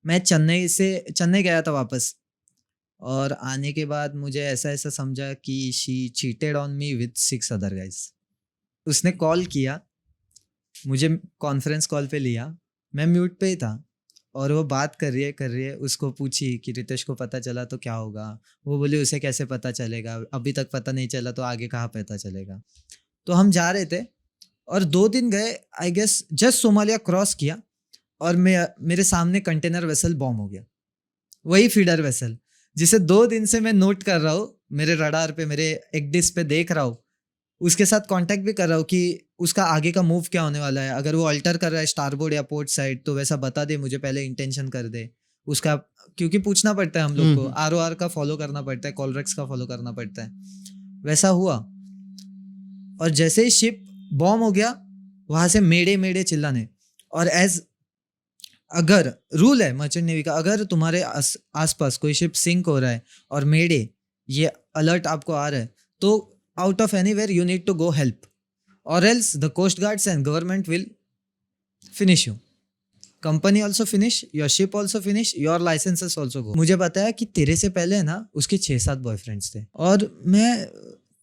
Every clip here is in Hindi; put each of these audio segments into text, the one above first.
मैं चेन्नई गया था वापस, और आने के बाद मुझे ऐसा ऐसा समझा कि she cheated on me with 6 other guys. उसने कॉल किया, मुझे कॉन्फ्रेंस कॉल पे लिया, मैं म्यूट पे ही था, और वो बात कर रही है, उसको पूछी कि रितेश को पता चला तो क्या होगा। वो बोली उसे कैसे पता चलेगा, अभी तक पता नहीं चला तो आगे कहाँ पता चलेगा। तो हम जा रहे थे और 2 दिन गए, I guess just Somalia cross किया, और मेरे सामने कंटेनर वेसल बॉम्ब हो गया, वही फीडर वेसल जिसे 2 दिन से मैं नोट कर रहा हूँ, मेरे रडार पे, मेरे एक डिश पे देख रहा हूँ, उसके साथ कांटेक्ट भी कर रहा हूँ कि उसका आगे का मूव क्या होने वाला है। अगर वो अल्टर कर रहा है स्टारबोर्ड या पोर्ट साइड तो वैसा बता दे मुझे, पहले इंटेंशन कर दे उसका, क्योंकि पूछना पड़ता है हम लोग को, ROR का फॉलो करना पड़ता है, कॉलरेक्स का फॉलो करना पड़ता है। वैसा हुआ, और जैसे ही शिप बॉम्ब हो गया, वहां से मेडे मेडे चिल्लाने। और अगर रूल है मर्चेंट नेवी का, अगर तुम्हारे आसपास कोई शिप सिंक हो रहा है और मेडे ये अलर्ट आपको आ रहा है, तो out of anywhere you need to go help, और else the coast guards and government will finish you. Company also finish, your ship also finish, your licences also go. मुझे पता है कि तेरे से पहले ना उसके 6-7 बॉयफ्रेंड्स थे, और मैं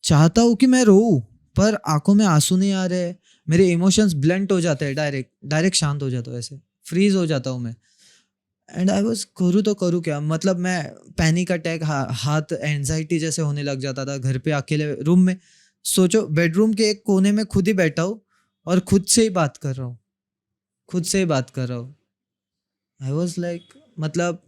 चाहता हूँ कि मैं रोऊं, पर आंखों में आंसू नहीं आ रहे, मेरे इमोशंस ब्लंट हो जाते हैं, डायरेक्ट शांत हो जाता हूँ, ऐसे फ्रीज हो जाता हूँ मैं। एंड आई वाज करूँ तो करूँ क्या, मतलब मैं पैनिक अटैक, हाथ एंजाइटी जैसे होने लग जाता था घर पे अकेले रूम में। सोचो बेडरूम के एक कोने में खुद ही बैठा हूँ और खुद से ही बात कर रहा हूँ, खुद से ही बात कर रहा हूँ। आई वॉज लाइक, मतलब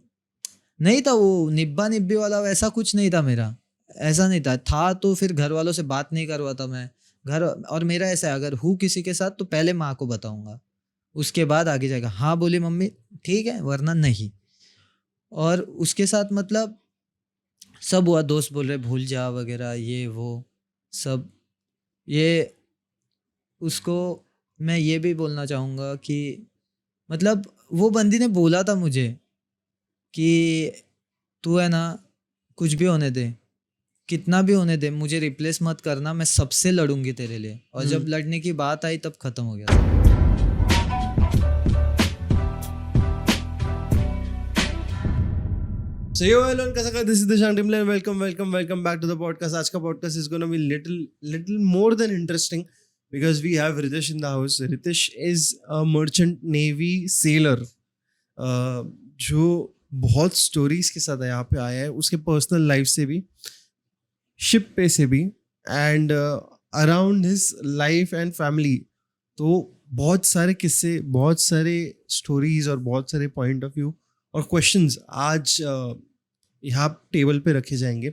नहीं था वो निब्बा निब्बी वाला, वैसा कुछ नहीं था मेरा, ऐसा नहीं था तो फिर घर वालों से बात नहीं करवाता मैं। घर और मेरा ऐसा है, अगर हूँ किसी के साथ तो पहले माँ को बताऊंगा, उसके बाद आगे जाएगा। हाँ बोली मम्मी ठीक है, वरना नहीं। और उसके साथ मतलब सब हुआ, दोस्त बोल रहे भूल जा वगैरह ये वो सब। ये उसको मैं ये भी बोलना चाहूँगा कि मतलब वो बंदी ने बोला था मुझे कि तू है ना, कुछ भी होने दे, कितना भी होने दे, मुझे रिप्लेस मत करना, मैं सबसे लड़ूंगी तेरे लिए। और जब लड़ने की बात आई तब खत्म हो गया। So yo everyone, कैसा कर, this is Dishank Dimle and welcome back to the podcast. आज का podcast is going to be little more than interesting because we have Ritesh in the house. Ritesh is a merchant navy sailor जो बहुत स्टोरीज के साथ यहाँ पे आया है, उसके पर्सनल लाइफ से भी, शिप पे से भी, and around his life and family. तो बहुत सारे किस्से, बहुत सारे स्टोरीज और बहुत सारे पॉइंट ऑफ व्यू और क्वेश्चंस आज यहाँ टेबल पे रखे जाएंगे,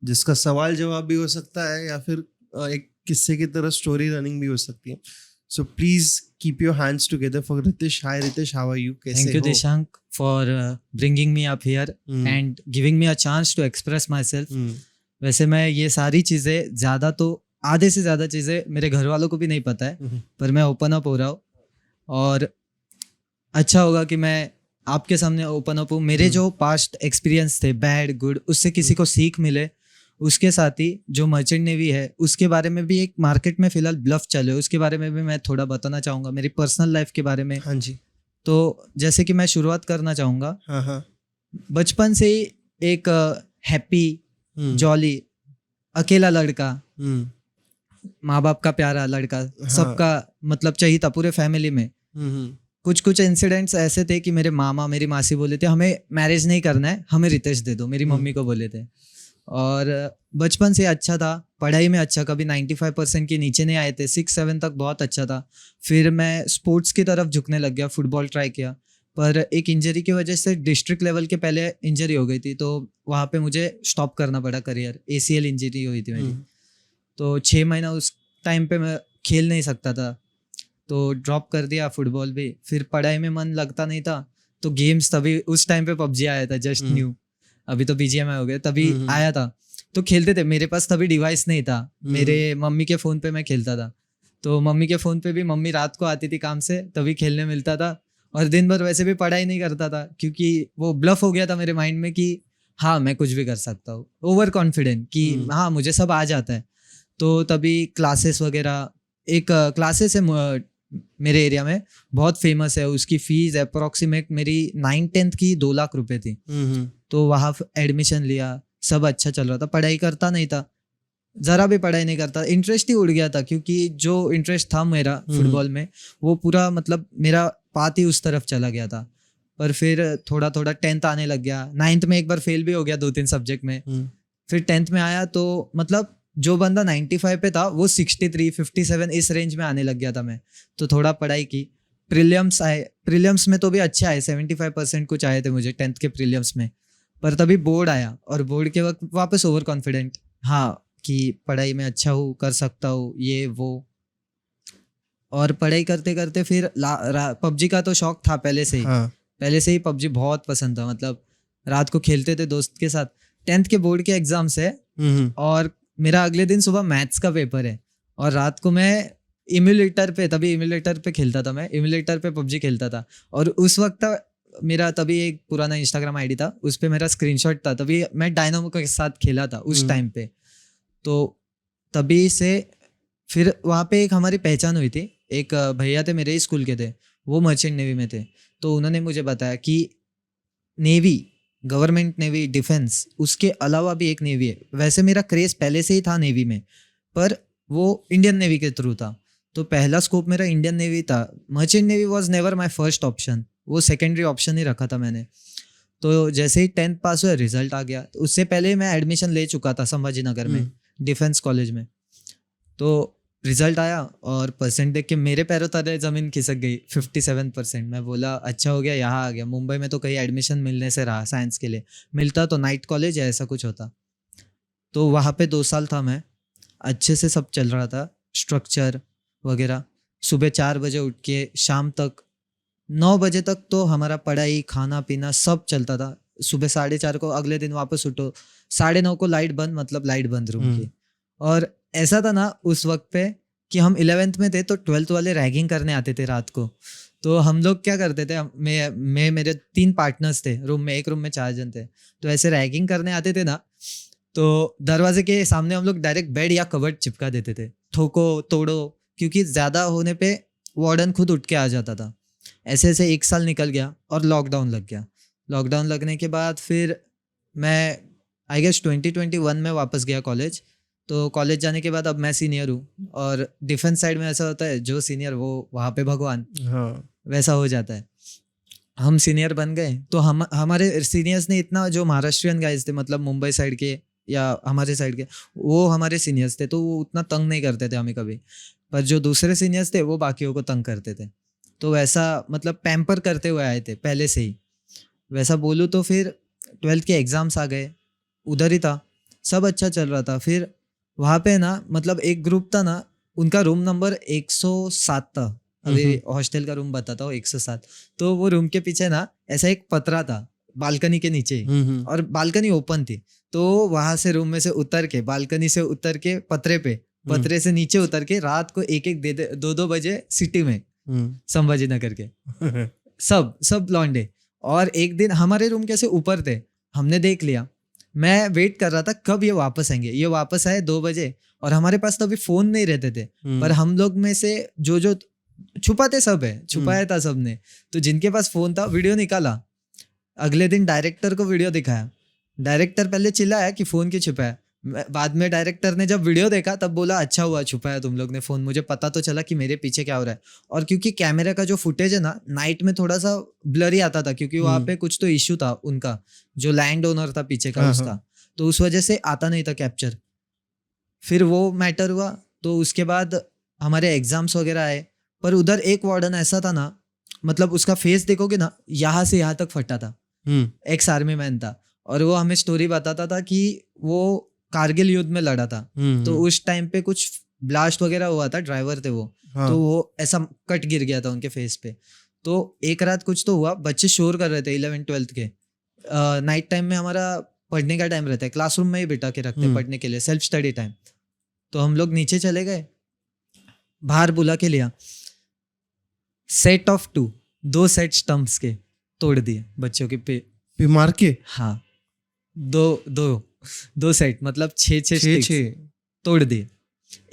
जिसका सवाल जवाब भी हो सकता है या फिर एक किस्से की तरह स्टोरी रनिंग भी हो सकती है। So please keep your hands together for Ritesh. Hi Ritesh, how are you, कैसे हो? Thank you Dishank for bringing me up here and giving me a chance to express myself. वैसे मैं ये सारी चीज़ें ज़्यादा तो आधे से ज़्यादा चीज़ें मेरे घर वालों को भी नहीं पता है, पर मैं ओपन अप हो रहा हूँ, और अच्छा होगा कि मैं आपके सामने ओपन अप हूँ। मेरे जो पास्ट एक्सपीरियंस थे, बैड गुड, उससे किसी को सीख मिले। उसके साथ ही जो मर्चेंट नेवी है उसके बारे में भी एक मार्केट में फिलहाल ब्लफ चले, उसके बारे में भी मैं थोड़ा बताना चाहूँगा, मेरी पर्सनल लाइफ के बारे में। हाँ जी। तो जैसे कि मैं शुरुआत करना चाहूँगा, हाँ। बचपन से ही एक हैप्पी जॉली अकेला लड़का, माँ बाप का प्यारा लड़का, सबका मतलब चाहिए था पूरे फैमिली में। कुछ इंसिडेंट्स ऐसे थे कि मेरे मामा मेरी मासी बोले थे हमें मैरिज नहीं करना है, हमें रितेश दे दो, मेरी मम्मी को बोले थे। और बचपन से अच्छा था, पढ़ाई में अच्छा, कभी 95% के नीचे नहीं आए थे, 6-7 तक बहुत अच्छा था। फिर मैं स्पोर्ट्स की तरफ झुकने लग गया, फुटबॉल ट्राई किया, पर एक इंजरी की वजह से डिस्ट्रिक्ट लेवल के पहले इंजरी हो गई थी, तो वहाँ पे मुझे स्टॉप करना पड़ा करियर। ACL इंजरी हुई थी मेरी, तो 6 महीना उस टाइम पे मैं खेल नहीं सकता था, तो ड्रॉप कर दिया फुटबॉल भी। फिर पढ़ाई में मन लगता नहीं था, तो गेम्स, तभी उस टाइम पे PUBG आया था, जस्ट न्यू, अभी तो BGMI हो गया, तभी आया था, तो खेलते थे। मेरे पास तभी डिवाइस नहीं था, मेरे मम्मी के फ़ोन पे मैं खेलता था, तो मम्मी के फ़ोन पे भी मम्मी रात को आती थी काम से, तभी खेलने मिलता था। और दिन भर वैसे भी पढ़ाई नहीं करता था, क्योंकि वो ब्लफ हो गया था मेरे माइंड में कि हाँ मैं कुछ भी कर सकता हूँ, ओवर कॉन्फिडेंट कि हाँ मुझे सब आ जाता है। तो तभी क्लासेस वगैरह, एक क्लासेस है मेरे एरिया में बहुत फेमस है, उसकी फीस अप्रोक्सीमेट मेरी 9th-10th की 2 लाख रुपए थी। तो वहाँ एडमिशन लिया, सब अच्छा चल रहा था, पढ़ाई करता नहीं था, जरा भी पढ़ाई नहीं करता, इंटरेस्ट ही उड़ गया था क्योंकि जो इंटरेस्ट था मेरा फुटबॉल में वो पूरा मतलब मेरा पाथ ही उस तरफ चला गया था। पर फिर थोड़ा थोड़ा 10th आने लग गया, 9th में एक बार फेल भी हो गया 2-3 सब्जेक्ट में, फिर 10th में आया तो मतलब जो बंदा 95 पे था वो 63 57 इस रेंज में आने लग गया था मैं। तो थोड़ा पढ़ाई की, प्रीलिम्स आए, प्रीलिम्स में तो भी अच्छे आए, 75% कुछ आए थे मुझे 10th के प्रीलिम्स में। पर तभी बोर्ड आया और बोर्ड के वक्त वापस ओवर कॉन्फिडेंट, हाँ कि पढ़ाई में अच्छा हूँ, कर सकता हूँ ये वो। और पढ़ाई करते करते फिर पबजी का तो शौक था पहले से ही, पहले से ही पबजी बहुत पसंद था, मतलब रात को खेलते थे दोस्त के साथ। 10th के बोर्ड के एग्जाम्स है और मेरा अगले दिन सुबह मैथ्स का पेपर है और रात को मैं इम्यूलेटर पे, तभी इम्यूलेटर पे खेलता था, मैं इम्यूलेटर पे पबजी खेलता था। और उस वक्त मेरा तभी एक पुराना इंस्टाग्राम आईडी था, उस पे मेरा स्क्रीनशॉट था, तभी मैं डायनामो के साथ खेला था उस टाइम पे। तो तभी से फिर वहाँ पे एक हमारी पहचान हुई थी, एक भैया थे मेरे ही स्कूल के थे, वो मर्चेंट नेवी में थे। तो उन्होंने मुझे बताया कि नेवी, गवर्नमेंट नेवी, डिफेंस, उसके अलावा भी एक नेवी है। वैसे मेरा क्रेज पहले से ही था नेवी में, पर वो इंडियन नेवी के थ्रू था, तो पहला स्कोप मेरा इंडियन नेवी था। Merchant navy was never my first option, वो सेकेंडरी ऑप्शन ही रखा था मैंने। तो जैसे ही 10th पास हुआ, रिजल्ट आ गया, तो उससे पहले मैं एडमिशन ले चुका था संभाजी नगर में डिफेंस कॉलेज में। तो रिजल्ट आया और परसेंट देख के मेरे पैरों तले जमीन खिसक गई, 57%। मैं बोला अच्छा हो गया, यहाँ आ गया। मुंबई में तो कहीं एडमिशन मिलने से रहा साइंस के लिए, मिलता तो नाइट कॉलेज या ऐसा कुछ होता। तो वहाँ पे 2 साल था मैं, अच्छे से सब चल रहा था, स्ट्रक्चर वगैरह। सुबह 4 बजे उठ के शाम तक 9 बजे तक तो हमारा पढ़ाई खाना पीना सब चलता था। सुबह 4:30 को अगले दिन वापस उठो, 9:30 को लाइट बंद, मतलब लाइट बंद रूम की। और ऐसा था ना उस वक्त पे कि हम 11th में थे तो 12th वाले रैगिंग करने आते थे रात को। तो हम लोग क्या करते थे, मैं मेरे 3 पार्टनर्स थे रूम में, एक रूम में 4 जन थे। तो ऐसे रैगिंग करने आते थे ना, तो दरवाजे के सामने हम लोग डायरेक्ट बेड या कवर्ड चिपका देते थे, ठोको तोड़ो, क्योंकि ज़्यादा होने पे वार्डन खुद उठ के आ जाता था। ऐसे ऐसे 1 साल निकल गया और लॉकडाउन लग गया। लॉकडाउन लगने के बाद फिर मैं आई गेस 2021 में वापस गया कॉलेज। तो कॉलेज जाने के बाद अब मैं सीनियर हूँ, और डिफेंस साइड में ऐसा होता है जो सीनियर वो वहाँ पे भगवान, वैसा हो जाता है। हम सीनियर बन गए तो हमारे सीनियर्स ने इतना, जो महाराष्ट्रियन गाइज थे मतलब मुंबई साइड के या हमारे साइड के, वो हमारे सीनियर्स थे, तो वो उतना तंग नहीं करते थे हमें कभी। पर जो दूसरे सीनियर्स थे वो बाकियों को तंग करते थे। तो वैसा मतलब पैम्पर करते हुए आए थे पहले से ही, वैसा बोलूँ तो। फिर 12th के एग्ज़ाम्स आ गए, उधर ही था, सब अच्छा चल रहा था। फिर वहाँ पे ना मतलब एक ग्रुप था ना, उनका रूम नंबर 107 था, अभी हॉस्टल का रूम बताता हूँ 107। तो वो रूम के पीछे ना ऐसा एक पतरा था बालकनी के नीचे, और बालकनी ओपन थी। तो वहां से रूम में से उतर के, बालकनी से उतर के पतरे से नीचे उतर के रात को 1-2 बजे सिटी में, संभाजी नगर के सब लौंडे। और एक दिन हमारे रूम कैसे ऊपर थे, हमने देख लिया, मैं वेट कर रहा था कब ये वापस आएंगे। ये वापस आए 2 बजे, और हमारे पास तो अभी फोन नहीं रहते थे, पर हम लोग में से जो छुपाते सब है, छुपाया था सबने। तो जिनके पास फोन था वीडियो निकाला, अगले दिन डायरेक्टर को वीडियो दिखाया। डायरेक्टर पहले चिल्लाया कि फोन क्यों छुपाया, बाद में डायरेक्टर ने जब वीडियो देखा तब बोला अच्छा हुआ छुपाया तुम लोग ने फोन, मुझे पता तो चला कि मेरे पीछे क्या हो रहा है। और क्योंकि कैमरे का जो फुटेज है ना, नाइट में थोड़ा सा ब्लरी आता था, क्योंकि वहाँ पे कुछ तो इश्यू था उनका, जो लैंड ओनर था पीछे का उसका, तो उस वजह से आता नहीं था कैप्चर। फिर वो मैटर हुआ। तो उसके बाद हमारे एग्जाम्स वगैरह आए, पर उधर एक वार्डन ऐसा था ना, मतलब उसका फेस देखोगे ना, यहाँ से यहाँ तक फटा था, एक्स आर्मी मैन था, और वो हमें स्टोरी बताता था कि वो कारगिल युद्ध में लड़ा था। तो उस टाइम पे कुछ ब्लास्ट वगैरह हुआ था, ड्राइवर थे वो, तो वो ऐसा कट गिर गया था उनके फेस पे। तो एक रात कुछ तो हुआ, बच्चे शोर कर रहे थे 11th-12th के। नाइट टाइम में हमारा पढ़ने का टाइम रहता है, क्लासरूम में ही बिठा के रखते हैं पढ़ने के लिए, सेल्फ स्टडी टाइम। तो हम लोग नीचे चले गए, बाहर बुला के लिया, सेट ऑफ 2 सेट स्टम्प्स के तोड़ दिए बच्चों के पे मार के। हाँ, दो सेट मतलब 6 तोड़ दिए।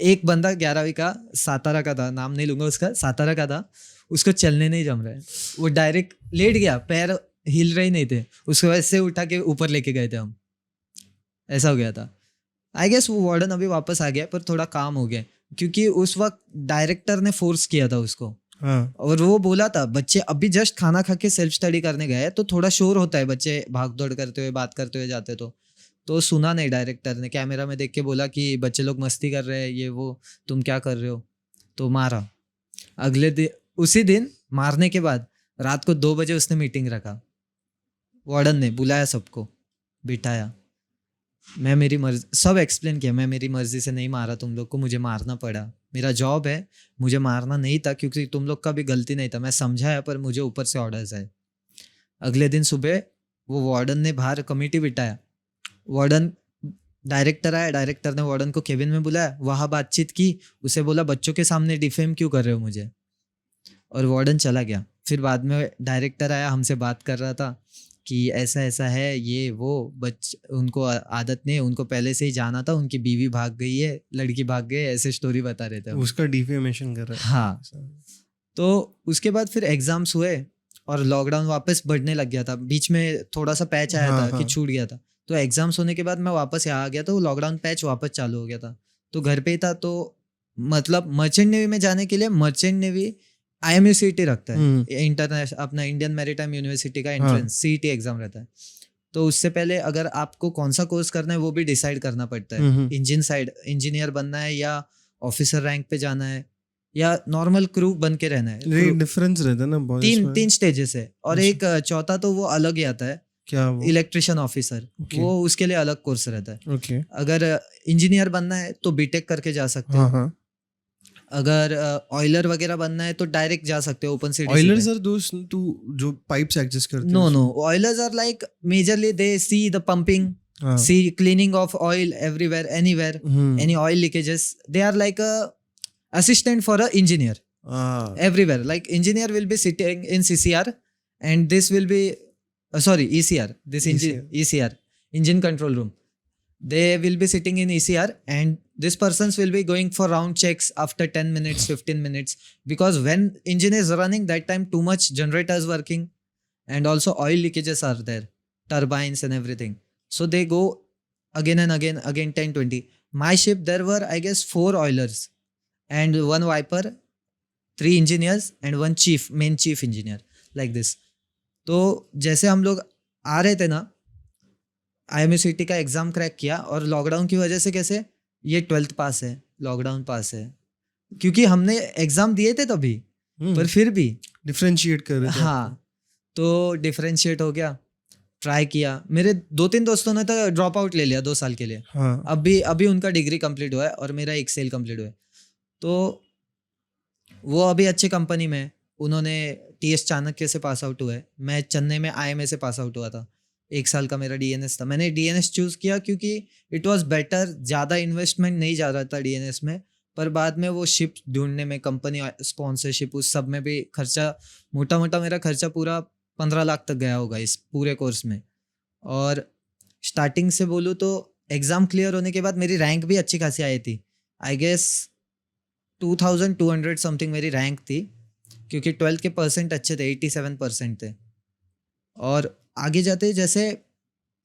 एक बंदा 11वीं का सातारा का था, नाम नहीं लूंगा उसका, सातारा का था, उसको चलने नहीं जम रहा है, वो डायरेक्ट लेट गया, पैर हिल रहे ही नहीं थे, उसको वैसे उठा के ऊपर लेके गए थे हम, ऐसा हो गया था। आई गेस वो वार्डन अभी वापस आ गया, पर थोड़ा काम हो गया, क्योंकि उस वक्त डायरेक्टर ने फोर्स किया था उसको, हाँ और वो बोला था बच्चे अभी जस्ट खाना खा के सेल्फ स्टडी करने गए तो थोड़ा शोर होता है, बच्चे भाग दौड़ करते हुए बात करते हुए जाते तो सुना नहीं, डायरेक्टर ने कैमरा में देख के बोला कि बच्चे लोग मस्ती कर रहे हैं, ये वो, तुम क्या कर रहे हो, तो मारा। अगले दिन, उसी दिन मारने के बाद रात को 2 बजे उसने मीटिंग रखा, वार्डन ने बुलाया सबको, बिठाया, मैं मेरी मर्जी, सब एक्सप्लेन किया, मैं मेरी मर्जी से नहीं मारा तुम लोग को, मुझे मारना पड़ा, मेरा जॉब है, मुझे मारना नहीं था क्योंकि तुम लोग का भी गलती नहीं था, मैं समझाया पर मुझे ऊपर से ऑर्डर्स आए। अगले दिन सुबह वो वार्डन ने बाहर कमेटी बिठाया, वार्डन, डायरेक्टर आया, डायरेक्टर ने वार्डन को केबिन में बुलाया, वहाँ बातचीत की, उसे बोला बच्चों के सामने डिफेम क्यों कर रहे हो मुझे, और वार्डन चला गया। फिर बाद में डायरेक्टर आया, हमसे बात कर रहा था कि ऐसा ऐसा है, ये वो, उनको आदत नहीं है, उनको पहले से ही जाना था, उनकी बीवी भाग गई है, लड़की भाग गई है, ऐसे स्टोरी बता रहे थे हम। उसका डिफेमेशन कर रहा है। हाँ, तो उसके बाद फिर एग्जाम्स हुए और लॉकडाउन वापस बढ़ने लग गया था, बीच में थोड़ा सा पैच आया हाँ, था कि हाँ। छूट गया था, तो एग्जाम्स होने के बाद मैं वापस यहाँ आ गया, तो लॉकडाउन पैच वापस चालू हो गया था, तो घर पे ही था। तो मतलब मर्चेंट नेवी में जाने के लिए मर्चेंट नेवी IMUCET रखता है, इंटरनेशनल अपना इंडियन मैरीटाइम यूनिवर्सिटी का एंट्रेंस CET एग्जाम रहता है, तो उससे पहले अगर आपको कौन सा कोर्स करना है वो भी डिसाइड करना पड़ता है, इंजीनियर बनना है या ऑफिसर रैंक पे जाना है या नॉर्मल क्रू बन के रहना है। डिफरेंस रहता है ना boys में? तीन स्टेजेस है, और अच्छा। एक चौथा तो वो अलग ही आता है, क्या वो? Electrician officer, Okay. वो उसके लिए अलग कोर्स रहता है। ओके। अगर इंजीनियर बनना है तो बीटेक करके जा सकते हो, हाँ हाँ। अगर ऑयलर वगैरह बनना है तो डायरेक्ट जा सकते हो ओपन सीडी। ऑयलर्स आर दोस तू जो पाइप्स एडजस्ट करते हैं? No, oilers are like majorly they see the pumping, हाँ। see cleaning of oil everywhere, anywhere, hmm. any oil leakages. They are like a assistant for a engineer हाँ। everywhere. Like engineer will be sitting in CCR, and this will be sorry, ECR. This ECR, engine control room. They will be sitting in ECR, and this persons will be going for round checks after 10 minutes, 15 minutes, because when engine is running, that time too much generators working, and also oil leakages are there, turbines and everything. So they go again and again 10, 20. My ship, there were I guess 4 oilers and 1 wiper, 3 engineers and 1 main chief engineer, like this. तो जैसे हम लोग आ रहे थे ना, IMUCET का एग्जाम क्रैक किया, और लॉकडाउन की वजह से कैसे, ये 12th पास है, लॉकडाउन पास है, क्योंकि हमने एग्जाम दिए थे तभी, पर फिर भी डिफरेंशिएट कर रहे थे। हाँ, तो डिफरेंशिएट हो गया, ट्राई किया। मेरे 2-3 दोस्तों ने तो ड्रॉप आउट ले लिया 2 साल के लिए, हाँ। अभी उनका डिग्री कंप्लीट हुआ है और मेरा एक सेल कंप्लीट हुआ है, तो वो अभी अच्छी कंपनी में, उन्होंने TS चाणक्य से पास आउट हुआ है, मैं चेन्नई में IMA से पास आउट हुआ था, 1 साल का मेरा DNS था। मैंने DNS चूज किया क्योंकि इट वाज बेटर, ज़्यादा इन्वेस्टमेंट नहीं जा रहा था DNS में, पर बाद में वो शिप ढूंढने में, कंपनी स्पॉन्सरशिप, उस सब में भी खर्चा, मोटा मोटा मेरा खर्चा पूरा 15 लाख तक गया होगा इस पूरे कोर्स में। और स्टार्टिंग से बोलूँ तो एग्ज़ाम क्लियर होने के बाद मेरी रैंक भी अच्छी खासी आई थी, आई गेस 2200 समथिंग मेरी रैंक थी, क्योंकि 12th के परसेंट अच्छे थे, 87% थे। और आगे जाते जैसे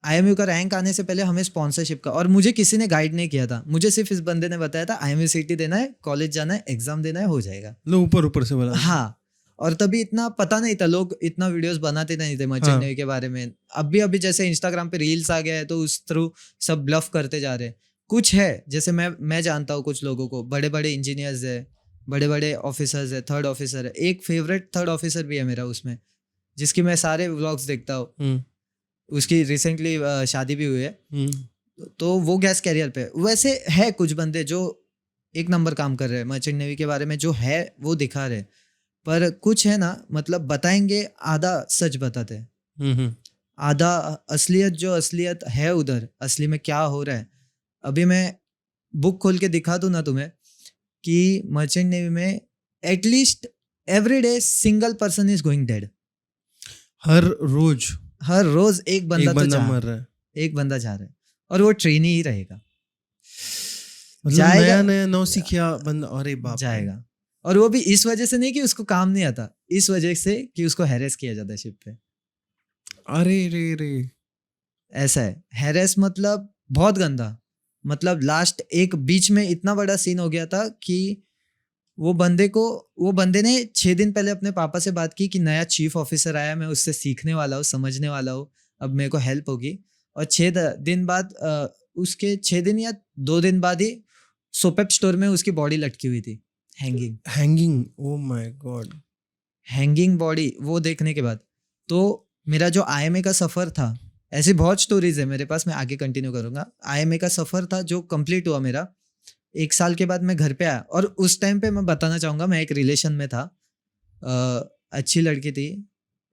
IMU का रैंक आने से पहले हमें स्पॉन्सरशिप का, और मुझे किसी ने गाइड नहीं किया था, मुझे सिर्फ इस बंदे ने बताया था IMUCET देना है, कॉलेज जाना है, एग्जाम देना है, हो जाएगा। लो ऊपर से बोला। हाँ, और तभी इतना पता नहीं था, लोग इतना वीडियोस बनाते नहीं थे मर्चेंट नेवी के बारे में। अभी जैसे इंस्टाग्राम पे रील्स आ गया है तो उस थ्रू सब ब्लफ करते जा रहे हैं। कुछ है, जैसे मैं जानता हूँ कुछ लोगों को, बड़े बड़े इंजीनियर्स है, बड़े बड़े ऑफिसर्स है, 3rd ऑफिसर है, एक फेवरेट 3rd ऑफिसर भी है मेरा उसमें, जिसकी मैं सारे व्लॉग्स देखता हूँ, उसकी रिसेंटली शादी भी हुई है, तो वो गैस कैरियर पे। वैसे है कुछ बंदे जो 1 नंबर काम कर रहे हैं मर्चेंट नेवी के बारे में, जो है वो दिखा रहे, पर कुछ है ना, मतलब बताएंगे आधा सच बताते हैं, आधा असलियत, जो असलियत है उधर असली में क्या हो रहा है। अभी मैं बुक खोल के दिखा दूं ना तुम्हें कि मर्चेंट नेवी में at least every day single person is going dead. हर रोज एक बंदा मर रहा है, एक बंदा जा रहा है, और वो ट्रेनी ही रहेगा। मतलब जाएगा। नया नया नौसिखिया बंदा, अरे बाप रे। जाएगा। और वो भी इस वजह से नहीं कि उसको काम नहीं आता, इस वजह से कि उसको हैरेस किया जाता है शिप पे। अरे रे रे। ऐसा है, हैरेस मतलब बहुत गंदा। मतलब लास्ट एक बीच में इतना बड़ा सीन हो गया था कि वो बंदे ने 6 दिन पहले अपने पापा से बात की कि नया चीफ ऑफिसर आया, मैं उससे सीखने वाला हूँ, समझने वाला हूँ, अब मेरे को हेल्प होगी। और 6 दिन बाद उसके 6 दिन या 2 दिन बाद ही सोपेप स्टोर में उसकी बॉडी लटकी हुई थी, hanging. Hanging, oh my God. Hanging body वो देखने के बाद तो मेरा जो आईएमए का सफ़र था, ऐसी बहुत स्टोरीज है मेरे पास, मैं आगे कंटिन्यू करूंगा। आईएमए का सफ़र था जो कंप्लीट हुआ मेरा 1 साल के बाद, मैं घर पे आया। और उस टाइम पे मैं बताना चाहूँगा, मैं एक रिलेशन में था। अच्छी लड़की थी,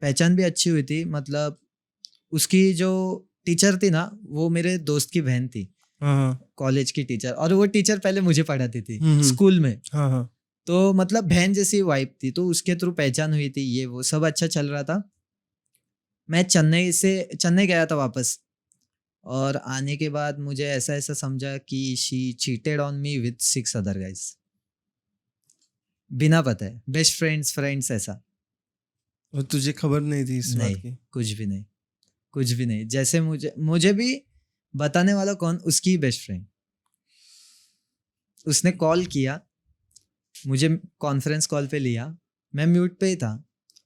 पहचान भी अच्छी हुई थी। मतलब उसकी जो टीचर थी ना, वो मेरे दोस्त की बहन थी, हाँ कॉलेज की टीचर। और वो टीचर पहले मुझे पढ़ाती थी हम्म। स्कूल में। हाँ हाँ। तो मतलब बहन जैसी वाइब थी, तो उसके थ्रू पहचान हुई थी, ये वो सब अच्छा चल रहा था। मैं चेन्नई गया था वापस। और आने के बाद मुझे ऐसा ऐसा समझा कि she cheated on me with 6 other guys, बिना पता है, बेस्ट फ्रेंड्स ऐसा। और तुझे खबर नहीं थी इस बात नहीं, की? कुछ भी नहीं, कुछ भी नहीं। जैसे मुझे भी बताने वाला कौन, उसकी बेस्ट फ्रेंड। उसने कॉल किया, मुझे कॉन्फ्रेंस कॉल पे लिया, मैं म्यूट पे ही था।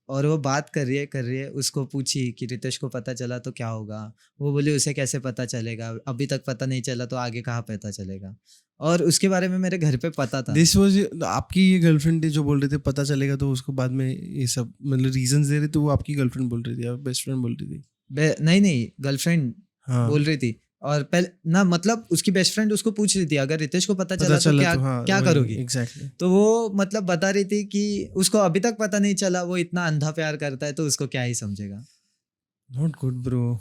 और वो बात कर रही है, उसको पूछी कि रितेश को पता चला तो क्या होगा। वो बोली उसे कैसे पता चलेगा, अभी तक पता नहीं चला तो आगे कहाँ पता चलेगा। और उसके बारे में मेरे घर पे पता था। दिस वाज आपकी ये गर्लफ्रेंड थी जो बोल रहे थे पता चलेगा, तो उसको बाद में ये सब मतलब रीजंस दे रही थी, वो आपकी गर्लफ्रेंड बोल रही थी या बेस्ट फ्रेंड बोल रही थी? नहीं, गर्लफ्रेंड हाँ। बोल रही थी। और पहले ना, मतलब उसकी बेस्ट फ्रेंड उसको पूछ रही थी अगर रितेश को पता चला तो क्या हाँ, क्या करोगी। एग्जैक्टली। तो वो मतलब बता रही थी कि उसको अभी तक पता नहीं चला, वो इतना अंधा प्यार करता है तो उसको क्या ही समझेगा। Not good bro.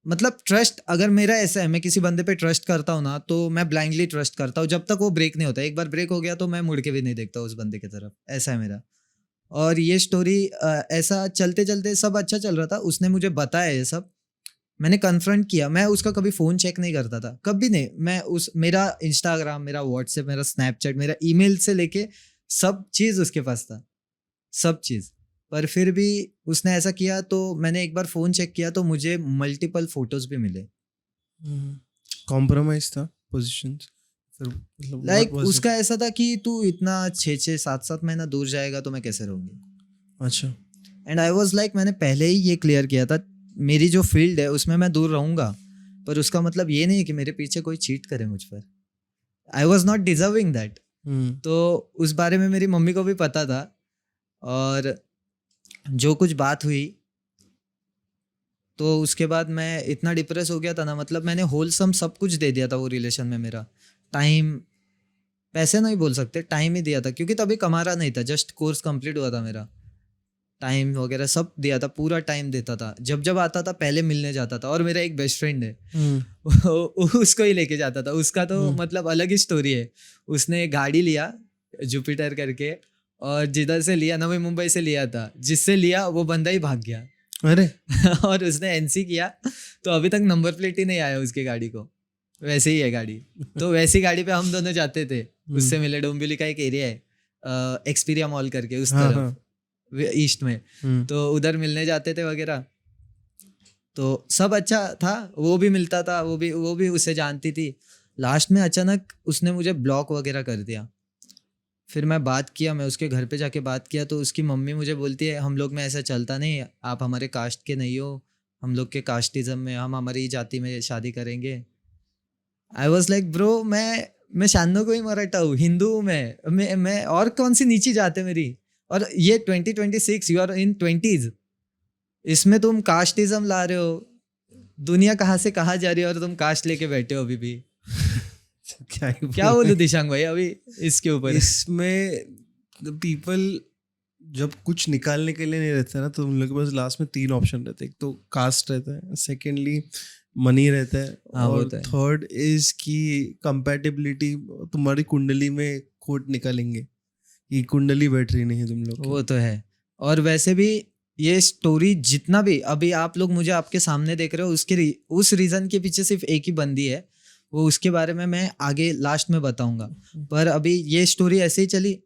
मतलब ट्रस्ट अगर मेरा ऐसा है, मैं किसी बंदे पे ट्रस्ट करता हूँ ना, तो मैं ब्लाइंडली ट्रस्ट करता हूँ जब तक वो ब्रेक नहीं होता। एक बार ब्रेक हो गया तो मैं मुड़ के भी नहीं देखता उस बंदे की तरफ, ऐसा है मेरा। और ये स्टोरी ऐसा चलते चलते सब अच्छा चल रहा था, उसने मुझे बताया ये सब, मैंने कन्फ्रंट किया। मैं उसका कभी फ़ोन चेक नहीं करता था, कभी नहीं। मैं मेरा इंस्टाग्राम, मेरा व्हाट्सएप, मेरा स्नैपचैट, मेरा ईमेल से लेके सब चीज़ उसके पास था, सब चीज़। पर फिर भी उसने ऐसा किया, तो मैंने एक बार फ़ोन चेक किया तो मुझे मल्टीपल फोटोज़ भी मिले। कॉम्प्रोमाइज था पोजीशंस फिर, मतलब लाइक what was उसका ऐसा था कि तू इतना 6-7 महीना दूर जाएगा तो मैं कैसे रहूँगी। it? अच्छा। एंड आई वाज लाइक, मैंने पहले ही ये क्लियर किया था, मेरी जो फील्ड है उसमें मैं दूर रहूँगा, पर उसका मतलब ये नहीं कि मेरे पीछे कोई चीट करे मुझ पर। I was not deserving that. तो उस बारे में मेरी मम्मी को भी पता था। और जो कुछ बात हुई, तो उसके बाद मैं इतना डिप्रेस हो गया था ना, मतलब मैंने होलसम सब कुछ दे दिया था वो रिलेशन में। मेरा टाइम, पैसे नहीं बोल सकते, टाइम ही दिया था, क्योंकि तभी कमा रहा नहीं था, जस्ट कोर्स कंप्लीट हुआ था मेरा। टाइम वगैरह सब दिया था, पूरा टाइम देता था, जब जब आता था पहले मिलने जाता था। और मेरा एक बेस्ट फ्रेंड है उसको ही लेके जाता था। उसका तो मतलब अलग ही स्टोरी है। उसने एक गाड़ी लिया जुपिटर करके, और जिधर से लिया, नवी मुंबई से लिया था, जिससे लिया वो बंदा ही भाग गया। अरे और उसने एनसी किया, तो अभी तक नंबर प्लेट ही नहीं आया उसकी गाड़ी को, वैसे ही है गाड़ी। तो वैसी गाड़ी पे हम दोनों जाते थे, उससे मिले। डोंबिवली का एक एरिया है एक्सपीरिया मॉल करके, उस तरफ ईस्ट में, तो उधर मिलने जाते थे वगैरह। तो सब अच्छा था, वो भी मिलता था, वो भी उसे जानती थी। लास्ट में अचानक उसने मुझे ब्लॉक वगैरह कर दिया। फिर मैं बात किया, मैं उसके घर पे जाके बात किया, तो उसकी मम्मी मुझे बोलती है हम लोग में ऐसा चलता नहीं, आप हमारे कास्ट के नहीं हो, हम लोग के कास्टिज्म में, हम हमारी जाति में शादी करेंगे। आई वॉज लाइक ब्रो, मैं शानों को ही मराठा हूँ, हिंदू हूँ मैं और कौन सी नीची जात है मेरी। और ये 2026, यू आर इन 20s, इसमें तुम कास्टिज्म ला रहे हो। दुनिया कहाँ से कहाँ जा रही है और तुम कास्ट लेके बैठे हो अभी भी। क्या बोलूं दिशांग भाई अभी इसके ऊपर। इसमें पीपल जब कुछ निकालने के लिए नहीं रहता ना, तो उन लोगों के पास लास्ट में 3 ऑप्शन रहते हैं। एक तो कास्ट रहता है, सेकेंडली मनी रहता है, हाँ, और थर्ड इज की कंपैटिबिलिटी। तुम्हारी कुंडली में खोट निकालेंगे, ये कुंडली बैठ रही नहीं है तुम लोग की। वो तो है। और वैसे भी ये स्टोरी जितना भी अभी आप लोग मुझे आपके सामने देख रहे हो, उस रीजन के पीछे सिर्फ एक ही बंदी है, वो उसके बारे में मैं आगे लास्ट में बताऊंगा। पर अभी ये स्टोरी ऐसे ही चली,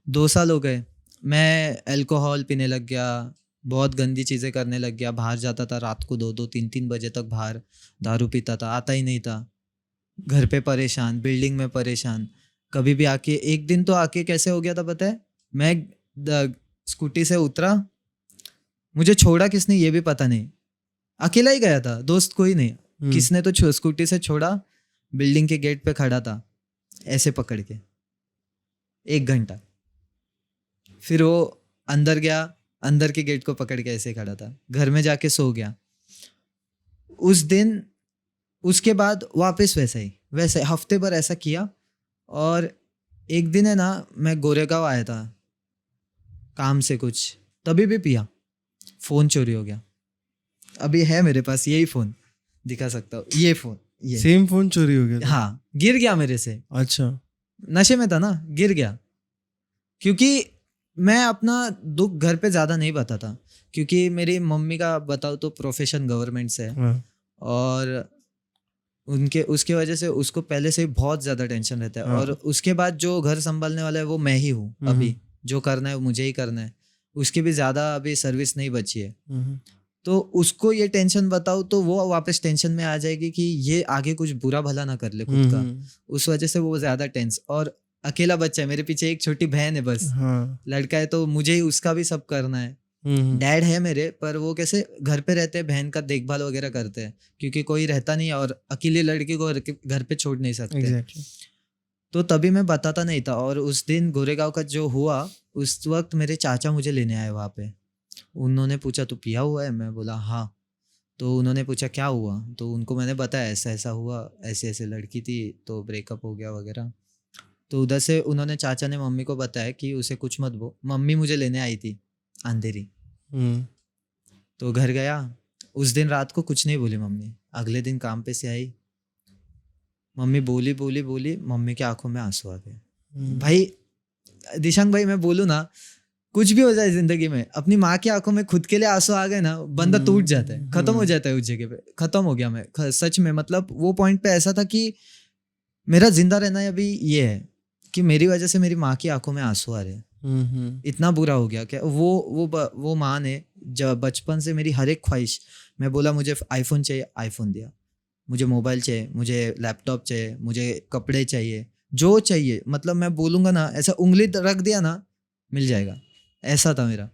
2 साल हो गए, मैं अल्कोहल पीने लग गया, बहुत गंदी चीज़ें करने लग गया, बाहर जाता था रात को 2-2 3-3 बजे तक बाहर दारू पीता था, आता ही नहीं था, घर पे परेशान, बिल्डिंग में परेशान। कभी भी आके एक दिन तो आके कैसे हो गया था पता है, मैं स्कूटी से उतरा, मुझे छोड़ा किसने ये भी पता नहीं, अकेला ही गया था, दोस्त कोई नहीं, किसने तो स्कूटी से छोड़ा, बिल्डिंग के गेट पे खड़ा था ऐसे पकड़ के 1 घंटा, फिर वो अंदर गया, अंदर के गेट को पकड़ के ऐसे खड़ा था, घर में जाके सो गया। उस दिन उसके बाद वापस वैसे हफ्ते भर ऐसा किया। और एक दिन है ना, मैं गोरेगांव आया था काम से कुछ, तभी भी पिया, फ़ोन चोरी हो गया। अभी है मेरे पास यही फ़ोन, दिखा सकता हूँ, ये फ़ोन, ये सेम फोन चोरी हो गया था? हाँ, गिर गया मेरे से, अच्छा। नशे में था ना, गिर गया। क्योंकि मैं अपना दुख घर पे ज़्यादा नहीं बताता, क्योंकि मेरी मम्मी का बताऊँ तो प्रोफेशन गवर्नमेंट से है, हाँ। और उनके उसके वजह से उसको पहले से ही बहुत ज़्यादा टेंशन रहता है। हाँ। और उसके बाद जो घर संभालने वाला है वो मैं ही हूँ अभी, जो करना है वो मुझे ही करना है, उसकी भी ज़्यादा अभी सर्विस नहीं बची है। तो उसको ये टेंशन बताओ तो वो वापस टेंशन में आ जाएगी कि ये आगे कुछ बुरा भला ना कर ले खुद का, उस वजह से वो ज़्यादा टेंस। और अकेला बच्चा है, मेरे पीछे एक छोटी बहन है बस, हाँ। लड़का है तो मुझे ही उसका भी सब करना है। डैड है मेरे, पर वो कैसे घर पे रहते हैं, बहन का देखभाल वगैरह करते हैं, क्योंकि कोई रहता नहीं है और अकेली लड़की को घर पे छोड़ नहीं सकते। Exactly. तो तभी मैं बताता नहीं था। और उस दिन गोरेगांव का जो हुआ, उस वक्त मेरे चाचा मुझे लेने आए वहाँ पे। उन्होंने पूछा तू पिया हुआ है, मैं बोला हाँ। तो उन्होंने पूछा क्या हुआ, तो उनको मैंने बताया ऐसा ऐसा हुआ, ऐसे ऐसे लड़की थी तो ब्रेकअप हो गया वगैरह। तो उधर से उन्होंने, चाचा ने मम्मी को बताया कि उसे कुछ मत बोल। मम्मी मुझे लेने आई थी अंधेरी, तो घर गया। उस दिन रात को कुछ नहीं बोली मम्मी, अगले दिन काम पे से आई, मम्मी बोली बोली बोली, मम्मी की आंखों में आंसू आ गए। भाई दिशांक भाई, मैं बोलूँ ना, कुछ भी हो जाए जिंदगी में, अपनी माँ की आंखों में खुद के लिए आंसू आ गए ना, बंदा टूट जाता है, खत्म हो जाता है उस जगह पे। खत्म हो गया मैं सच में, मतलब वो पॉइंट पे ऐसा था कि मेरा जिंदा रहना अभी ये है कि मेरी वजह से मेरी माँ की आंखों में आंसू आ रहे हैं। इतना बुरा हो गया क्या वो माँ ने जब बचपन से मेरी हर एक ख्वाहिश, मैं बोला मुझे आईफोन चाहिए, आईफोन दिया, मुझे मोबाइल चाहिए, मुझे लैपटॉप चाहिए, मुझे कपड़े चाहिए, जो चाहिए, मतलब मैं बोलूँगा ना, ऐसा उंगली रख दिया ना मिल जाएगा, ऐसा था मेरा।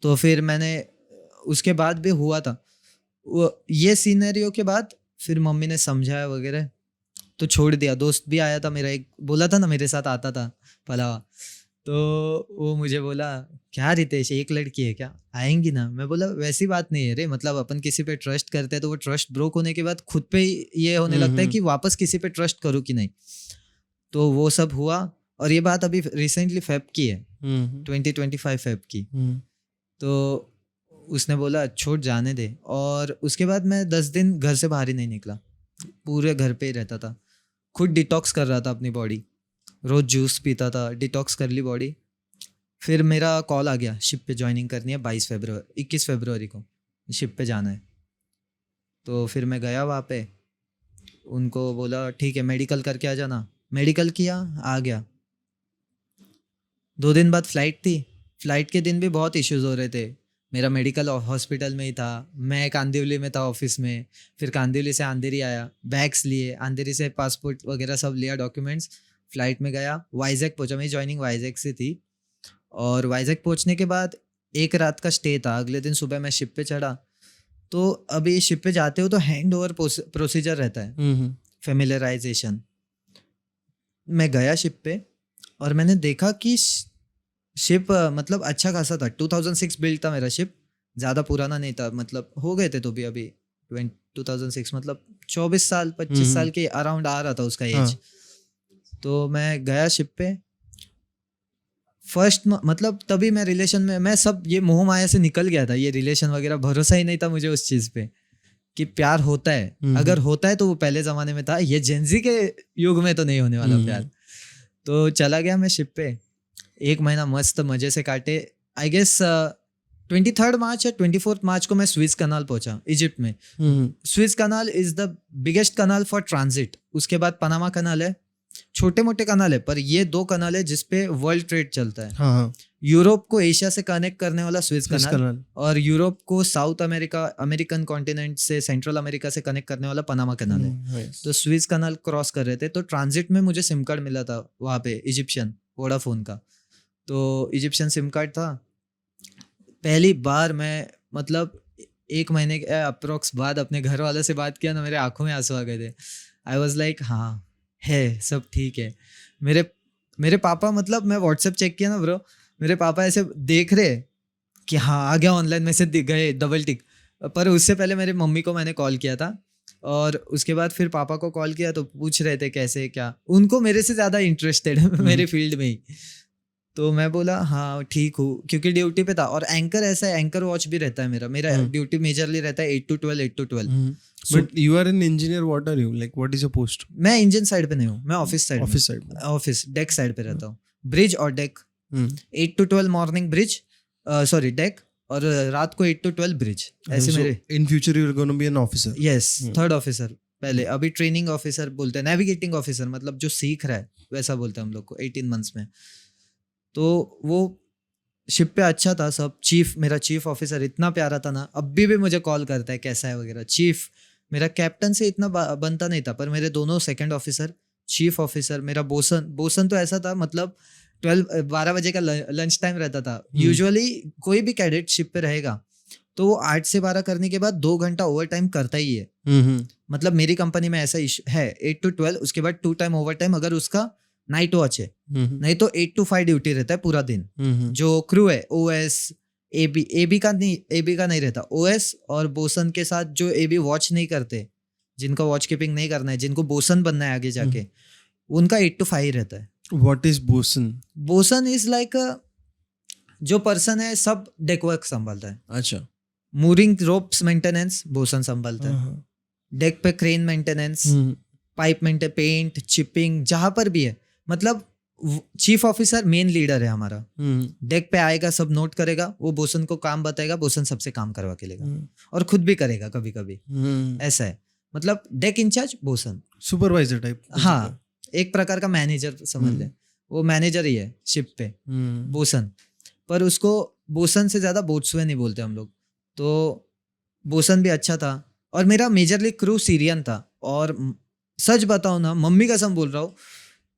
तो फिर मैंने, उसके बाद भी हुआ था ये सीनरियो के बाद, फिर मम्मी ने समझाया वगैरह तो छोड़ दिया। दोस्त भी आया था मेरा, एक बोला था ना मेरे साथ आता था पलावा, तो वो मुझे बोला क्या रितेश, एक लड़की है क्या, आएंगी ना? मैं बोला वैसी बात नहीं है रे, मतलब अपन किसी पे ट्रस्ट करते हैं तो वो ट्रस्ट ब्रोक होने के बाद खुद पे ये होने लगता है कि वापस किसी पे ट्रस्ट करूँ कि नहीं। तो वो सब हुआ, और ये बात अभी रिसेंटली फेब की है, 2025 फेब की। तो उसने बोला छोड़ जाने दे, और उसके बाद मैं 10 दिन घर से बाहर ही नहीं निकला, पूरे घर पे ही रहता था, खुद डिटॉक्स कर रहा था अपनी बॉडी, रोज जूस पीता था, डिटॉक्स कर ली बॉडी। फिर मेरा कॉल आ गया, शिप पे ज्वाइनिंग करनी है 21 फरवरी को शिप पे जाना है। तो फिर मैं गया वहाँ पे, उनको बोला ठीक है मेडिकल करके आ जाना, मेडिकल किया, आ गया। 2 दिन बाद फ्लाइट थी, फ्लाइट के दिन भी बहुत इश्यूज हो रहे थे। मेरा मेडिकल हॉस्पिटल में ही था, मैं कांदिवली में था ऑफिस में, फिर कांदिवली से अंधेरी आया, बैग्स लिए, अंधेरी से पासपोर्ट वगैरह सब लिया, डॉक्यूमेंट्स, फ्लाइट में गया, वाइजैक पहुंचा। मेरी ज्वाइनिंग वाइजैक से थी, और वाइजैक पहुंचने के बाद एक रात का स्टे था, अगले दिन सुबह मैं शिप पे चढ़ा। तो अभी शिप पे जाते हो तो हैंड ओवर प्रोसीजर रहता है, फेमिलराइजेशन। मैं गया शिप पे और मैंने देखा कि शिप मतलब अच्छा खासा था, 2006 बिल्ड था मेरा शिप, ज़्यादा पुराना नहीं था, मतलब हो गए थे तो भी अभी 2006 मतलब 24 साल 25 साल के अराउंड आ रहा था उसका एज। तो मैं गया शिप पे, फर्स्ट मतलब तभी मैं रिलेशन में, मैं सब ये मोह माया से निकल गया था, ये रिलेशन वगैरह भरोसा ही नहीं था मुझे उस चीज़ पे कि प्यार होता है, अगर होता है तो वो पहले ज़माने में था, ये जेंजी के युग में तो नहीं होने वाला प्यार। तो चला गया मैं शिप पे, 1 महीना मस्त मजे से काटे। आई गेस 23 मार्च या 24 मार्च को मैं स्विस कनाल पहुंचा इजिप्ट में. Swiss canal is the biggest canal for transit. उसके बाद पनामा कनाल है, छोटे मोटे कनाल है, पर ये 2 कनाल है जिसपे वर्ल्ड ट्रेड चलता है. हाँ. यूरोप को एशिया से कनेक्ट करने वाला स्विस Suez कनाल, Canal. और यूरोप को साउथ अमेरिका, अमेरिकन कॉन्टिनेंट से सेंट्रल अमेरिका से कनेक्ट करने वाला पनामा कनाल है. Yes. तो स्विस कनाल क्रॉस कर रहे थे, तो ट्रांजिट में मुझे सिम कार्ड मिला था वहाँ पे, इजिप्शियन वोडाफोन का. तो इजिप्शियन सिम कार्ड था. पहली बार मैं मतलब 1 महीने के अप्रोक्स बाद अपने घर वालों से बात किया ना, मेरे आंखों में आंसू आ गए थे. आई वॉज लाइक हाँ है, सब ठीक है. मेरे पापा, मतलब मैं व्हाट्सएप चेक किया ना ब्रो, मेरे पापा ऐसे देख रहे कि हाँ आ गया ऑनलाइन मैसेज, दिख गए डबल टिक. पर उससे पहले मेरी मम्मी को मैंने कॉल किया था, और उसके बाद फिर पापा को कॉल किया तो पूछ रहे थे कैसे क्या. उनको मेरे से ज़्यादा इंटरेस्टेड है मेरे फील्ड में ही. तो मैं बोला हाँ ठीक हूँ, क्योंकि ड्यूटी पे था. और एंकर ऐसा है, एंकर वॉच भी रहता है मेरा ड्यूटी मेजरली रहता है 8 to 12, 8 to 12. But you are an engineer. What are you? Like, what is your post? मैं इंजन साइड पे नहीं हूँ, मैं office side, Office side. Office deck side पे रहता हूँ. ब्रिज और deck, 8 to 12 morning bridge, sorry deck, और रात को 8 to 12 ब्रिज. ऐसे मेरे. In future you are going to be an officer. Yes, 3rd officer. पहले अभी ट्रेनिंग ऑफिसर बोलते हैं, नेविगेटिंग ऑफिसर, मतलब जो सीख रहा है वैसा बोलते हैं हम लोग को 18 months में. तो वो शिप पे अच्छा था सब. मेरा चीफ ऑफिसर इतना प्यारा था ना, अभी भी मुझे कॉल करता है कैसा है वगैरह. चीफ मेरा कैप्टन से इतना बनता नहीं था, पर मेरे दोनों 2nd ऑफिसर, चीफ ऑफिसर, मेरा बोसन तो ऐसा था, मतलब 12 बजे का लंच टाइम रहता था. यूजुअली कोई भी कैडेट शिप पे रहेगा तो वो 8 से 12 करने के बाद 2 घंटा ओवर टाइम करता ही है. मतलब मेरी कंपनी में ऐसा है 8 to 12, उसके बाद 2 टाइम ओवर टाइम अगर उसका नाइट वॉच है. नहीं तो 8 to 5 ड्यूटी रहता है पूरा दिन. जो क्रू है ओएस, एबी का नहीं रहता. ओएस और बोसन के साथ जो एबी वॉच नहीं करते, जिनको वॉच कीपिंग नहीं करना है, जिनको बोसन बनना है आगे जाके, उनका 8 to 5 रहता है. What is bosun? Boson is like जो पर्सन है सब डेक वर्क संभालता है. अच्छा. मूरिंग रोप्स मेंटेनेंस बोसन संभालता है. डेक पे crane maintenance, pipe maintain, paint, chipping, जहां पर भी है. मतलब चीफ ऑफिसर मेन लीडर है हमारा. डेक पे आएगा, सब नोट करेगा, वो बोसन को काम बताएगा, बोसन सबसे काम करवा के लेगा, और खुद भी करेगा कभी कभी. ऐसा है, मतलब deck incharge bosun, supervisor type. हाँ, एक प्रकार का मैनेजर समझ ले. वो मैनेजर ही है शिप पे बोसन. पर उसको बोसन से ज्यादा बोट्सवेन ही बोलते हम लोग. तो बोसन भी अच्छा था. और मेरा मेजरली क्रू सीरियन था. और सच बताओ ना, मम्मी कसम बोल रहा हूँ,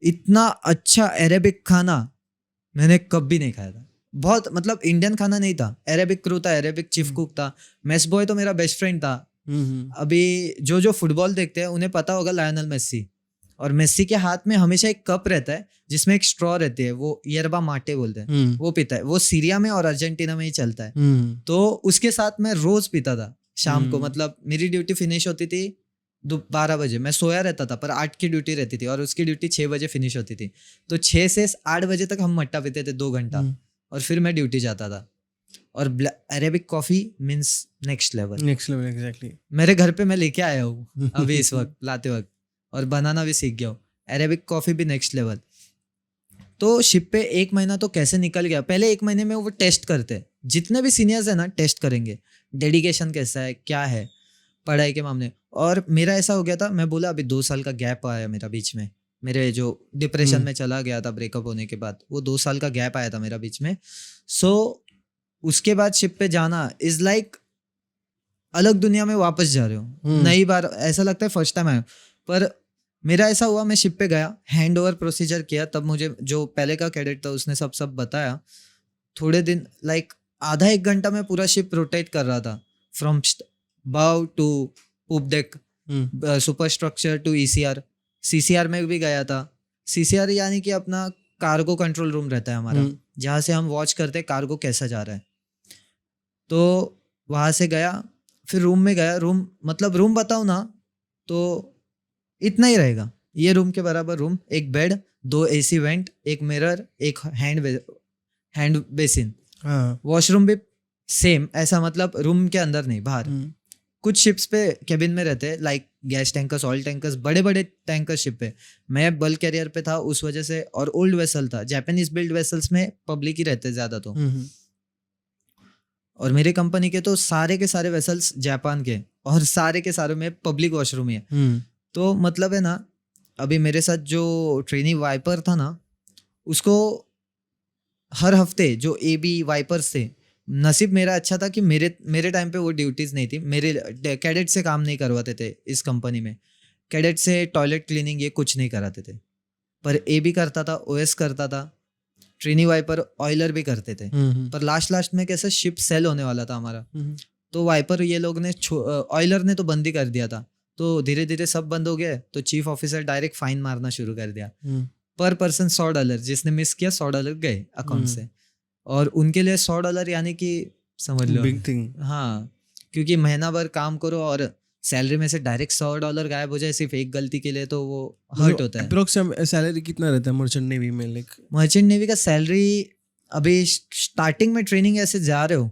इतना अच्छा अरेबिक खाना मैंने कभी नहीं खाया था. बहुत, मतलब इंडियन खाना नहीं था, अरेबिक क्रू था, अरेबिक चीफ कुक था. मेस बॉय तो मेरा बेस्ट फ्रेंड था. अभी जो फुटबॉल देखते हैं उन्हें पता होगा लायनल मेस्सी. और मेस्सी के हाथ में हमेशा एक कप रहता है जिसमें एक स्ट्रॉ रहती है, वो यरबा माटे बोलते हैं, वो पीता है. वो सीरिया में और अर्जेंटीना में ही चलता है. तो उसके साथ मैं रोज पीता था शाम को. मतलब मेरी ड्यूटी फिनिश होती थी 12 बजे, मैं सोया रहता था, पर 8 की ड्यूटी रहती थी, और उसकी ड्यूटी 6 बजे फिनिश होती थी. तो 6 से 8 बजे तक हम मट्टा पीते थे 2 घंटा, और फिर मैं ड्यूटी जाता था. और Arabic coffee means next level. Exactly. मेरे घर पे मैं लेके आया हूँ अभी इस वक्त लाते वक्त, और बनाना भी सीख गया हूँ. अरेबिक कॉफी भी नेक्स्ट लेवल. तो शिप पे 1 महीना तो कैसे निकल गया. पहले 1 महीने में वो टेस्ट करते, जितने भी सीनियर्स है ना टेस्ट करेंगे, डेडिकेशन कैसा है, क्या है पढ़ाई के मामले. और मेरा ऐसा हो गया था, मैं बोला अभी 2 साल का गैप आया मेरा बीच में, मेरे जो डिप्रेशन में चला गया था ब्रेकअप होने के बाद, वो 2 साल का गैप आया था मेरा बीच में. सो उसके बाद शिप पे जाना इज लाइक अलग दुनिया में वापस जा रहे हो. नई बार ऐसा लगता है फर्स्ट टाइम आया. पर मेरा ऐसा हुआ, मैं शिप पे गया, हैंड ओवर प्रोसीजर किया, तब मुझे जो पहले का कैडेट था उसने सब बताया. थोड़े दिन लाइक आधा 1 घंटा में पूरा शिप रोटेट कर रहा था, from bow to poop deck, superstructure to ECR. CCR में भी गया था. सीसीआर यानी कि अपना कार्गो कंट्रोल रूम रहता है हमारा, जहाँ से हम वॉच करते हैं कार्गो कैसा जा रहा है. तो वहाँ से गया, फिर रूम में गया. रूम बताऊँ ना तो इतना ही रहेगा, ये रूम के बराबर रूम, एक बेड, 2 AC वेंट, एक मिरर, एक हैंड बेसिन. वॉशरूम भी सेम ऐसा, मतलब रूम के अंदर नहीं, बाहर. कुछ शिप्स पे केबिन में रहते हैं, like gas tankers, oil tankers, बड़े बड़े टैंकर शिप पे. मैं बल्क कैरियर पे था उस वजह से, और ओल्ड वेसल था. जापानीज बिल्ड वेसल्स में पब्लिक ही रहते ज्यादा. तो और मेरे कंपनी के तो सारे के सारे वेसल्स जापान के, और सारे के सारे में पब्लिक वॉशरूम ही है। तो मतलब है ना, अभी मेरे साथ जो ट्रेनी वाइपर था ना, उसको हर हफ्ते जो AB वाइपर्स थे, नसीब मेरा अच्छा था कि मेरे टाइम पे वो ड्यूटीज नहीं थी, मेरे कैडेट से काम नहीं करवाते थे इस कंपनी में। कैडेट से टॉयलेट क्लीनिंग ये कुछ नहीं कराते थे, पर AB करता था, OS करता था, ट्रेनी वाइपर ऑयलर भी करते थे। पर लास्ट में कैसे शिप सेल होने वाला था हमारा, तो वाइपर ये लोग ने ऑयलर ने तो बंद ही कर दिया था। तो धीरे धीरे सब बंद हो गया, तो चीफ ऑफिसर डायरेक्ट फाइन मारना शुरू कर दिया, पर पर्सन $100, जिसने मिस किया $100 गए अकाउंट से। और उनके लिए $100 यानी कि समझ लो बिग थिंग। हाँ, क्योंकि महीना भर काम करो और सैलरी में से डायरेक्ट $100 गायब हो जाए सिर्फ एक गलती के लिए, तो वो हर्ट होता है। अप्रोक्स सैलरी कितना रहता है मर्चेंट नेवी में? लाइक मर्चेंट नेवी का सैलरी अभी स्टार्टिंग में ट्रेनिंग ऐसे जा रहे हो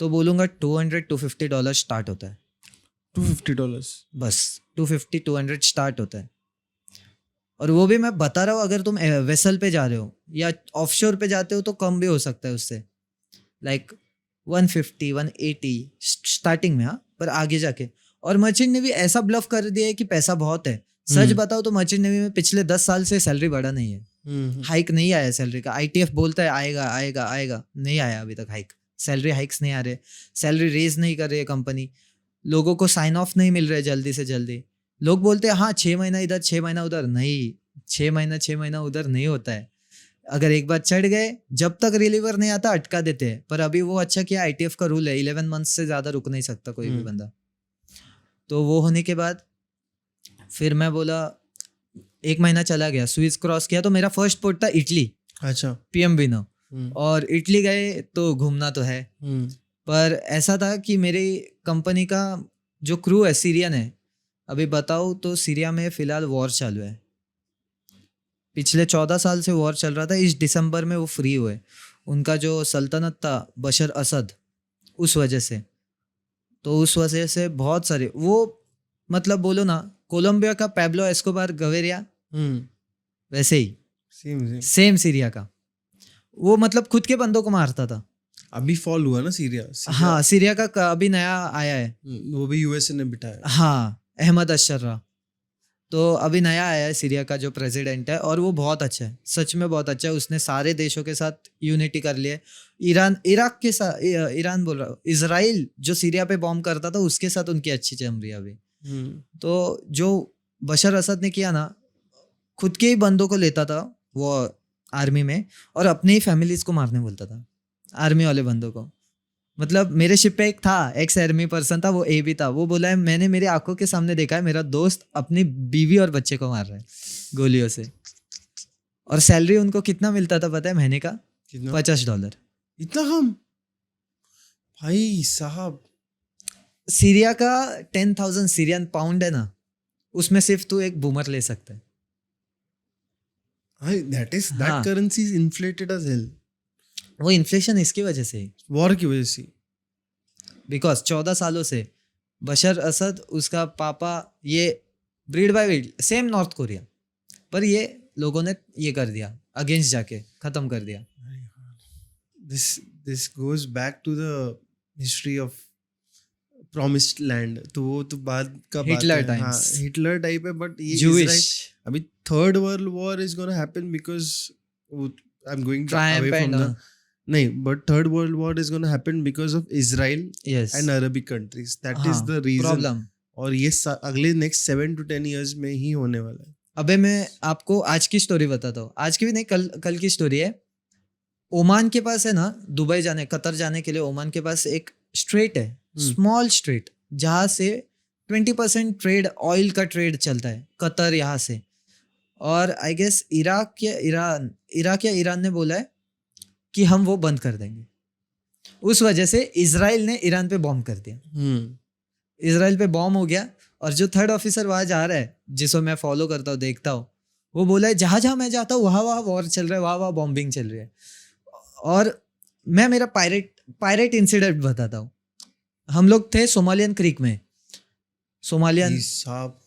तो बोलूँगा $200-250 स्टार्ट होता है। $250 बस 250-200 स्टार्ट होता है। और वो भी मैं बता रहा हूँ, अगर तुम वेसल पे जा रहे हो या ऑफशोर पे जाते हो तो कम भी हो सकता है उससे, लाइक 150-180 स्टार्टिंग में। हाँ, पर आगे जाके और मर्चेंट नेवी ऐसा ब्लफ कर दिया है कि पैसा बहुत है। सच बताओ तो मर्चेंट नेवी में पिछले 10 साल से सैलरी बढ़ा नहीं है, हाइक नहीं आया सैलरी का। ITF बोलता है आएगा आएगा आएगा, नहीं आया अभी तक हाइक। सैलरी हाइक्स नहीं आ रहे, सैलरी रेज नहीं कर रही है कंपनी, लोगों को साइन ऑफ नहीं मिल रहे जल्दी से जल्दी। लोग बोलते हैं हाँ 6 महीना इधर 6 महीना उधर, नहीं 6 महीना उधर नहीं होता है। अगर एक बार चढ़ गए, जब तक रिलीवर नहीं आता अटका देते हैं। पर अभी वो अच्छा किया, ITF का रूल है 11 मंथ से ज्यादा रुक नहीं सकता कोई भी बंदा। तो वो होने के बाद फिर मैं बोला, 1 महीना चला गया, स्विस क्रॉस किया, तो मेरा फर्स्ट पोर्ट था इटली। अच्छा। PMB no. और इटली गए तो घूमना तो है, पर ऐसा था कि मेरी कंपनी का जो क्रू है सीरियन है। अभी बताओ तो सीरिया में फिलहाल वॉर चालू है, पिछले 14 साल से वॉर चल रहा था। इस दिसंबर में वो फ्री हुए, उनका जो सल्तनत था बशर असद, उस वजह से। तो उस वजह से बहुत सारे वो, मतलब बोलो ना कोलंबिया का पैब्लो एस्कोबार गवेरिया, वैसे ही सेम सीरिया का वो, मतलब खुद के बंदों को मारता था। अभी फॉल हुआ ना सीरिया। हाँ, सीरिया का अभी नया आया है, वो भी USA ने बिठाया। हाँ, अहमद अशर्रा। तो अभी नया आया है सीरिया का जो प्रेसिडेंट है, और वो बहुत अच्छा है, सच में बहुत अच्छा है। उसने सारे देशों के साथ यूनिटी कर लिए। इराक के साथ, ईरान बोल रहा हूँ, इजराइल जो सीरिया पे बॉम्ब करता था उसके साथ उनकी अच्छी जम रही है अभी। तो जो बशर असद ने किया ना, खुद के ही बंदों को लेता था वो आर्मी में, और अपने ही फैमिलीज को मारने बोलता था आर्मी वाले बंदों को। मतलब मेरे शिप पे एक था, एक्स आर्मी पर्सन था, वो AB था। वो बोला है मैंने मेरे आंखों के सामने देखा है मेरा दोस्त अपनी बीवी और बच्चे को मार रहा है गोलियों से। और सैलरी उनको कितना मिलता था पता है महीने का? $50। इतना कम? भाई साहब, सीरिया का 10,000 सीरियन पाउंड है ना, उसमें सिर्फ तू एक बूमर ले सकता है। that currency is inflated as hell. वो इन्फ्लेशन इसकी वजह से, वॉर की वजह से। बिकॉज 14 सालों से बशर असद, उसका पापा, ये breed by breed same North Korea, पर ये लोगों ने ये कर दिया, अगेंस्ट जाके खत्म कर दिया। This goes back to the history of promised land. तो वो तो बाद का बात हिटलर है। टाइम्स, हिटलर टाइप है, बट ये Jewish अभी third world war is gonna happen because I am going away from the नहीं, but third world war is gonna happen because of Israel and Arabic countries. That is the reason problem. और ये अगले नेक्स्ट 7 to 10 years में ही होने वाला है। अबे मैं आपको आज की स्टोरी बताता हूँ, आज की भी नहीं, कल की स्टोरी है। ओमान के पास है ना, दुबई जाने, कतर जाने के लिए ओमान के पास एक स्ट्रेट है, स्मॉल स्ट्रेट, जहाँ से 20% ट्रेड, ऑयल का ट्रेड चलता है, कतर यहाँ से। और आई गेस इराक या ईरान ने बोला है कि हम वो बंद कर देंगे। उस वजह से इजराइल ने ईरान पे बॉम्ब कर दिया। इजराइल पे बॉम्ब हो गया, और जो थर्ड ऑफिसर वहां जा रहा है, जिसको मैं फॉलो करता हूँ, देखता हूँ, वो बोला है जहाँ जहाँ मैं जाता हूँ वहाँ वॉर चल रहा है, वहाँ बॉम्बिंग चल रही है। और मैं मेरा पायरेट इंसिडेंट बताता हूँ। हम लोग थे सोमालियन क्रीक में। सोमालियन साहब,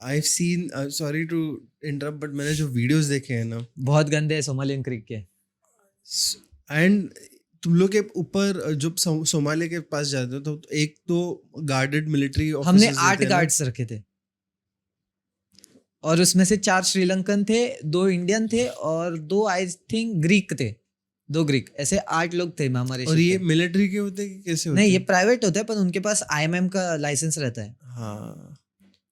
I have seen, sorry to interrupt, but मैंने जो वीडियोस देखे हैं ना, बहुत गंदे हैं सोमालियन क्रीक के। एंड तुम लोग के ऊपर जब सोमालिया के पास जाते हो तो एक तो गार्डेड मिलिट्री हमने ऑफिसर्स 8 गार्ड्स रखे थे और उसमें से 4 श्रीलंकन थे, 2 इंडियन थे और 2 आई थिंक ग्रीक थे, 2 ग्रीक, ऐसे 8 लोग थे हमारे और ship ये पे। मिलिट्री के होते हैं कि कैसे होते नहीं, ये हैं? प्राइवेट होता है पर उनके पास IMM का लाइसेंस रहता है हाँ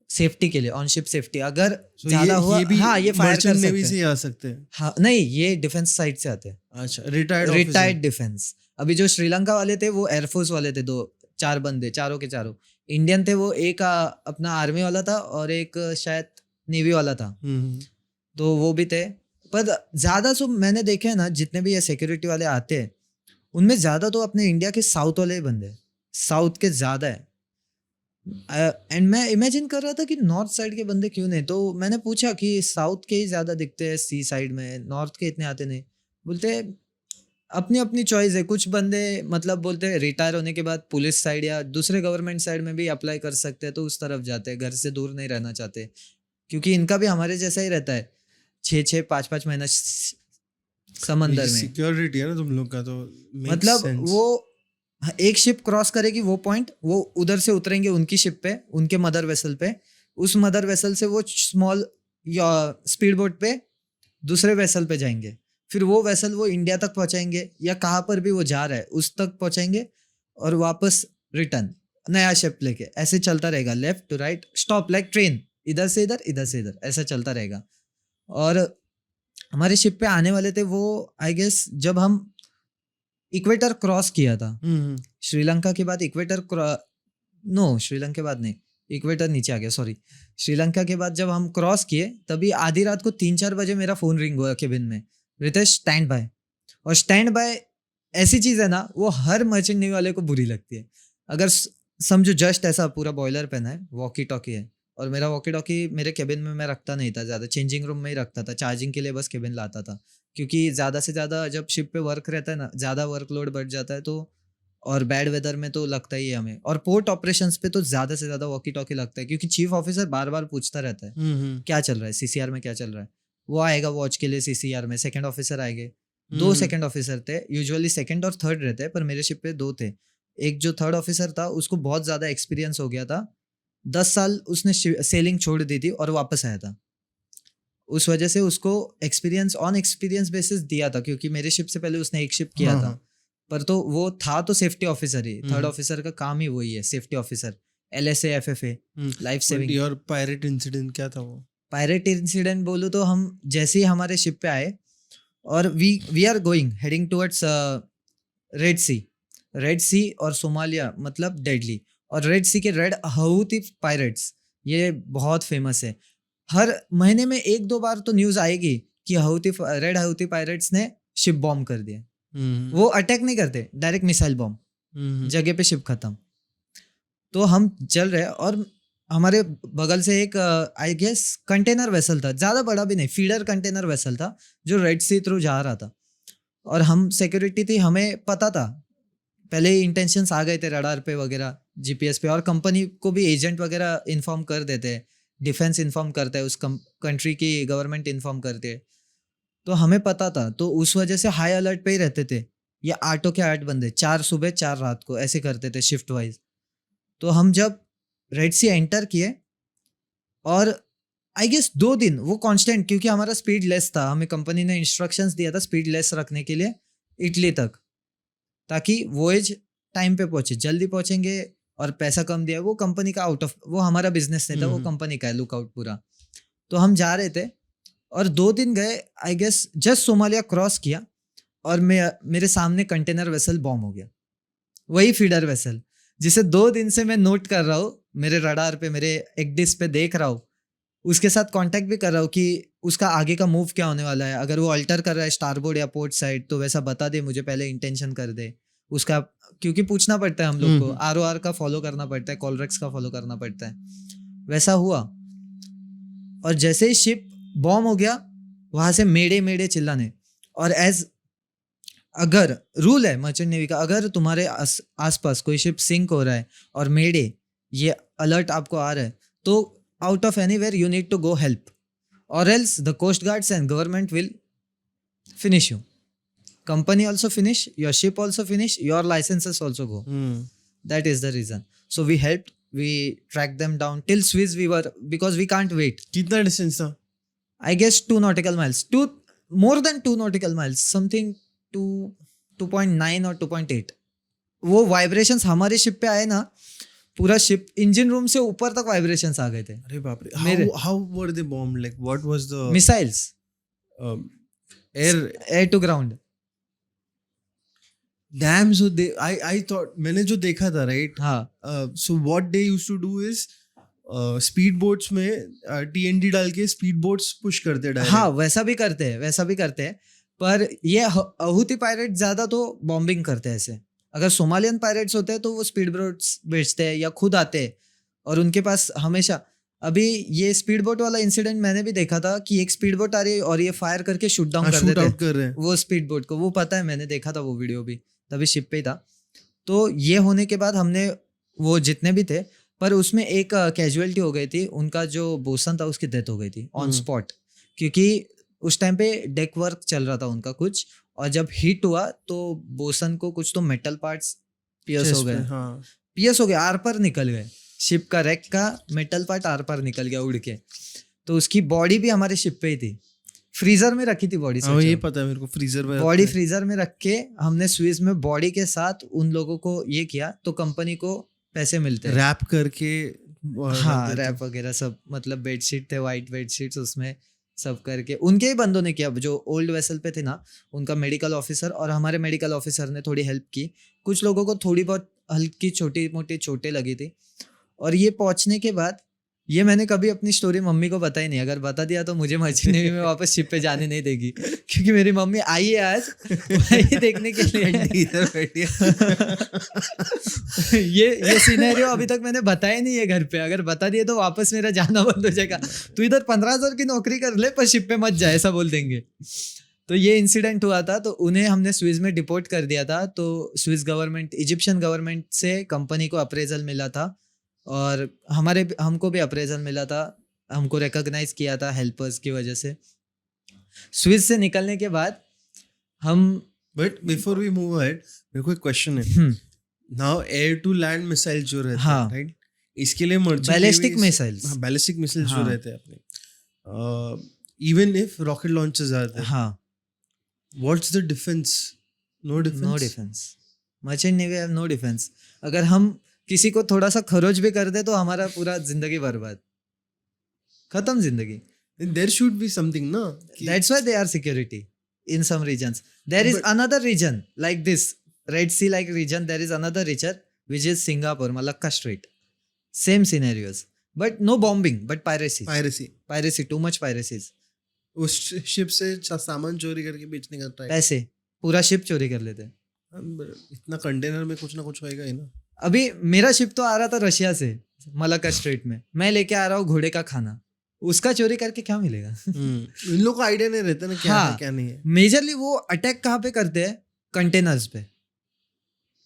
सेफ्टी के लिए, ऑन शिप सेफ्टी। अगर so ज्यादा हुआ ये भी हाँ ये फायर कर मर्चेंट नेवी सकते से हैं। ही आ सकते हैं। हाँ नहीं, ये डिफेंस साइड से आते हैं, अच्छा रिटायर्ड रिटायर्ड डिफेंस। अभी जो श्रीलंका वाले थे वो एयरफोर्स वाले थे, 4 बंदे, चारों के चारों इंडियन थे। वो एक अपना आर्मी वाला था और एक शायद नेवी वाला था, तो वो भी थे। पर ज्यादा सो मैंने देखे हैं ना, जितने भी ये सिक्योरिटी वाले आते हैं उनमें ज्यादा तो अपने इंडिया के साउथ वाले ही बंदे हैं, साउथ के ज्यादा है। एंड मैं इमेजिन कर रहा था कि नॉर्थ साइड के बंदे क्यों नहीं, तो मैंने पूछा कि साउथ के ही ज्यादा दिखते हैं सी साइड में, नॉर्थ के इतने आते नहीं। बोलते अपनी अपनी चॉइस है, कुछ बंदे मतलब बोलते हैं रिटायर होने के बाद पुलिस साइड या दूसरे गवर्नमेंट साइड में भी अप्लाई कर सकते हैं, तो उस तरफ जाते हैं, घर से दूर नहीं रहना चाहते, क्योंकि इनका भी हमारे जैसा ही रहता है, 6-6 5-5 महीना समंदर में। सिक्योरिटी है ना तुम लोग का, तो मतलब वो एक शिप क्रॉस करेगी वो पॉइंट, वो उधर से उतरेंगे उनकी शिप पे, उनके मदर वेसल पे, उस मदर वेसल से वो स्मॉल या स्पीड बोट पे दूसरे वेसल पे जाएंगे, फिर वो वेसल वो इंडिया तक पहुंचाएंगे या कहाँ पर भी वो जा रहा है उस तक पहुंचाएंगे और वापस रिटर्न नया शिप लेके, ऐसे चलता रहेगा, left to right stop like train, इधर से इधर, इधर से इधर, ऐसा चलता रहेगा। और हमारे शिप पे आने वाले थे वो, आई गेस जब हम इक्वेटर क्रॉस किया था, श्रीलंका के बाद इक्वेटर नो श्रीलंका के बाद नहीं, इक्वेटर नीचे आ गया, सॉरी। श्रीलंका के बाद जब हम क्रॉस किए तभी आधी रात को 3-4 बजे मेरा फोन रिंग हुआ केबिन में, रितेश स्टैंड बाय। और स्टैंड बाय ऐसी चीज है ना, वो हर मर्चेंट नेवी वाले को बुरी लगती है। अगर समझो जस्ट ऐसा पूरा बॉयलर पहना है, वॉकी टॉकी है, और मेरा वॉकी टॉकी मेरे केबिन में मैं रखता नहीं था ज़्यादा, चेंजिंग रूम में ही रखता था, चार्जिंग के लिए बस केबिन लाता था, क्योंकि ज़्यादा से ज़्यादा जब शिप पे वर्क रहता है ना, ज़्यादा वर्कलोड बढ़ जाता है तो, और बैड वेदर में तो लगता ही है हमें, और पोर्ट ऑपरेशंस पे तो ज़्यादा से ज़्यादा वॉकी टॉकी लगता है, क्योंकि चीफ ऑफिसर बार बार पूछता रहता है क्या चल रहा है, CCR में क्या चल रहा है। वो आएगा वॉच के लिए CCR में, सेकंड ऑफिसर आएंगे, 2 सेकंड ऑफिसर थे, यूजुअली सेकंड और थर्ड रहते हैं, पर मेरे शिप पे 2 थे। एक जो थर्ड ऑफिसर था उसको बहुत ज़्यादा एक्सपीरियंस हो गया था, 10 साल उसने सेलिंग छोड़ दी थी और वापस आया था, उस वजह से उसको एक्सपीरियंस ऑन एक्सपीरियंस बेसिस दिया था, क्योंकि मेरे शिप से पहले उसने एक शिप किया था। पर तो वो था तो सेफ्टी ऑफिसर ही, थर्ड ऑफिसर का काम ही वही है, safety officer, LSA FFA, life saving. और पायरेट इंसिडेंट क्या था वो? पायरेट इंसिडेंट बोलूँ तो हम जैसे ही हमारे शिप पे आए और we are going heading towards Red Sea और सोमालिया, मतलब डेडली। और रेड सी के रेड हऊती पायरेट्स ये बहुत फेमस है, हर महीने में 1-2 बार तो न्यूज़ आएगी कि रेड हऊती पायरेट्स ने शिप बॉम्ब कर दिया। वो अटैक नहीं करते, डायरेक्ट मिसाइल बॉम्ब, जगह पे शिप खत्म। तो हम चल रहे और हमारे बगल से एक आई गेस कंटेनर वेसल था, ज़्यादा बड़ा भी नहीं, फीडर कंटेनर वेसल था जो रेड सी थ्रू जा रहा था, और हम सिक्योरिटी थी, हमें पता था, पहले ही इंटेंशंस आ गए थे रडार पे वगैरह, GPS पे, और कंपनी को भी एजेंट वगैरह इन्फॉर्म कर देते हैं, डिफेंस इन्फॉर्म करता है, उस कंट्री की गवर्नमेंट इन्फॉर्म करती है, तो हमें पता था, तो उस वजह से हाई अलर्ट पे ही रहते थे। ये 8 के 8 बंदे, 4 सुबह 4 रात को ऐसे करते थे शिफ्ट वाइज। तो हम जब रेड सी एंटर किए और आई गेस 2 दिन वो कांस्टेंट, क्योंकि हमारा स्पीड लेस था, हमें कंपनी ने इंस्ट्रक्शंस दिया था स्पीड लेस रखने के लिए इटली तक, ताकि वोएज टाइम पे पहुंचे, जल्दी पहुंचेंगे, और पैसा कम दिया, वो कंपनी का आउट ऑफ, वो हमारा बिजनेस नहीं था, वो कंपनी का है, लुकआउट पूरा। तो हम जा रहे थे और 2 दिन गए, I guess just Somalia cross किया और मेरे सामने कंटेनर वेसल बॉम्ब हो गया, वही फीडर वेसल जिसे 2 दिन से मैं नोट कर रहा हूँ, मेरे रडार पे, मेरे एक्डिस पे देख रहा हूँ, उसके साथ कांटेक्ट भी कर रहा हूँ कि उसका आगे का मूव क्या होने वाला है, अगर वो अल्टर कर रहा है स्टारबोर्ड या पोर्ट साइड तो वैसा बता दे मुझे, पहले इंटेंशन कर दे उसका, क्योंकि पूछना पड़ता है हम लोग को, ROR का फॉलो करना पड़ता है, कॉलरेक्स का फॉलो करना पड़ता है, वैसा हुआ। और जैसे ही शिप बॉम्ब हो गया, वहां से मेडे मेडे चिल्लाने, और अगर रूल है मर्चेंट नेवी का, अगर तुम्हारे आसपास कोई शिप सिंक हो रहा है और मेडे ये अलर्ट आपको आ रहा है, तो out of anywhere you need to go help, और else the coast guards and government will finish you. company also finish, your ship also finish, your licenses also go. That is the reason. So we helped, we tracked them down till Swiss. We were, because we can't wait. कितना डिस्टेंस था? I guess 2 nautical miles, more than 2 nautical miles, something 2.9 or 2.8. वो वाइब्रेशंस हमारे शिप पे आए ना, पूरा शिप इंजन रूम से ऊपर तक वाइब्रेशंस आ गए थे. अरे बाप रे. मेरे- How were they bombed? Like what was the missiles, air? Air to ground. Damn. So they, I thought, मैंने जो देखा था, right? हाँ So what they used to do is speed boats में TNT डाल के स्पीड बोट्स पुश करते डायरेक्ट. हाँ, वैसा भी करते हैं. पर ये अहूती पायरेट ज्यादा तो बॉम्बिंग करते हैं ऐसे. अगर सोमालियन पायरेट्स होते हैं तो वो स्पीड बोट्स बेचते हैं या खुद आते हैं, और उनके पास हमेशा. अभी ये स्पीड बोट वाला इंसिडेंट मैंने भी देखा था कि एक स्पीड बोट आ रही है और ये फायर करके शूट डाउन कर शूट देते आउट हैं कर रहे हैं. वो स्पीड बोट को. वो पता है, मैंने देखा था वो वीडियो भी, तभी शिप पे ही था. तो ये होने के बाद हमने वो जितने भी थे, पर उसमें एक कैजुअलिटी हो गई थी. उनका जो बोसन था उसकी डेथ हो गई थी ऑन स्पॉट, क्योंकि उस टाइम पे डेक वर्क चल रहा था उनका कुछ, और जब हिट हुआ तो बोसन को कुछ तो मेटल पार्ट्स पियर्स हो गए. हाँ. पियर्स हो गए, आर पर निकल गए. शिप का रेक का मेटल पार्ट आर पर निकल गया उड़ के. तो उसकी बॉडी भी हमारे शिप पे ही थी, फ्रीजर में रखी थी बॉडी. हाँ, ये पता है मेरे को. फ्रीजर में बॉडी फ्रीजर में रख के हमने स्विस में बॉडी के साथ उन लोगों को ये किया, तो कंपनी को पैसे मिलते हैं. रैप करके. हाँ, रैप वगैरह सब, मतलब बेडशीट थे, वाइट बेडशीट्स, उसमें सब करके उनके ही बंदों ने किया. जो ओल्ड वेसल पे थे ना, उनका मेडिकल ऑफिसर और हमारे मेडिकल ऑफिसर ने थोड़ी हेल्प की. कुछ लोगों को थोड़ी बहुत हल्की छोटी मोटी चोटें लगी थी. और ये पहुंचने के बाद, ये मैंने कभी अपनी स्टोरी मम्मी को बताई नहीं. अगर बता दिया तो मुझे मर्चेंट नेवी में वापस शिप पे जाने नहीं देगी, क्योंकि मेरी मम्मी आई है आज वही देखने के लिए. इधर बैठिए. ये सिनेरियो अभी तक मैंने बताया नहीं है घर पे. अगर बता दिए तो वापस मेरा जाना बंद हो जाएगा. तू इधर 15,000 की नौकरी कर ले, पर शिप पे मत जाए, ऐसा बोल देंगे. तो ये इंसिडेंट हुआ था, तो उन्हें हमने स्विस में डिपोर्ट कर दिया था. तो स्विस गवर्नमेंट, इजिप्शियन गवर्नमेंट से कंपनी को अप्रेजल मिला था, और हमको भी अप्रेजल मिला था. हमको रिकॉग्नाइज किया था हेल्पर्स की वजह से. स्विस से निकलने के बाद हम, but before we move ahead, मेरे को एक क्वेश्चन है. Now air to land missile जो रहते हाँ. हैं, राइट, इसके लिए merchant ballistic missiles. Ballistic missiles जो हाँ. रहते हैं अपने, इवन इफ रॉकेट लॉन्चर्स आते हैं, हाँ, what's the defence? No defence. Merchant navy have no defence. अगर हम किसी को थोड़ा सा खरोच भी कर दे तो हमारा पूरा जिंदगी बर्बाद, खत्म जिंदगी. देयर शुड बी समथिंग ना. That's why they are security in some regions. There is another region like this, Red Sea like region. There is another region which is Singapore, Malacca Strait. Same scenarios, but no bombing, but piracy. Piracy. Too much piracies. उस शिप से सामान चोरी करके बेचने का ट्राई. पैसे, पूरा शिप चोरी कर लेते. इतना कंटेनर में कुछ ना कुछ होएगा ही ना. अभी मेरा शिप तो आ रहा था रशिया से, मलाक्का स्ट्रेट में. मैं लेके आ रहा हूँ घोड़े का खाना, उसका चोरी करके क्या मिलेगा? इन लोग को आइडिया नहीं रहता ना क्या है क्या नहीं है. मेजरली वो अटैक कहाँ पे करते हैं? कंटेनर्स पे.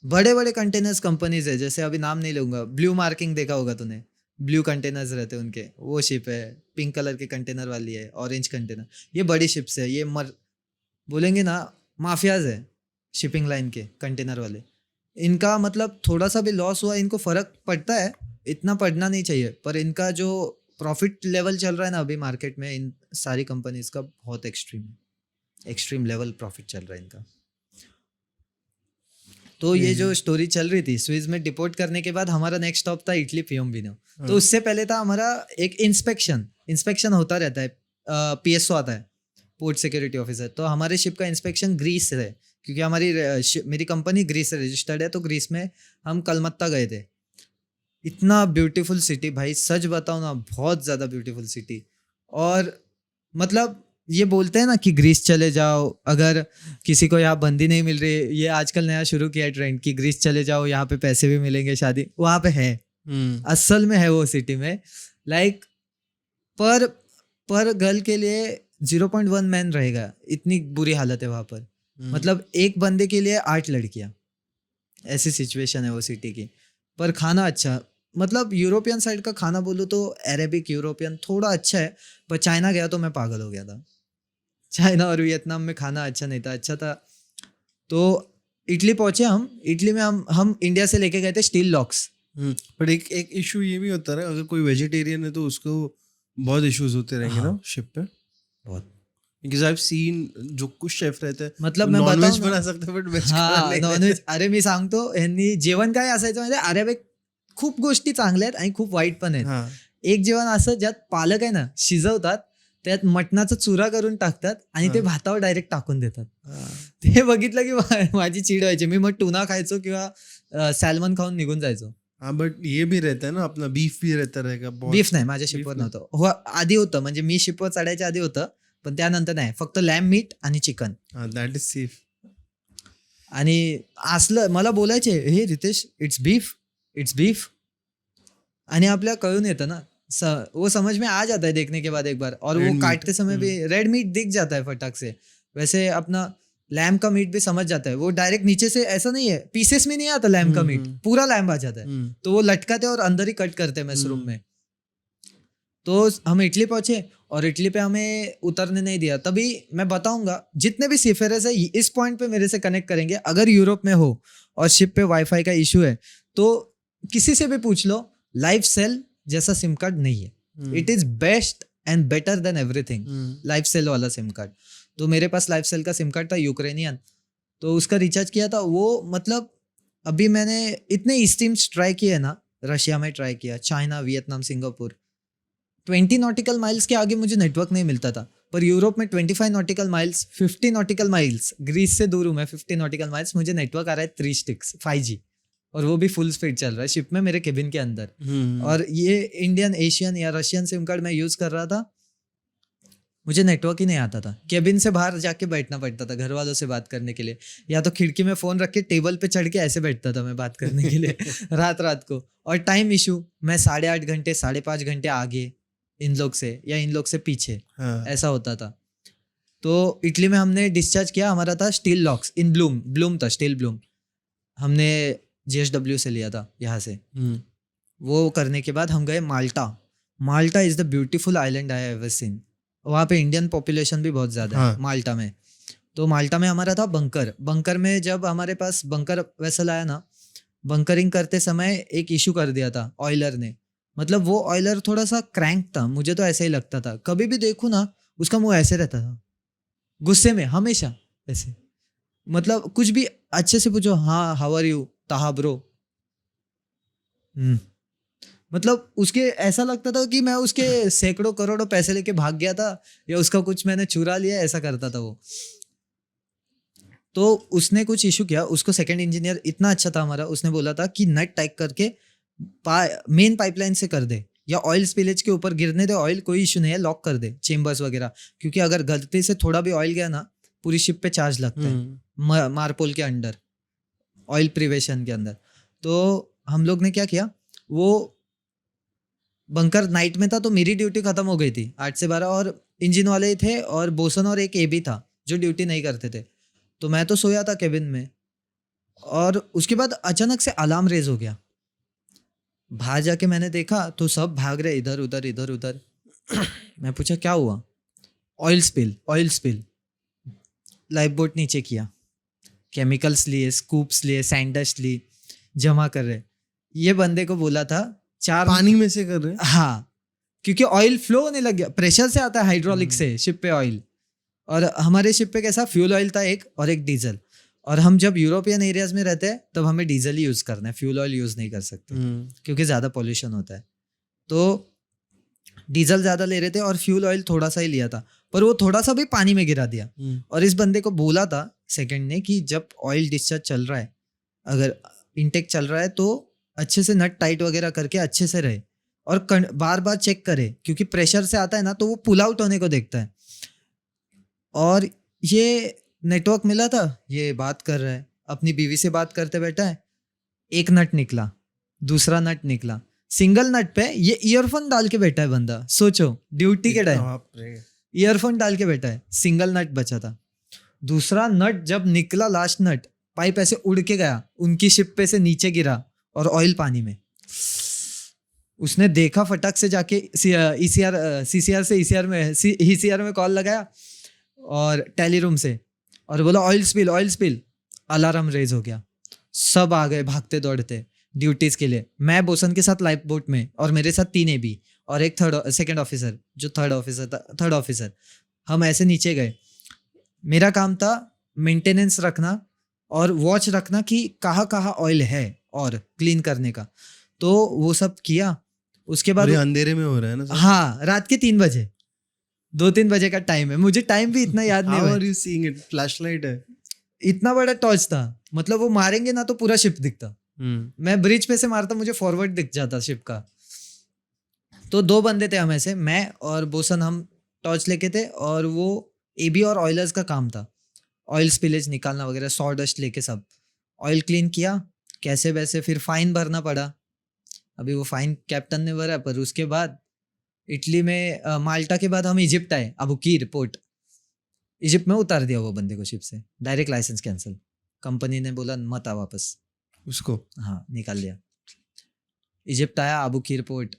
बड़े बड़े कंटेनर्स कंपनीज है, जैसे अभी नाम नहीं लूंगा. ब्लू मार्किंग देखा होगा तूने, ब्लू कंटेनर्स रहते हैं उनके, वो शिप है. पिंक कलर के कंटेनर वाली है, ऑरेंज कंटेनर. ये बड़ी शिप्स है. ये बोलेंगे ना, माफियाज है शिपिंग लाइन के कंटेनर वाले. इनका मतलब थोड़ा सा भी लॉस हुआ, इनको फर्क पड़ता है, इतना पड़ना नहीं चाहिए, पर इनका जो प्रॉफिट लेवल चल रहा है ना अभी मार्केट में, इन सारी कंपनीज का बहुत एक्सट्रीम लेवल प्रॉफिट चल रहा है इनका. तो ये जो स्टोरी चल रही थी, स्विस में डिपोर्ट करने के बाद हमारा नेक्स्ट स्टॉप था इटली, पियोम्बिनो. तो उससे पहले था हमारा एक इंस्पेक्शन होता रहता है. PSO आता है, पोर्ट सिक्योरिटी ऑफिसर. तो हमारे शिप का इंस्पेक्शन ग्रीस है, क्योंकि मेरी कंपनी ग्रीस से रजिस्टर्ड है. तो ग्रीस में हम कलमत्ता गए थे. इतना ब्यूटीफुल सिटी भाई, सच बताऊँ ना, बहुत ज़्यादा ब्यूटीफुल सिटी. और मतलब ये बोलते हैं ना कि ग्रीस चले जाओ, अगर किसी को यहाँ बंदी नहीं मिल रही, ये आजकल नया शुरू किया है ट्रेंड कि ग्रीस चले जाओ, यहाँ पे पैसे भी मिलेंगे, शादी वहाँ पे है. असल में है वो सिटी में. लाइक पर गर्ल के लिए 0.1 मैन रहेगा, इतनी बुरी हालत है वहाँ पर. मतलब एक बंदे के लिए 8 लड़कियां, ऐसी सिचुएशन है वो सिटी की. पर खाना अच्छा, मतलब यूरोपियन साइड का खाना बोलूँ तो अरेबिक यूरोपियन थोड़ा अच्छा है. पर चाइना गया तो मैं पागल हो गया था. चाइना और वियतनाम में खाना अच्छा नहीं था. अच्छा था तो इटली पहुंचे हम, इटली में हम इंडिया से लेके गए थे स्टील लॉक्स। बट एक इशू ये भी होता है ना, अगर कोई वेजिटेरियन है तो उसको बहुत इश्यूज होते रहेंगे ना शिप पे बहुत, बिकॉज आई हैव सीन जो कुछ शेफ रहते हैं मतलब मैं नॉन वेज बताऊं ना, बना सकते बट वेज नॉनव्हेज. अरे मी सांगतो, ह्यांनी जेवण काय असायचं म्हणजे अरेबिक खूप गोष्टी चांगल्या आहेत आणि खूप वाईट पण आहेत. एक जेवण असं ज्यात पालक आहे ना शिजवतात, त्यात मटणाचा चुरा करून टाकतात आणि ते भातावर डायरेक्ट टाकून देतात. ते बघितलं की माझी चिड व्हायची. मी मग टुना खायचो किंवा सॅल्मन खाऊन निघून जायचो. हाँ बट ये भी रहता है ना अपना, बीफ भी रहता रहेगा बहुत. बीफ नाही, माझ्या शिपवर नव्हतं. हो, आधी होतं, म्हणजे मी शिपवर चढायच्या आधी होतं, पण त्यानंतर नाही, फक्त लॅम्ब मीट आणि चिकन. That is safe. आणि असलं मला बोलायचे, हे रितेश इट्स बीफ, आणि आपल्या कळून येतं ना, वो समझ में आ जाता है देखने के बाद एक बार, और वो काटते समय भी रेड मीट दिख जाता है फटाक से. वैसे अपना लैम्ब का मीट भी समझ जाता है, वो डायरेक्ट नीचे से ऐसा नहीं है, पीसेस में नहीं आता लैम्ब का मीट, पूरा लैम्ब आ जाता है. तो वो लटकाते और अंदर ही कट करते हैं मशरूम में. तो हम इटली पहुंचे और इटली पे हमें उतरने नहीं दिया. तभी मैं बताऊंगा, जितने भी सीफेरर्स है इस पॉइंट पे मेरे से कनेक्ट करेंगे. अगर यूरोप में हो और शिप पे वाईफाई का इशू है तो किसी से भी पूछ लो, लाइफ सेल जैसा सिम कार्ड नहीं है. It is best and better than everything, Lifecell वाला सिम कार्ड. तो मेरे पास लाइफ सेल का सिम कार्ड था, यूक्रेनियन, तो उसका रिचार्ज किया था. वो मतलब अभी मैंने इतने स्ट्रीम्स ट्राई किए ना, रशिया में ट्राई किया, China, Vietnam, Singapore, 20 nautical miles के आगे मुझे नेटवर्क नहीं मिलता था. पर यूरोप में 25 nautical miles, 50 nautical miles, Greece से दूर हूँ मैं, 50 नॉटिकल माइल्स, मुझे नेटवर्क आ रहा है 3 स्टिक्स 5G, और वो भी फुल स्पीड चल रहा है शिप में मेरे केबिन के अंदर. और ये इंडियन, एशियन या रशियन सिम कार्ड मैं यूज कर रहा था, मुझे नेटवर्क ही नहीं आता था. केबिन से बाहर जाके बैठना पड़ता था घर वालों से बात करने के लिए, या तो खिड़की में फोन रख के टेबल पे चढ़ के ऐसे बैठता था मैं बात करने के लिए रात को. और टाइम इशू, मैं 8.5 घंटे 5.5 घंटे आगे इन लोग से या इन लोग से पीछे, ऐसा होता था. तो इटली में हमने डिस्चार्ज किया, हमारा था स्टील लॉक्स इन ब्लूम था, स्टील ब्लूम, हमने GSW से लिया था यहाँ से. वो करने के बाद हम गए Malta is the beautiful island I ever seen. वहाँ पे इंडियन पॉपुलेशन भी बहुत ज़्यादा है माल्टा में. तो माल्टा में हमारा था बंकर में जब हमारे पास बंकर वेसल आया ना, बंकरिंग करते समय एक इशू कर दिया था ऑयलर ने. मतलब वो ऑयलर थोड़ा सा क्रैंक था, मुझे तो ऐसा ही लगता था. कभी भी देखूँ ना उसका मुंह ऐसे रहता था, गुस्से में हमेशा ऐसे. मतलब कुछ भी अच्छे से पूछो, हाँ हाउ आर यू, ताहा ब्रो. मतलब उसके ऐसा लगता था कि मैं उसके सैकड़ों करोड़ों पैसे लेके भाग गया था, या उसका कुछ मैंने चुरा लिया, ऐसा करता था वो. तो उसने कुछ इशू किया, उसको सेकंड इंजीनियर इतना अच्छा था हमारा, उसने बोला था कि नट टाइट करके मेन पाइपलाइन से कर दे, या ऑयल स्पिलेज के ऊपर गिरने दे ऑयल, कोई इशू नहीं है, लॉक कर दे चेम्बर्स वगैरह, क्योंकि अगर गलती से थोड़ा भी ऑयल गया ना, पूरी शिप पे चार्ज लगता है मारपोल के अंडर, ऑयल प्रिवेशन के अंदर. तो हम लोग ने क्या किया, वो बंकर नाइट में था तो मेरी ड्यूटी खत्म हो गई थी 8 से 12, और इंजन वाले थे और बोसन और एक AB था जो ड्यूटी नहीं करते थे. तो मैं तो सोया था केबिन में, और उसके बाद अचानक से अलार्म रेज हो गया. बाहर जाके मैंने देखा तो सब भाग रहे इधर उधर. मैं पूछा क्या हुआ, ऑयल स्पिल. लाइफ बोट नीचे किया, केमिकल्स लिए, स्कूप्स लिए, सैंडस्ट ली, जमा कर रहे. ये बंदे को बोला था 4 पानी में से कर रहे हैं. हाँ, क्योंकि ऑयल फ्लो होने लग गया, प्रेशर से आता है हाइड्रोलिक से शिप पे ऑयल. और हमारे शिप पे कैसा फ्यूल ऑयल था एक, और एक डीजल. और हम जब यूरोपियन एरियाज में रहते हैं तब हमें डीजल ही यूज करना है, फ्यूल ऑयल यूज नहीं कर सकते क्योंकि ज्यादा पॉल्यूशन होता है. तो डीजल ज्यादा ले रहे थे और फ्यूल ऑयल थोड़ा सा ही लिया था, पर वो थोड़ा सा भी पानी में गिरा दिया. और इस बंदे को बोला था सेकंड ने कि जब ऑयल डिस्चार्ज चल रहा है, अगर इनटेक चल रहा है तो अच्छे से नट टाइट वगैरह करके अच्छे से रहे, और बार बार चेक करे, क्योंकि प्रेशर से आता है ना तो वो पुल आउट होने को देखता है. और ये नेटवर्क मिला था, ये बात कर रहा है, अपनी बीवी से बात करते बैठा है, एक नट निकला, दूसरा नट निकला, सिंगल नट पे ये ईयरफोन डाल के बैठा है बंदा. सोचो ड्यूटी के टाइम ईयरफोन डाल के बैठा है, सिंगल नट बचा था. दूसरा नट जब निकला, लास्ट नट, पाइप ऐसे उड़ के गया, उनकी शिप पे से नीचे गिरा और ऑयल पानी में. उसने देखा, फटाक से जाके CCR से ECR में कॉल लगाया और टेली रूम से, और बोला ऑयल स्पिल. अलार्म रेज हो गया, सब आ गए भागते दौड़ते ड्यूटीज के लिए। मैं बोसन के साथ लाइफ बोट में, और मेरे साथ 3 AB और एक सेकंड ऑफिसर, जो थर्ड ऑफिसर। हम ऐसे नीचे गए। मेरा काम था मेंटेनेंस रखना और वॉच रखना कि कहाँ कहाँ ऑयल है और क्लीन करने का। तो वो सब किया। उसके बाद और ये अंधेरे में हो रहा है ना सब? हाँ, रात के 3 बजे, 2-3 बजे का टाइम है। मुझे टाइम भी इतना याद नहीं How हुआ। are you seeing it? Flashlight है। इतना बड़ा टॉर्च था, मतलब वो मारेंगे ना तो पूरा शिप दिखता। मैं ब्रिज पे से मारता, मुझे फॉरवर्ड दिख जाता शिप का। तो 2 बंदे थे हम ऐसे, मैं और बोसन, हम टॉर्च लेके थे, और वो AB और ऑयलर्स का काम था ऑयल स्पिलेज निकालना वगैरह, सॉ डस्ट लेके सब ऑयल क्लीन किया कैसे वैसे। फिर फाइन भरना पड़ा। अभी वो फाइन कैप्टन ने भरा, पर उसके बाद इटली में माल्टा के बाद हम इजिप्ट आए, अबुकीर पोर्ट। इजिप्ट में उतार दिया वो बंदे को शिप से, डायरेक्ट लाइसेंस कैंसिल। कंपनी ने बोला मत आ वापस, उसको। हाँ निकाल लिया। इजिप्ट आया, अबुकीर पोर्ट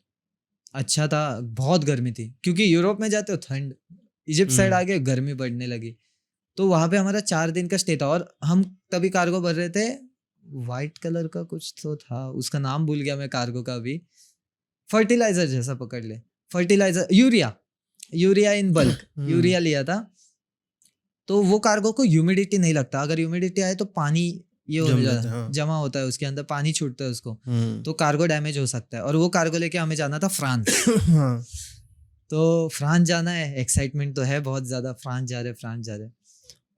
अच्छा था। बहुत गर्मी थी क्योंकि यूरोप में जाते हो ठंड, इजिप्ट साइड आ गए गर्मी बढ़ने लगी। तो वहां पे हमारा 4 दिन का स्टे था, और हम तभी कार्गो भर रहे थे, वाइट कलर का कुछ तो था, उसका नाम भूल गया मैं कार्गो का भी। फर्टिलाइजर जैसा पकड़ ले, fertiliser, urea in bulk, urea लिया था। तो वो कार्गो को ह्यूमिडिटी नहीं लगता, अगर ह्यूमिडिटी आए तो पानी ये हो जाता है, जमा होता है उसके अंदर, पानी छूटता है उसको, तो कार्गो डैमेज हो सकता है। और वो कार्गो लेके हमें जाना था फ्रांस। तो फ्रांस जाना है, एक्साइटमेंट तो है बहुत ज्यादा, फ्रांस जा रहे।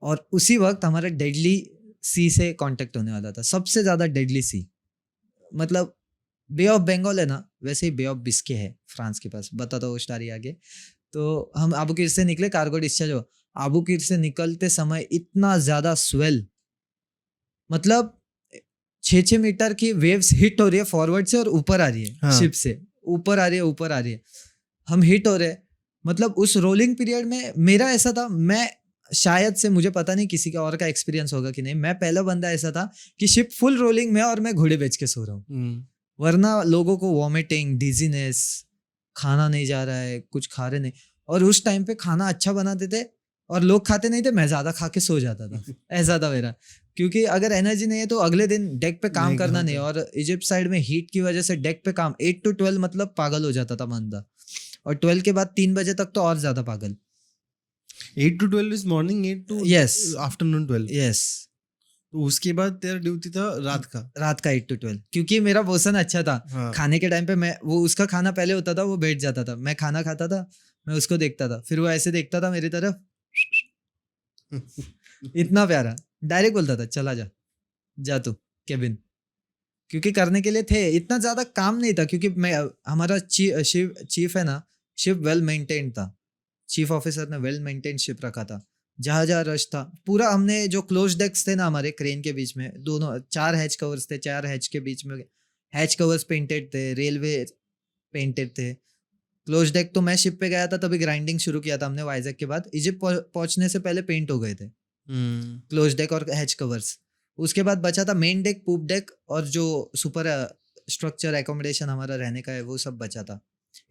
और उसी वक्त हमारा डेडली सी से कांटेक्ट होने वाला था, सबसे ज्यादा डेडली सी। मतलब बे ऑफ बंगाल है ना, वैसे ही बे ऑफ बिस्के है फ्रांस के पास, बताता हूँ स्टोरी आगे। तो हम अबुकीर से निकले, कार्गो डिस्चार्ज हो। अबुकीर से निकलते समय इतना ज्यादा स्वेल, मतलब 6-6 मीटर की वेव्स हिट हो रही है फॉरवर्ड से, और ऊपर आ रही है, हाँ। शिप से ऊपर आ रही है। हम हिट हो रहे, मतलब उस रोलिंग पीरियड में मेरा ऐसा था, मैं शायद से, मुझे पता नहीं किसी का और का एक्सपीरियंस होगा कि नहीं, मैं पहला बंदा ऐसा था कि शिप फुल रोलिंग में और मैं घोड़े बेच के सो रहा हूँ। वरना लोगों को वॉमिटिंग, डिजीनेस, खाना नहीं जा रहा है, कुछ खा रहे नहीं। और उस टाइम पे खाना अच्छा बनाते थे और लोग खाते नहीं थे, मैं ज्यादा खा के सो जाता था। ऐसा था मेरा, क्योंकि अगर एनर्जी नहीं है तो अगले दिन डेक पे काम करना नहीं। और इजिप्ट साइड में हीट की वजह से डेक पे काम 8 to 12, मतलब पागल हो जाता था बंदा। और 12 के बाद 3 बजे तक तो और ज्यादा पागल। 8 to 12 is morning, 8 to Yes. Afternoon 12। Yes, तो उसके बाद तेरा ड्यूटी था रात का। 8 to 12, क्योंकि मेरा बोसन अच्छा था। हाँ। खाने के टाइम पे मैं, वो उसका खाना पहले होता था, वो बैठ जाता था, मैं खाना खाता था, मैं उसको देखता था, फिर वो ऐसे देखता था मेरी तरफ, इतना प्यारा, डायरेक्ट बोलता था चला जा तू केबिन, क्योंकि करने के लिए थे, इतना ज्यादा काम नहीं था, क्योंकि मैं, हमारा चीफ है ना, शिप वेल मेंटेन्ड था। चीफ ऑफिसर ने वेल मेंटेन्ड शिप रखा था, जहां जहां रश था पूरा। हमने जो क्लोज डेक्स थे ना हमारे क्रेन के बीच में, दोनों 4 हैच कवर्स थे, 4 हैच के बीच में हैच कवर्स पेंटेड थे, रेलवे पेंटेड थे। क्लोज डेक तो मैं शिप पे गया था तभी ग्राइंडिंग शुरू किया था हमने वाइजैक के बाद, इजिप्ट पहुंचने से पहले पेंट हो गए थे क्लोज डेक और हैच कवर्स। उसके बाद बचा था मेन डेक, पूप डेक, और जो सुपर स्ट्रक्चर एकोमोडेशन हमारा रहने का है वो सब बचा था।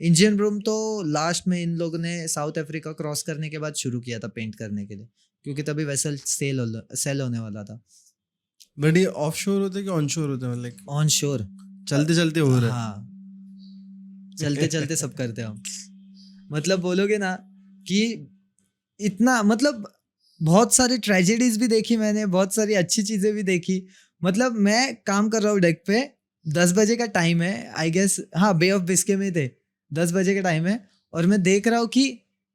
इंजन रूम तो लास्ट में इन लोगों ने साउथ अफ्रीका क्रॉस करने के बाद शुरू किया था पेंट करने के लिए, क्योंकि तभी वेसल सेल होने वाला था। बट ये ऑफ शोर होता है कि ऑन शोर होता है? मतलब ऑन शोर, चलते चलते हो रहा है। हाँ, चलते चलते सब करते हम। मतलब बोलोगे ना कि इतना, मतलब बहुत सारी ट्रेजेडीज भी देखी मैंने, बहुत सारी अच्छी चीजें भी देखी। मतलब मैं काम कर रहा हूँ डेक पे, 10 बजे का टाइम है आई गेस, हाँ बे ऑफ बिस्के में थे, 10 बजे का टाइम है, और मैं देख रहा हूँ कि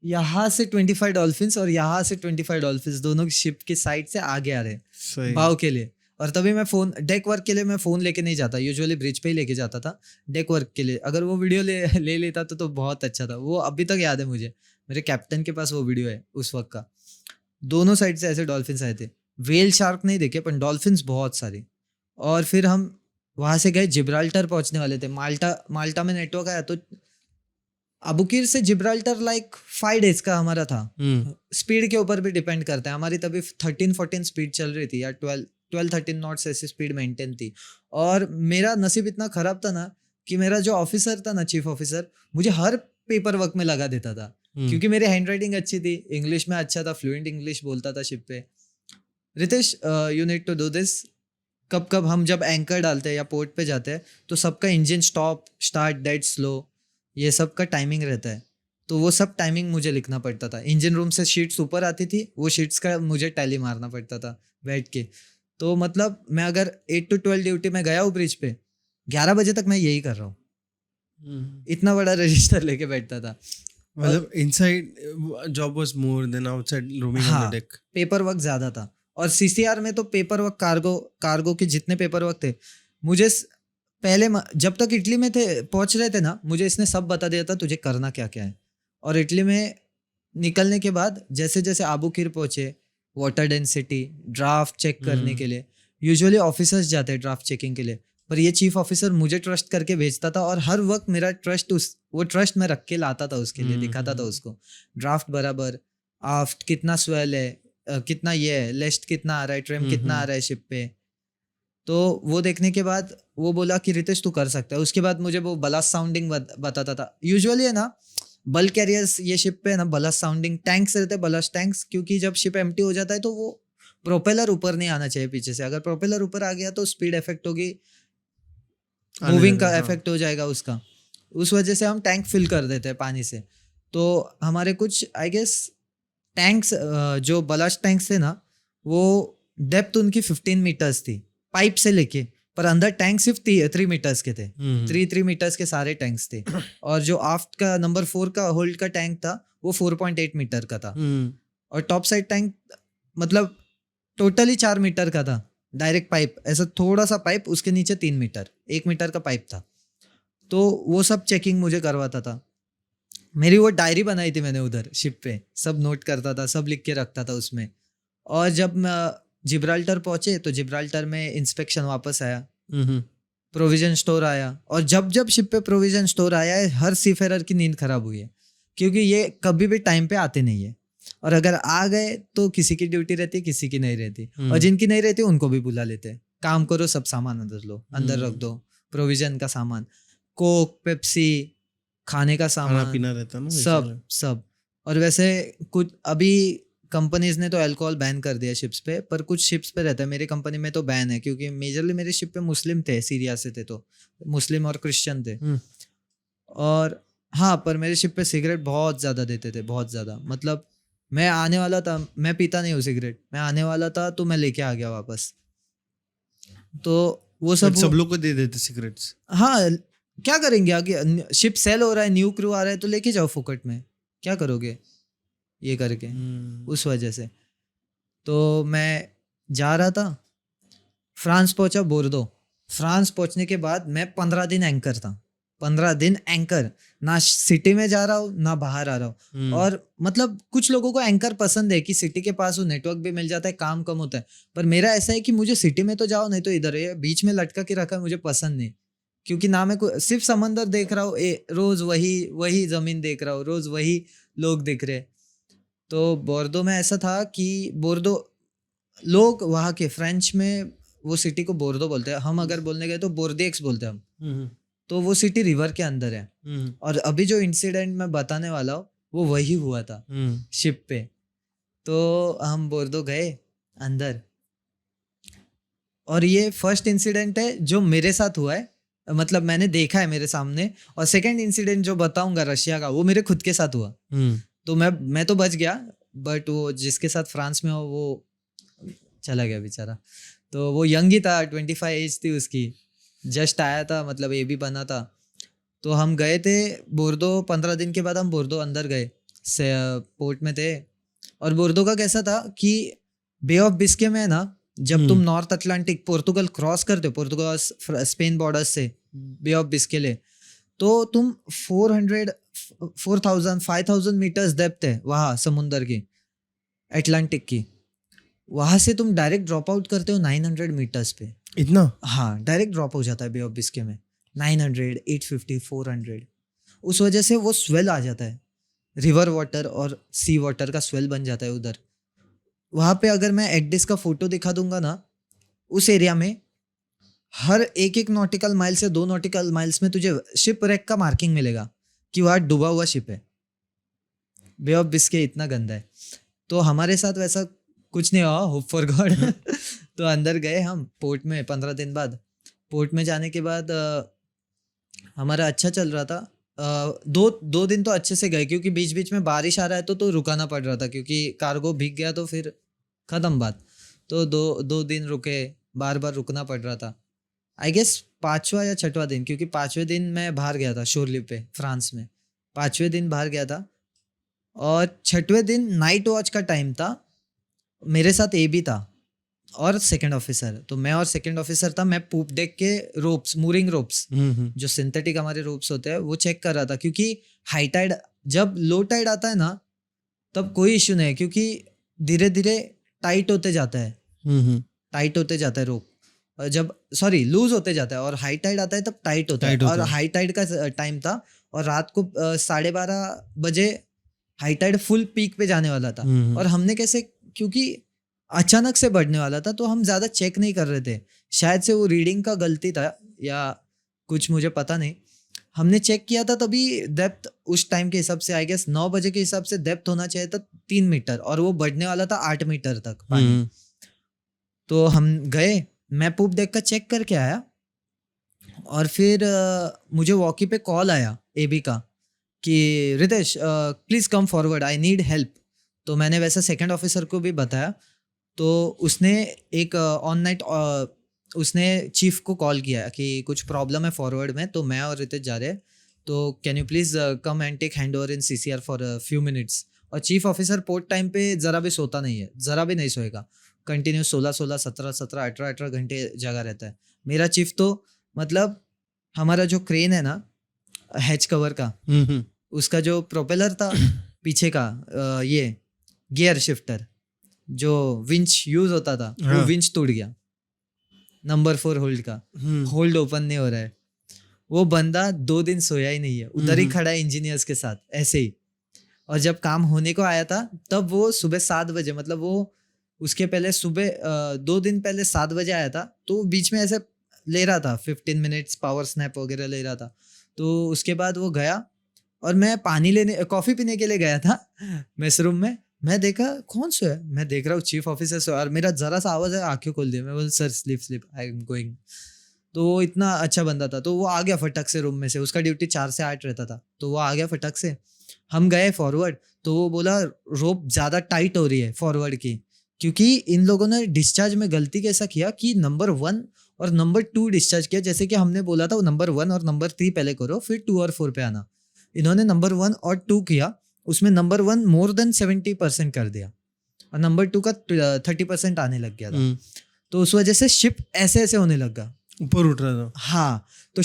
यहाँ से 25 डॉल्फिन्स और यहाँ से 25 डॉल्फिन्स दोनों शिप की साइड से आगे आ रहे भाव के लिए। और तभी मैं फोन, डेक वर्क के लिए मैं फोन लेके नहीं जाता, यूजुअली ब्रिज पे ही लेके जाता था डेक वर्क के लिए। अगर वो वीडियो ले लेता तो बहुत अच्छा था। वो अभी तक याद है मुझे, मेरे कैप्टन के पास वो वीडियो है उस वक्त का। दोनों साइड से ऐसे डॉल्फिन्स आए थे, वेल शार्क नहीं देखे पर डॉल्फिन्स बहुत सारी। और फिर हम वहां से गए, जिब्राल्टर पहुंचने वाले थे। माल्टा में नेटवर्क आया, तो अबुकीर से जिब्राल्टर लाइक 5 days का हमारा था। स्पीड के ऊपर भी डिपेंड करता है, हमारी तभी 13-14 स्पीड चल रही थी, या 12-13 नॉट्स ऐसी स्पीड मेंटेन थी। और मेरा नसीब इतना खराब था ना कि मेरा जो ऑफिसर था ना, चीफ ऑफिसर, मुझे हर पेपर वर्क में लगा देता था, क्योंकि मेरी हैंड राइटिंग अच्छी थी, इंग्लिश में अच्छा था, फ्लुएंट इंग्लिश बोलता था शिप पे। Ritesh you need to do this. कब कब हम जब एंकर डालते हैं या पोर्ट पे जाते हैं तो सबका engine stop start dead slow ये सब का टाइमिंग रहता है, तो वो सब टाइमिंग मुझे लिखना पड़ता था। इंजन रूम से शीट्स ऊपर आती थी, वो शीट्स का मुझे टैली मारना पड़ता था बैठ के। तो मतलब मैं अगर 8 to 12 ड्यूटी में गया हूँ ब्रिज पे, 11 बजे तक मैं यही कर रहा हूँ। इतना बड़ा रजिस्टर लेके बैठता था। मतलब inside job was more than outside roaming on हाँ, द डेक। पेपर वर्क ज्यादा था। और सीसीआर में तो पेपर वर्क, कार्गो के जितने पेपर वर्क थे, मुझे जब तक इटली में थे पहुंच रहे थे ना, मुझे इसने सब बता दिया था तुझे करना क्या क्या है। और इटली में निकलने के बाद जैसे जैसे आबू किर पहुंचे, वाटर डेंसिटी ड्राफ्ट चेक करने के लिए यूजुअली ऑफिसर्स जाते हैं ड्राफ्ट चेकिंग के लिए, पर ये चीफ ऑफिसर मुझे ट्रस्ट करके भेजता था और हर वक्त मेरा वो ट्रस्ट मैं रख के लाता था उसके लिए, दिखाता था उसको ड्राफ्ट बराबर, आफ्ट कितना स्वेल है, कितना ये है, लेस्ट कितना आ रहा है, ट्रिम कितना आ रहा है शिप पे। तो वो देखने के बाद वो बोला कि रितेश तू कर सकता है। उसके बाद मुझे वो बलास्ट साउंडिंग बताता था। यूजुअली है ना बल्क कैरियर्स ये शिप पे है ना बलास्ट साउंडिंग टैंक्स रहते हैं, बलास्ट टैंक्स, क्योंकि जब शिप एम्प्टी हो जाता है तो वो प्रोपेलर ऊपर नहीं आना चाहिए पीछे से। अगर प्रोपेलर ऊपर आ गया तो स्पीड इफेक्ट होगी, मूविंग का इफेक्ट हो जाएगा उसका। उस वजह से हम टैंक फिल कर देते हैं पानी से। तो हमारे कुछ आई गेस टैंक्स जो बलास्ट टैंक्स थे ना, वो डेप्थ उनकी 15 मीटर्स थी पाइप से लेके, पर अंदर टैंक सिर्फ 3 मीटर्स के थे। 3 मीटर्स के सारे टैंक्स थे। और जो आफ्ट का नंबर 4 का होल्ड का टैंक था वो 4.8 मीटर का था। और टॉप साइड टैंक मतलब टोटली 4 मीटर का था। डायरेक्ट पाइप, ऐसा थोड़ा सा पाइप, उसके नीचे 3 मीटर, 1 मीटर का पाइप था। तो वो सब चेकिंग मुझे करवाता था। मेरी वो डायरी बनाई थी मैंने उधर शिप पे, सब नोट करता था, सब लिख के रखता था उसमें। और जब मैं जिब्राल्टर पहुंचे तो जिब्राल्टर में इंस्पेक्शन वापस आया, प्रोविजन स्टोर आया। और जब जब शिप पे प्रोविजन स्टोर आया है, हर सीफेरर की नींद खराब हुई है, क्योंकि ये कभी भी टाइम पे आते नहीं है। और अगर आ गए तो किसी की ड्यूटी रहती है, किसी की नहीं रहती। और जिनकी नहीं रहती उनको भी बुला लेते हैं, काम करो, सब सामान अंदर लो, अंदर रख दो, प्रोविजन का सामान, कोक, पेप्सी, खाने का खाना सामान, पीना रहता ना सब। और वैसे कुछ अभी कंपनीज ने तो अल्कोहल बैन कर दिया शिप्स पे, पर कुछ शिप्स पे रहता है। मेरी कंपनी में तो बैन है, क्योंकि मेजरली मेरे शिप पे मुस्लिम थे, सीरिया से थे, तो मुस्लिम और क्रिश्चियन थे। और हाँ, पर मेरे शिप पे सिगरेट बहुत ज़्यादा देते थे, बहुत ज़्यादा। मतलब मैं आने वाला था, मैं पीता नहीं हूँ सिगरेट, मैं आने वाला था तो मैं लेके आ गया वापस। तो वो सब लोग को दे देते सिगरेट्स। हाँ, क्या करेंगे आगे, शिप सेल हो रहा है, न्यू क्रू आ रहा है, तो लेके जाओ फुकट में, क्या करोगे ये करके। उस वजह से तो मैं जा रहा था, फ्रांस पहुंचा, बोर्दो। फ्रांस पहुंचने के बाद मैं 15 दिन एंकर था, 15 दिन एंकर, ना सिटी में जा रहा हूँ ना बाहर आ रहा हूँ। और मतलब कुछ लोगों को एंकर पसंद है कि सिटी के पास हो, नेटवर्क भी मिल जाता है, काम कम होता है। पर मेरा ऐसा है कि मुझे सिटी में तो जाओ, नहीं तो इधर है बीच में लटका के रखा है, मुझे पसंद नहीं। क्योंकि ना मैं सिर्फ समंदर देख रहा हूँ, रोज वही जमीन देख रहा हूँ, रोज वही लोग दिख रहे। तो बोर्दो में ऐसा था कि बोर्दो लोग वहाँ के फ्रेंच में वो सिटी को बोर्दो बोलते हैं, हम अगर बोलने गए तो बोर्देक्स बोलते हैं हम। तो वो सिटी रिवर के अंदर है। और अभी जो इंसिडेंट मैं बताने वाला हूँ वो वही हुआ था शिप पे। तो हम बोर्दो गए अंदर, और ये फर्स्ट इंसिडेंट है जो मेरे साथ हुआ है, मतलब मैंने देखा है मेरे सामने। और सेकंड इंसिडेंट जो बताऊंगा रशिया का, वो मेरे खुद के साथ हुआ। तो मैं तो बच गया, बट वो जिसके साथ फ्रांस में हो वो चला गया बेचारा। तो वो यंग ही था, 25 एज थी उसकी, जस्ट आया था, मतलब ये भी बना था। तो हम गए थे बोर्दो, 15 दिन के बाद हम बोर्दो अंदर गए, पोर्ट में थे। और बोर्दो का कैसा था कि बे ऑफ बिस्के में है ना, जब तुम नॉर्थ अटलांटिक पोर्तुगल क्रॉस करते हो, पोर्तुगल स्पेन बॉर्डर से बे ऑफ बिस्के तो तुम 4,000-5,000 मीटर्स डेप्थ है वहाँ समुंदर की, अटलांटिक की। वहाँ से तुम डायरेक्ट ड्रॉप आउट करते हो 900 मीटर्स पे। इतना? हाँ, डायरेक्ट ड्रॉप हो जाता है बे ऑफ बिस्के में 900, 850, 400। उस वजह से वो स्वेल आ जाता है, रिवर वाटर और सी वाटर का स्वेल बन जाता है उधर। वहाँ पे अगर मैं एडिस का फोटो दिखा दूंगा ना, उस एरिया में हर एक नॉटिकल माइल से 2 नॉटिकल माइल्स में तुझे शिप रेक का मार्किंग मिलेगा कि वहाँ डूबा हुआ शिप है। बे ऑफ बिस्के इतना गंदा है। तो हमारे साथ वैसा कुछ नहीं हुआ, होप फॉर गॉड। तो अंदर गए हम पोर्ट में 15 दिन बाद। पोर्ट में जाने के बाद हमारा अच्छा चल रहा था। दो दिन तो अच्छे से गए, क्योंकि बीच बीच में बारिश आ रहा है तो रुकाना पड़ रहा था, क्योंकि कार्गो भीग गया तो फिर खत्म बात। तो दो दिन रुके, बार बार रुकना पड़ रहा था। आई गेस 5वां या 6वां दिन, क्योंकि 5वें दिन मैं बाहर गया था शोरलिव पे फ्रांस में। 5वें दिन बाहर गया था और 6वें दिन नाइट वॉच का टाइम था। मेरे साथ ए बी था और सेकंड ऑफिसर। तो मैं और सेकंड ऑफिसर था। मैं पूप डेक के रोप्स, मूरिंग रोप्स, जो सिंथेटिक हमारे रोप्स होते हैं, वो चेक कर रहा था, क्योंकि हाई टाइड, जब लो टाइड आता है ना तब कोई इश्यू नहीं है, क्योंकि धीरे धीरे टाइट होते जाता है, टाइट होते जाता है रोप। और जब लूज होते जाता है, और हाई टाइड आता है तब टाइट होता है। और हाई टाइड का टाइम था और रात को 12:30 बजे हाई टाइड फुल पीक पे जाने वाला था। और हमने कैसे, क्योंकि अचानक से बढ़ने वाला था तो हम ज्यादा चेक नहीं कर रहे थे। शायद से वो रीडिंग का गलती था या कुछ, मुझे पता नहीं। हमने चेक किया था तभी डेप्थ उस टाइम के हिसाब से आई गेस 9 बजे के हिसाब से डेप्थ होना चाहिए था 3 मीटर, और वो बढ़ने वाला था 8 मीटर तक पानी। तो हम गए, मैं पूप देख कर चेक करके आया, और फिर मुझे वॉकी पे कॉल आया एबी का कि Ritesh please come forward, I need help. तो मैंने वैसा सेकंड ऑफिसर को भी बताया। तो उसने एक ऑन नाइट उसने चीफ को कॉल किया कि कुछ प्रॉब्लम है फॉरवर्ड में, तो मैं और रितेश जा रहे हैं, तो can you please come and take hand over in CCR for few minutes. और चीफ ऑफिसर पोर्ट टाइम पे जरा भी सोता नहीं है, जरा भी नहीं सोएगा। कंटिन्यू 16, 17, 18 घंटे जगा रहता है। मेरा चीफ तो मतलब, हमारा जो क्रेन है ना हैच कवर का, उसका जो प्रोपेलर था पीछे का, ये गियर शिफ्टर जो विंच यूज होता था, वो विंच टूट गया। नंबर 4 होल्ड का होल्ड ओपन नहीं हो रहा है। वो बंदा 2 दिन सोया ही नहीं है, उधर ही खड़ा है इंजीनियर्स के साथ ऐसे ही। और जब काम होने को आया था तब वो सुबह 7 बजे, मतलब वो उसके पहले सुबह 2 दिन पहले 7 बजे आया था, तो बीच में ऐसे ले रहा था 15 मिनट्स पावर स्नैप वगैरह ले रहा था। तो उसके बाद वो गया और मैं पानी लेने, कॉफी पीने के लिए गया था मेस रूम में। मैं देखा कौन सो है, मैं देख रहा हूँ चीफ ऑफिसर सो, और मेरा जरा सा आवाज है, आंखें खोल दिया। मैं बोल sir sleep I am going. तो वो इतना अच्छा बंदा था, तो वो आ गया फटक से रूम में से। उसका ड्यूटी 4 से 8 रहता था, तो वो आ गया फटक से। हम गए फॉरवर्ड, तो वो बोला रोप ज्यादा टाइट हो रही है फॉरवर्ड की, क्योंकि इन लोगों ने डिस्चार्ज में गलती कैसा किया कि नंबर 1 और नंबर 2 डिस्चार्ज किया। जैसे कि हमने बोला था वो नंबर 1 और नंबर 3 पहले करो, फिर 2 और 4 पे आना। इन्होंने नंबर 1 और 2 किया, उसमें नंबर 1 मोर देन 70% कर दिया और नंबर 2 का 30% आने लग गया था। तो उस वजह से शिप ऐसे ऐसे होने लगा, ऊपर उठ रहा था। हाँ, तो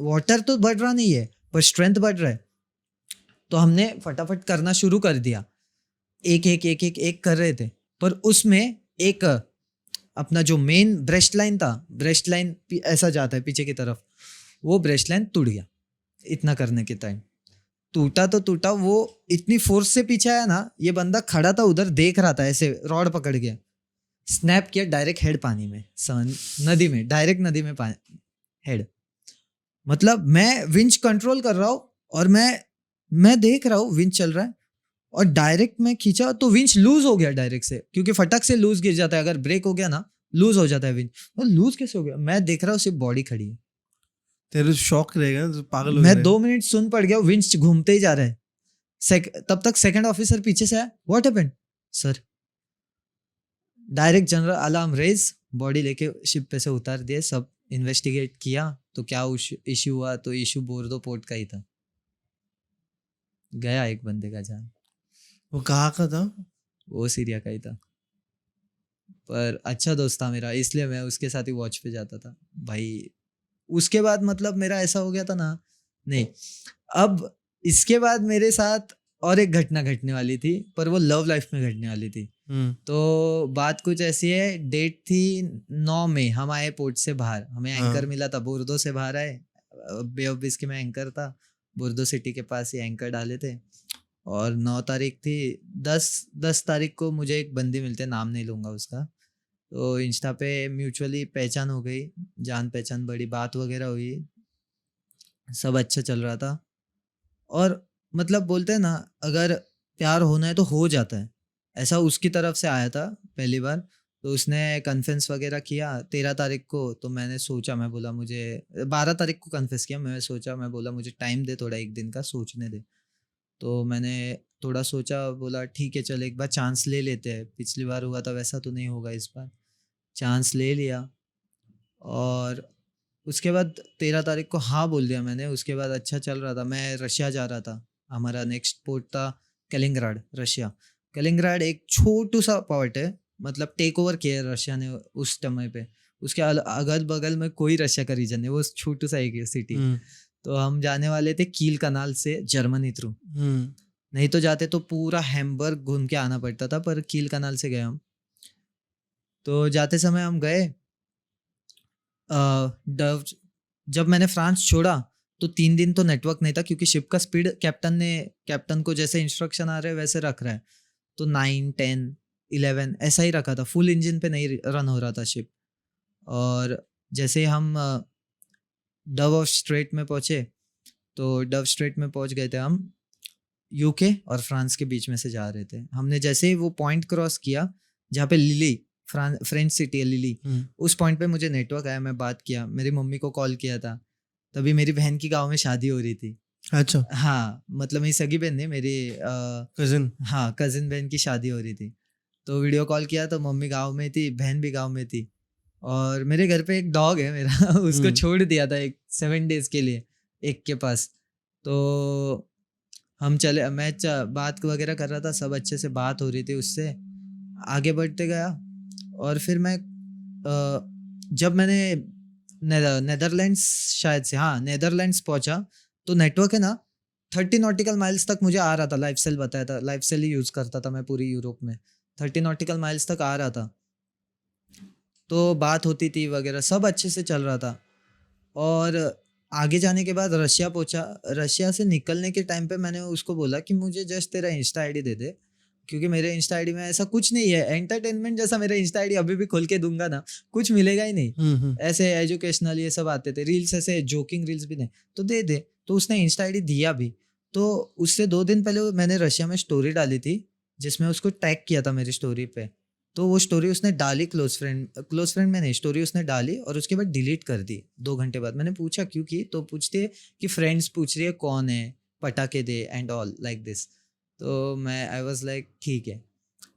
वाटर तो बढ़ रहा नहीं है पर स्ट्रेंथ बढ़ रहा है। तो हमने फटाफट करना शुरू कर दिया, एक कर रहे थे। पर उसमें एक अपना जो मेन ब्रेस्ट लाइन था, ब्रेस्ट लाइन ऐसा जाता है पीछे की तरफ, वो ब्रेस्ट लाइन टूट गया। इतना करने के टाइम टूटा तो टूटा, वो इतनी फोर्स से पीछे आया ना, ये बंदा खड़ा था उधर देख रहा था, ऐसे रॉड पकड़ के स्नैप किया, डायरेक्ट हेड पानी में, नदी में, डायरेक्ट नदी में हेड। मतलब मैं विंच कंट्रोल कर रहा हूँ और मैं देख रहा हूँ विंच चल रहा है, और डायरेक्ट मैं खींचा तो विंच लूज हो गया डायरेक्ट से, क्योंकि फटक से लूज गिर जाता है, अगर ब्रेक हो गया ना लूज हो जाता है विंच। और लूज कैसे हो गया, मैं देख रहा हूँ सिर्फ बॉडी खड़ी है। तेरे शॉक रहेगा ना, तो पागल हो मैं जाएगा। 2 मिनट सुन पड़ गया, विंच घूमते ही जा रहा है। तब तक सेकंड ऑफिसर पीछे से आया, what happened sir. Direct general alarm raise, body लेके शिप पे से उतार दिए, सब इन्वेस्टिगेट किया। तो क्या इश्यू हुआ, तो इश्यू बोर्दो पोर्ट का ही था। गया एक बंदे का जान। वो कहाँ का था? वो सीरिया का ही था, पर अच्छा दोस्त था मेरा, इसलिए मैं उसके साथ ही वॉच पे जाता था भाई। उसके बाद मतलब मेरा ऐसा हो गया था ना, नहीं अब इसके बाद मेरे साथ और एक घटना घटने वाली थी, पर वो लव लाइफ में घटने वाली थी। तो बात कुछ ऐसी है, डेट थी 9 मई, हम आए पोर्ट से बाहर, हमें एंकर मिला था, बोर्दो से बाहर आए, बे ऑफ बिस्के में एंकर था, बोर्दो सिटी के पास ही एंकर डाले थे। और 9 तारीख थी, 10 तारीख को मुझे एक बंदी मिलते, नाम नहीं लूंगा उसका, तो इंस्टा पे म्यूचुअली पहचान हो गई, जान पहचान बड़ी, बात वगैरह हुई, सब अच्छा चल रहा था। और मतलब बोलते हैं ना, अगर प्यार होना है तो हो जाता है, ऐसा उसकी तरफ से आया था पहली बार। तो उसने कन्फेंस वगैरह किया 13 तारीख को। तो मैंने सोचा, मैं बोला मुझे 12 तारीख को कन्फेस किया। मैं सोचा, मैं बोला मुझे टाइम दे थोड़ा, एक दिन का सोचने दे। तो मैंने थोड़ा सोचा, बोला ठीक है चल एक बार चांस ले लेते हैं, पिछली बार हुआ था वैसा तो नहीं होगा इस बार। चांस ले लिया और उसके बाद 13 तारीख को हाँ बोल दिया मैंने। उसके बाद अच्छा चल रहा था, मैं रशिया जा रहा था। हमारा नेक्स्ट पोर्ट था कैलिंगराड, रशिया। कैलिंगराड एक छोटू सा पोर्ट है, मतलब टेक ओवर किया है रशिया ने उस समय पे। उसके अगल बगल में कोई रशिया का रीजन नहीं, वो छोटू सा एक सिटी। तो हम जाने वाले थे कील कनाल से जर्मनी थ्रू। नहीं तो जाते तो पूरा हैम्बर्ग घूम के आना पड़ता था, पर कील कनाल से गए हम। तो जाते समय हम गए डव। जब मैंने फ्रांस छोड़ा तो 3 दिन तो नेटवर्क नहीं था, क्योंकि शिप का स्पीड कैप्टन को जैसे इंस्ट्रक्शन आ रहे हैं वैसे रख रहा है। तो 9, 10, 11 ऐसा ही रखा था, फुल इंजन पे नहीं रन हो रहा था शिप। और जैसे हम डव ऑफ स्ट्रेट में पहुंचे, तो डव स्ट्रेट में पहुंच गए थे हम। यूके और फ्रांस के बीच में से जा रहे थे। हमने जैसे ही वो पॉइंट क्रॉस किया जहाँ पे लिली, फ्रेंच सिटी है लिली, उस पॉइंट पे मुझे नेटवर्क आया। मैं बात किया, मेरी मम्मी को कॉल किया था। तभी मेरी बहन की गांव में शादी हो रही थी। अच्छा। हाँ, मतलब मेरी सगी बहन नहीं, मेरी कजिन। हाँ कजिन बहन की शादी हो रही थी। तो वीडियो कॉल किया तो मम्मी गांव में थी, बहन भी गांव में थी। और मेरे घर पे एक डॉग है मेरा उसको छोड़ दिया था एक 7 डेज के लिए एक के पास। तो हम चले, मैं बात वगैरह कर रहा था, सब अच्छे से बात हो रही थी उससे। आगे बढ़ते गया और फिर मैं जब मैंने नेदरलैंड्स, शायद से हाँ नेदरलैंड्स पहुंचा, तो नेटवर्क है ना 30 नॉटिकल माइल्स तक मुझे आ रहा था। लाइफ सेल बताया था, लाइफ सेल ही यूज़ करता था मैं पूरी यूरोप में। 30 नॉटिकल माइल्स तक आ रहा था। तो बात होती थी वगैरह, सब अच्छे से चल रहा था। और आगे जाने के बाद रशिया पहुंचा। रशिया से निकलने के टाइम पे मैंने उसको बोला कि मुझे जस्ट तेरा इंस्टा आईडी दे दे, क्योंकि मेरे इंस्टा आईडी में ऐसा कुछ नहीं है एंटरटेनमेंट जैसा। मेरा इंस्टा आईडी अभी भी खोल के दूंगा ना, कुछ मिलेगा ही नहीं। ऐसे एजुकेशनल ये सब आते थे रील्स, ऐसे जोकिंग रील्स भी नहीं, तो दे दे। तो उसने इंस्टा आईडी दिया भी। तो उससे 2 दिन पहले मैंने रशिया में स्टोरी डाली थी, जिसमें उसको टैग किया था मेरी स्टोरी पे। तो वो स्टोरी उसने डाली, क्लोज फ्रेंड में नहीं, स्टोरी उसने डाली और उसके बाद डिलीट कर दी 2 घंटे बाद। मैंने पूछा क्यों की, तो पूछती है कि फ्रेंड्स पूछ रही है कौन है, पटाखे दे एंड ऑल लाइक दिस। तो मैं आई वाज लाइक ठीक है।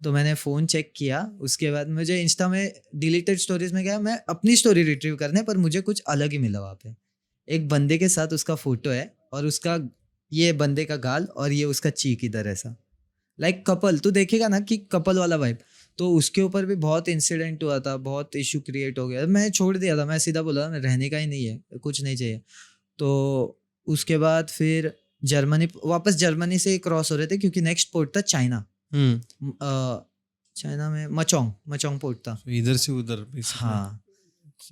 तो मैंने फ़ोन चेक किया, उसके बाद मुझे इंस्टा में डिलीटेड स्टोरीज में गया, मैं अपनी स्टोरी रिट्रीव करने, पर मुझे कुछ अलग ही मिला वहाँ पे। एक बंदे के साथ उसका फोटो है, और उसका ये बंदे का गाल और ये उसका चीक इधर ऐसा, लाइक कपल। तू देखेगा ना कि कपल वाला वाइब। तो उसके ऊपर भी बहुत इंसिडेंट हुआ था, बहुत इशू क्रिएट हो गया। मैं छोड़ दिया था, मैं सीधा बोला मैं रहने का ही नहीं है, कुछ नहीं चाहिए। तो उसके बाद फिर वापस जर्मनी से क्रॉस हो रहे थे, क्योंकि नेक्स्ट पोर्ट था चाइना। चाइना में मचोंग पोर्ट था। इधर से उधर हाँ,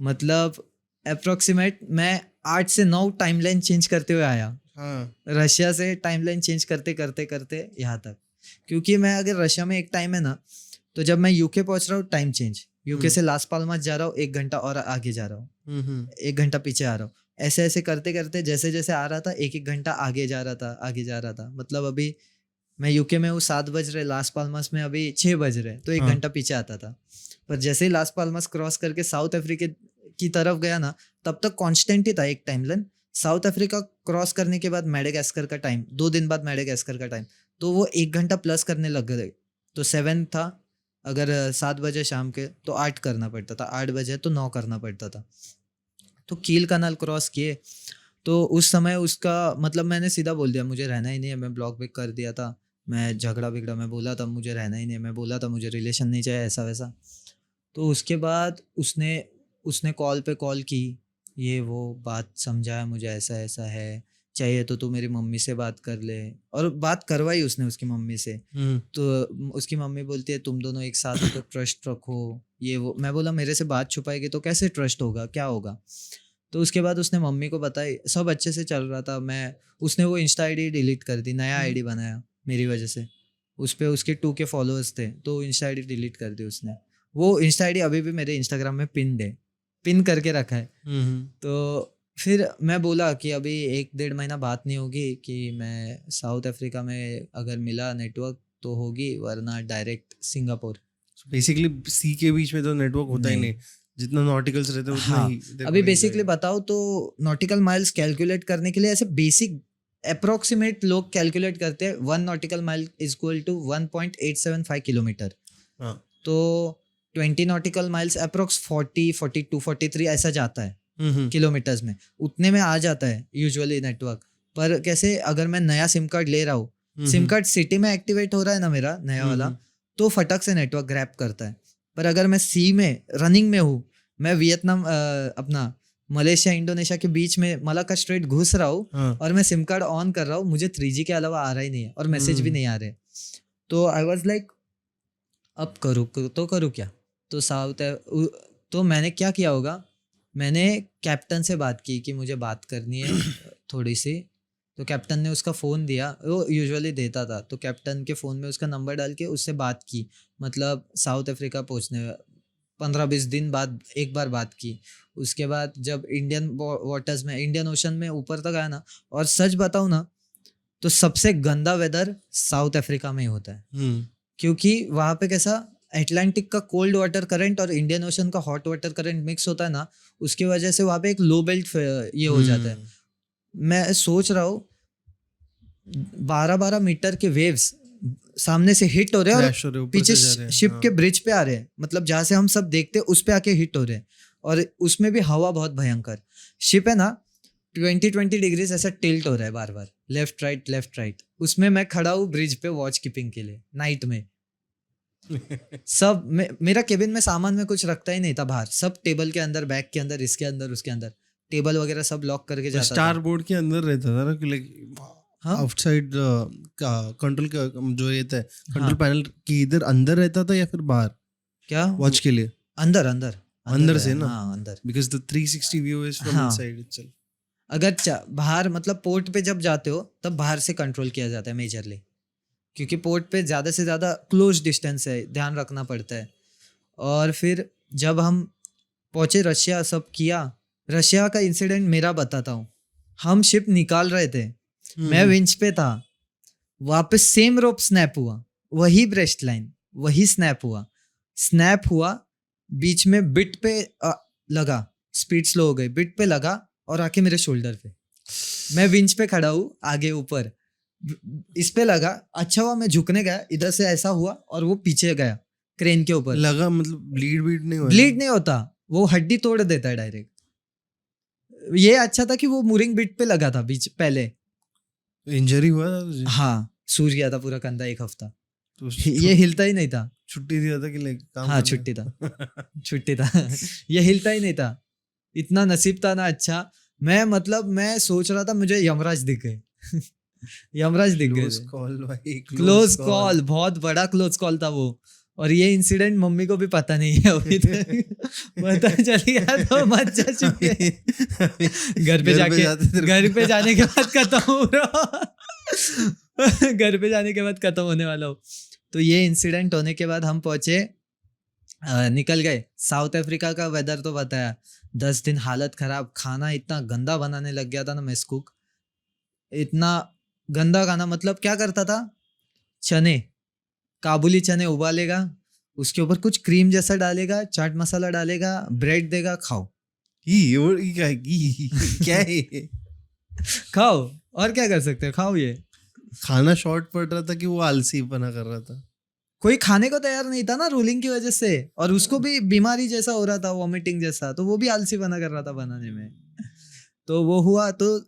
मतलब अप्रोक्सीमेट मैं 8 से 9 टाइमलाइन चेंज करते हुए आया। हाँ। रशिया से टाइमलाइन चेंज करते करते करते यहाँ तक। क्योंकि मैं अगर रशिया में एक टाइम है ना, तो जब मैं यूके पहुंच रहा हूँ टाइम चेंज, यूके से लास पाल्मास जा रहा हूँ 1 घंटा और आगे जा रहा हूँ, 1 घंटा पीछे आ रहा हूँ। ऐसे ऐसे करते करते जैसे जैसे आ रहा था 1-1 घंटा आगे जा रहा था, आगे जा रहा था। मतलब अभी मैं यूके में हूँ 7 बज रहे, लास पाल्मास में अभी 6 बज रहे, तो 1 घंटा पीछे आता था। पर जैसे ही लास पाल्मास क्रॉस करके साउथ अफ्रीका की तरफ गया ना, तब तक कांस्टेंट ही था एक टाइमलाइन। साउथ अफ्रीका क्रॉस करने के बाद मेडागास्कर का टाइम, 2 दिन बाद मेडागास्कर का टाइम, तो वो 1 घंटा प्लस करने लग गए। तो 7 था, अगर 7 बजे शाम के तो 8 करना पड़ता था, 8 बजे तो 9 करना पड़ता था। तो कील कनाल क्रॉस किए, तो उस समय उसका मतलब मैंने सीधा बोल दिया मुझे रहना ही नहीं है। मैं ब्लॉक बैक कर दिया था, मैं झगड़ा बिगड़ा, मैं बोला था मुझे रहना ही नहीं है, मैं बोला था मुझे रिलेशन नहीं चाहिए, ऐसा वैसा। तो उसके बाद उसने उसने कॉल पे कॉल की, ये वो बात समझाया मुझे, ऐसा ऐसा है, चाहिए तो तू मेरी मम्मी से बात कर ले। और बात करवाई उसने उसकी मम्मी से। तो उसकी मम्मी बोलती है तुम दोनों एक साथ हो तो ट्रस्ट रखो, ये वो। मैं बोला मेरे से बात छुपाएगी तो कैसे ट्रस्ट होगा, क्या होगा। तो उसके बाद उसने मम्मी को बताई, सब अच्छे से चल रहा था। उसने वो इंस्टा आईडी डिलीट कर दी, नया आईडी बनाया मेरी वजह से। उस पर उसके 2 के फॉलोअर्स थे, तो इंस्टा आईडी डिलीट कर दी उसने। वो इंस्टा आईडी अभी भी मेरे इंस्टाग्राम में पिन करके रखा है। तो फिर मैं बोला कि अभी 1-1.5 महीना बात नहीं होगी, कि मैं साउथ अफ्रीका में अगर मिला नेटवर्क तो होगी, वरना डायरेक्ट सिंगापुर। बेसिकली सी के बीच में तो नेटवर्क होता ही नहीं। नहीं, जितना नॉटिकल्स रहते हैं उतना हाँ, ही तेरे को अभी मिल बेसिकली जाएगा। बताओ तो नॉटिकल माइल्स कैलकुलेट करने के लिए ऐसे बेसिक अप्रोक्सीमेट लोग कैलकुलेट करते हैं 1 nautical mile is equal to 1.875 kilometre. हाँ। तो 20 नॉटिकल माइल्स अप्रोक्स 40, 42, 43 ऐसा जाता है किलोमीटर्स में, उतने में आ जाता है यूजुअली नेटवर्क। पर कैसे अगर मैं नया सिम कार्ड ले रहा हूँ, सिम कार्ड सिटी में एक्टिवेट हो रहा है ना मेरा नया वाला, तो फटक से नेटवर्क ग्रैब करता है। पर अगर मैं सी में रनिंग में हूँ, मैं वियतनाम अपना मलेशिया इंडोनेशिया के बीच में मलाक्का स्ट्रेट घुस रहा हूँ हाँ। और मैं सिम कार्ड ऑन कर रहा हूँ, मुझे 3G के अलावा आ रहा ही नहीं है और मैसेज भी नहीं आ रहे। तो आई वाज लाइक अब करूँ क्या। तो तो मैंने क्या किया होगा, मैंने कैप्टन से बात की कि मुझे बात करनी है थोड़ी सी। तो कैप्टन ने उसका फ़ोन दिया, वो यूजुअली देता था, तो कैप्टन के फ़ोन में उसका नंबर डाल के उससे बात की। मतलब साउथ अफ्रीका पहुंचने 15-20 दिन बाद एक बार बात की। उसके बाद जब इंडियन वाटर्स में, इंडियन ओशन में ऊपर तक आया ना, और सच बताऊँ ना तो सबसे गंदा वेदर साउथ अफ्रीका में ही होता है, क्योंकि वहाँ पे कैसा अटलांटिक का कोल्ड वाटर करंट और इंडियन ओशन का हॉट वाटर करंट मिक्स होता है ना, उसकी वजह से वहाँ पे एक लो बेल्ट ये हो जाता है। मैं सोच रहा हूँ 12-12 मीटर के वेव्स सामने से हिट हो रहे हैं Crash हो रहे और हैं, ऊपर पीछे से जा रहे हैं, शिप हाँ। के ब्रिज पे आ रहे हैं, मतलब जहाँ से हम सब देखते हैं उस पे आके हिट हो रहे हैं। और उसमें भी हवा बहुत भयंकर, शिप है ना 20-20 डिग्रीज ऐसा टिल्ट हो रहा है बार बार, लेफ्ट राइट। उसमें मैं खड़ा हूँ ब्रिज पे वॉच कीपिंग के लिए नाइट में। सब मेरा केबिन में सामान में कुछ रखता ही नहीं था बाहर, सब टेबल के अंदर, बैग के अंदर, इसके अंदर, उसके अंदर, टेबल वगैरह सब लॉक करके जाता स्टार था। बोर्ड के अंदर रहता था ना कि लाइक हाँ आउटसाइड का कंट्रोल का जो रहता है, कंट्रोल हाँ, पैनल के इधर अंदर रहता था या फिर बाहर क्या वॉच के लिए? अंदर अंदर अंदर से रहा, ना, हाँ अंदर। Because the 360 view is from हाँ, इनसाइड इटसेल्फ। अगर बाहर मतलब पोर्ट पे जब जाते हो तब बाहर से कंट्रोल किया जाता है मेजरली, क्योंकि पोर्ट पे ज़्यादा से ज़्यादा क्लोज डिस्टेंस है, ध्यान रखना पड़ता है। और फिर जब हम पहुँचे रशिया, सब किया। रशिया का इंसिडेंट मेरा बताता हूँ। हम शिप निकाल रहे थे, मैं विंच पे था, वापस सेम रोप स्नैप हुआ, वही ब्रेस्ट लाइन, वही स्नैप हुआ, बीच में बिट पे लगा, स्पीड स्लो हो गई, बिट पे लगा और आके मेरे शोल्डर पे। मैं विंच पे खड़ा हूँ आगे ऊपर, इस पे लगा, अच्छा हुआ मैं झुकने गया, इधर से ऐसा हुआ और वो पीछे गया क्रेन के ऊपर। लगा मतलब ब्लीड नहीं हुआ? ब्लीड नहीं होता, वो हड्डी तोड़ देता है डायरेक्ट। ये अच्छा था कि वो मूरिंग बिट पे लगा था बीच पहले। इंजरी हुआ था तुझे? हाँ, सूज गया था पूरा कंधा एक हफ्ता, तो ये हिलता ही नहीं था। छुट्टी दिया था कि लाइक काम हाँ करना? छुट्टी था ये हिलता ही नहीं था, इतना नसीब था ना अच्छा। मैं मतलब मैं सोच रहा था मुझे यमराज दिख गए यमराज दिख क्लोज गए। कॉल भाई, क्लोज कॉल, बहुत बड़ा क्लोज कॉल था वो। और ये इंसिडेंट मम्मी को भी पता नहीं है अभी तक पता चल गया तो मजा चुके घर पे जाने के बाद खत्म हो रहा घर पे जाने के बाद खत्म होने वाला हो। तो ये इंसिडेंट होने के बाद हम पहुंचे, निकल गए। साउथ अफ्रीका का वेदर तो बताया, 10 दिन हालत खराब, खाना इतना गंदा बनाने लग गया था ना मेस कुक, इतना गंदा खाना। मतलब क्या करता था, चने, काबुली चने उबालेगा, उसके ऊपर कुछ क्रीम जैसा डालेगा, चाट मसाला डालेगा, ब्रेड देगा, खाओ क्या है ये? खाओ, और क्या कर सकते हो, खाओ ये। खाना शॉर्ट पड़ रहा था कि वो आलसी बना कर रहा था? कोई खाने को तैयार नहीं था ना रूलिंग की वजह से, और उसको भी बीमारी जैसा हो रहा था, वॉमिटिंग जैसा, तो वो भी आलसी बना कर रहा था बनाने में। तो वो हुआ, तो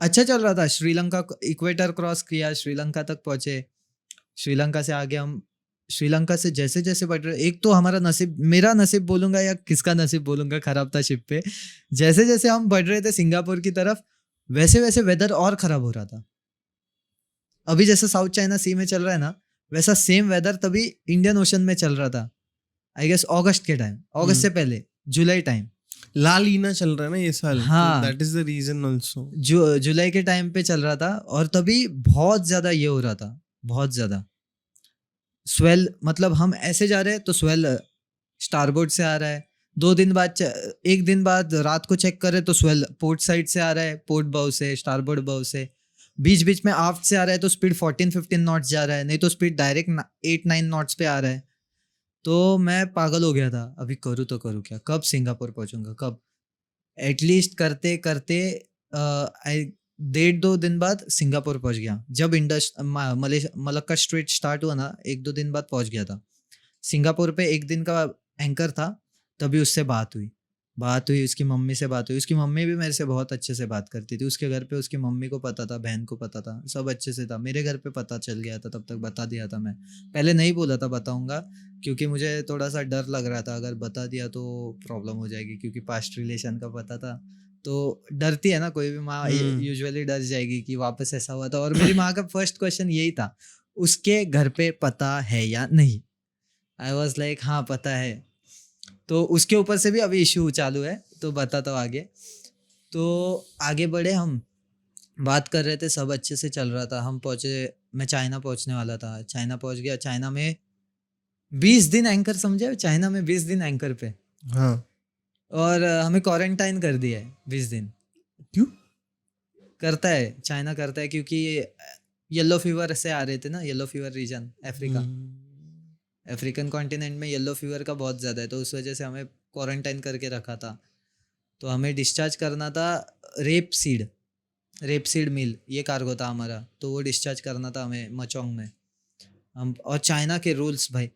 अच्छा चल रहा था। श्रीलंका, इक्वेटर क्रॉस किया, श्रीलंका तक पहुंचे। श्रीलंका से आगे हम, श्रीलंका से जैसे जैसे बढ़ रहे, एक तो हमारा नसीब, मेरा नसीब बोलूंगा या किसका नसीब बोलूंगा, खराब था शिप पे। जैसे जैसे हम बढ़ रहे थे सिंगापुर की तरफ, वैसे वैसे वेदर और खराब हो रहा था। अभी जैसे साउथ चाइना सी में चल रहा है ना, वैसा सेम वेदर तभी इंडियन ओशन में चल रहा था। आई गेस अगस्त के टाइम, अगस्त से पहले जुलाई टाइम, ला लीना चल रहा है ना ये साल, हाँ, that is the reason also. जुलाई के टाइम पे चल रहा था, और तभी बहुत ज्यादा ये हो रहा था, बहुत ज्यादा स्वेल। मतलब हम ऐसे जा रहे हैं तो स्वेल स्टारबोर्ड से आ रहा है, 2 दिन बाद, एक दिन बाद रात को चेक करें तो स्वेल पोर्ट साइड से आ रहा है, पोर्ट बाउ से, स्टारबोर्ड बाउ से। बीच बीच में आफ्ट से आ रहा है तो स्पीड 14-15 नॉट्स जा रहा है, नहीं तो स्पीड डायरेक्ट 8-9 नॉट्स पे आ रहा है। तो मैं पागल हो गया था, अभी करूँ तो करूँ क्या, कब सिंगापुर पहुंचूंगा, कब। एटलीस्ट करते करते आई 1.5-2 दिन बाद सिंगापुर पहुंच गया। जब मलक्का स्ट्रेट स्टार्ट हुआ ना, 1-2 दिन बाद पहुंच गया था सिंगापुर पे। 1 दिन का एंकर था, तभी उससे बात हुई, उसकी मम्मी से बात हुई। उसकी मम्मी भी मेरे से बहुत अच्छे से बात करती थी। उसके घर पे उसकी मम्मी को पता था, बहन को पता था, सब अच्छे से था। मेरे घर पे पता चल गया था, तब तक बता दिया था मैं। पहले नहीं बोला था बताऊंगा, क्योंकि मुझे थोड़ा सा डर लग रहा था, अगर बता दिया तो प्रॉब्लम हो जाएगी, क्योंकि पास्ट रिलेशन का पता था। तो डरती है ना कोई भी माँ, यूजुअली डर जाएगी कि वापस ऐसा हुआ था। और मेरी माँ का फर्स्ट क्वेश्चन यही था, उसके घर पे पता है या नहीं। आई वॉज लाइक हाँ पता है। तो उसके ऊपर से भी अभी इशू चालू है, तो बताता हूँ आगे। तो आगे बढ़े हम, बात कर रहे थे, सब अच्छे से चल रहा था। हम पहुंचे, मैं चाइना पहुंचने वाला था, चाइना पहुंच गया। चाइना में 20 दिन एंकर, समझे, चाइना में 20 दिन एंकर पे। हाँ। और हमें क्वारंटाइन कर दिया है 20 दिन। क्यों? करता है, चाइना करता है, क्योंकि येलो फीवर से आ रहे थे ना, yellow fever region Africa, African continent में येलो फीवर का बहुत ज़्यादा है, तो उस वजह से हमें क्वारंटाइन करके रखा था। तो हमें डिस्चार्ज करना था रेप सीड मिल, ये कार्गो था हमारा, तो वो डिस्चार्ज करना था हमें मचोंग में। हम, और चाइना के रूल्स भाई,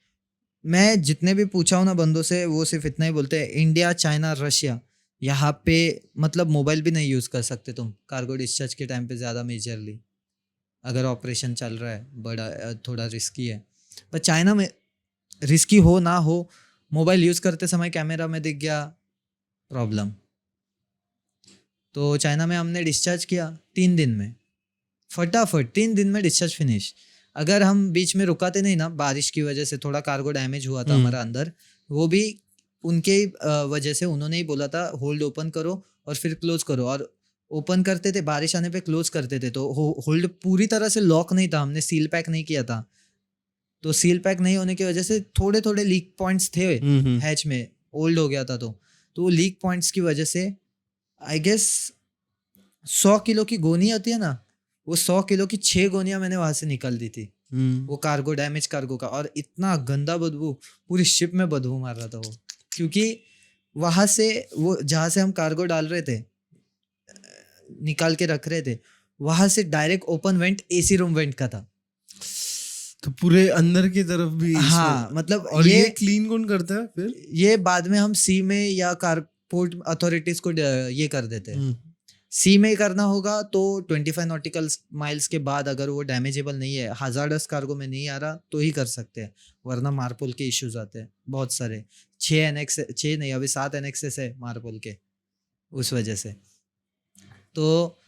मैं जितने भी पूछा हूँ ना बंदों से, वो सिर्फ इतना ही बोलते हैं, इंडिया चाइना रशिया, यहाँ पे मतलब मोबाइल भी नहीं यूज़ कर सकते तुम कार्गो डिस्चार्ज के टाइम पे, ज़्यादा मेजरली अगर ऑपरेशन चल रहा है बड़ा, थोड़ा रिस्की है। पर चाइना में रिस्की हो ना हो, मोबाइल यूज़ करते समय कैमरा में दिख गया, प्रॉब्लम। तो चाइना में हमने डिस्चार्ज किया 3 दिन में, फटाफट 3 दिन में डिस्चार्ज फिनिश। अगर हम बीच में रुकाते नहीं ना, बारिश की वजह से थोड़ा कार्गो डैमेज हुआ था हमारा अंदर, वो भी उनके ही, वजह से। उन्होंने ही बोला था होल्ड ओपन करो और फिर क्लोज करो, और ओपन करते थे, बारिश आने पे क्लोज करते थे, तो होल्ड पूरी तरह से लॉक नहीं था, हमने सील पैक नहीं किया था। तो सील पैक नहीं होने की वजह से थोड़े थोड़े लीक पॉइंट्स थे हैच में, ओल्ड हो गया था। तो वो लीक पॉइंट्स की वजह से आई गेस 100 किलो की गोनी होती है ना, वो 100 किलो की 6 गोनियां मैंने वहां से निकाल दी थी। वो कार्गो, डैमेज कार्गो का। और इतना गंदा बदबू, पूरी शिप में बदबू मार रहा था वो, क्योंकि वहां से, वो जहाँ से हम कार्गो डाल रहे थे, निकाल के रख रहे थे, वहां से direct open went AC room went का था। तो पूरे अंदर की तरफ भी हाँ, मतलब और ये क्लीन कौन करता है फिर? ये बाद में हम सी में या कारपोर्ट अथॉरिटीज को ये कर देते हैं। सी में करना होगा तो 25 नॉटिकल माइल्स के बाद, अगर वो डैमेजेबल नहीं है, हजार्डस कार्गो में नहीं आ रहा, तो ही कर सकते हैं, वरना मारपोल के इश्यूज आते हैं बहुत सारे। 6 नहीं, अभी 7 एनेक्सेस है मारपोल के, उस वजह से। तो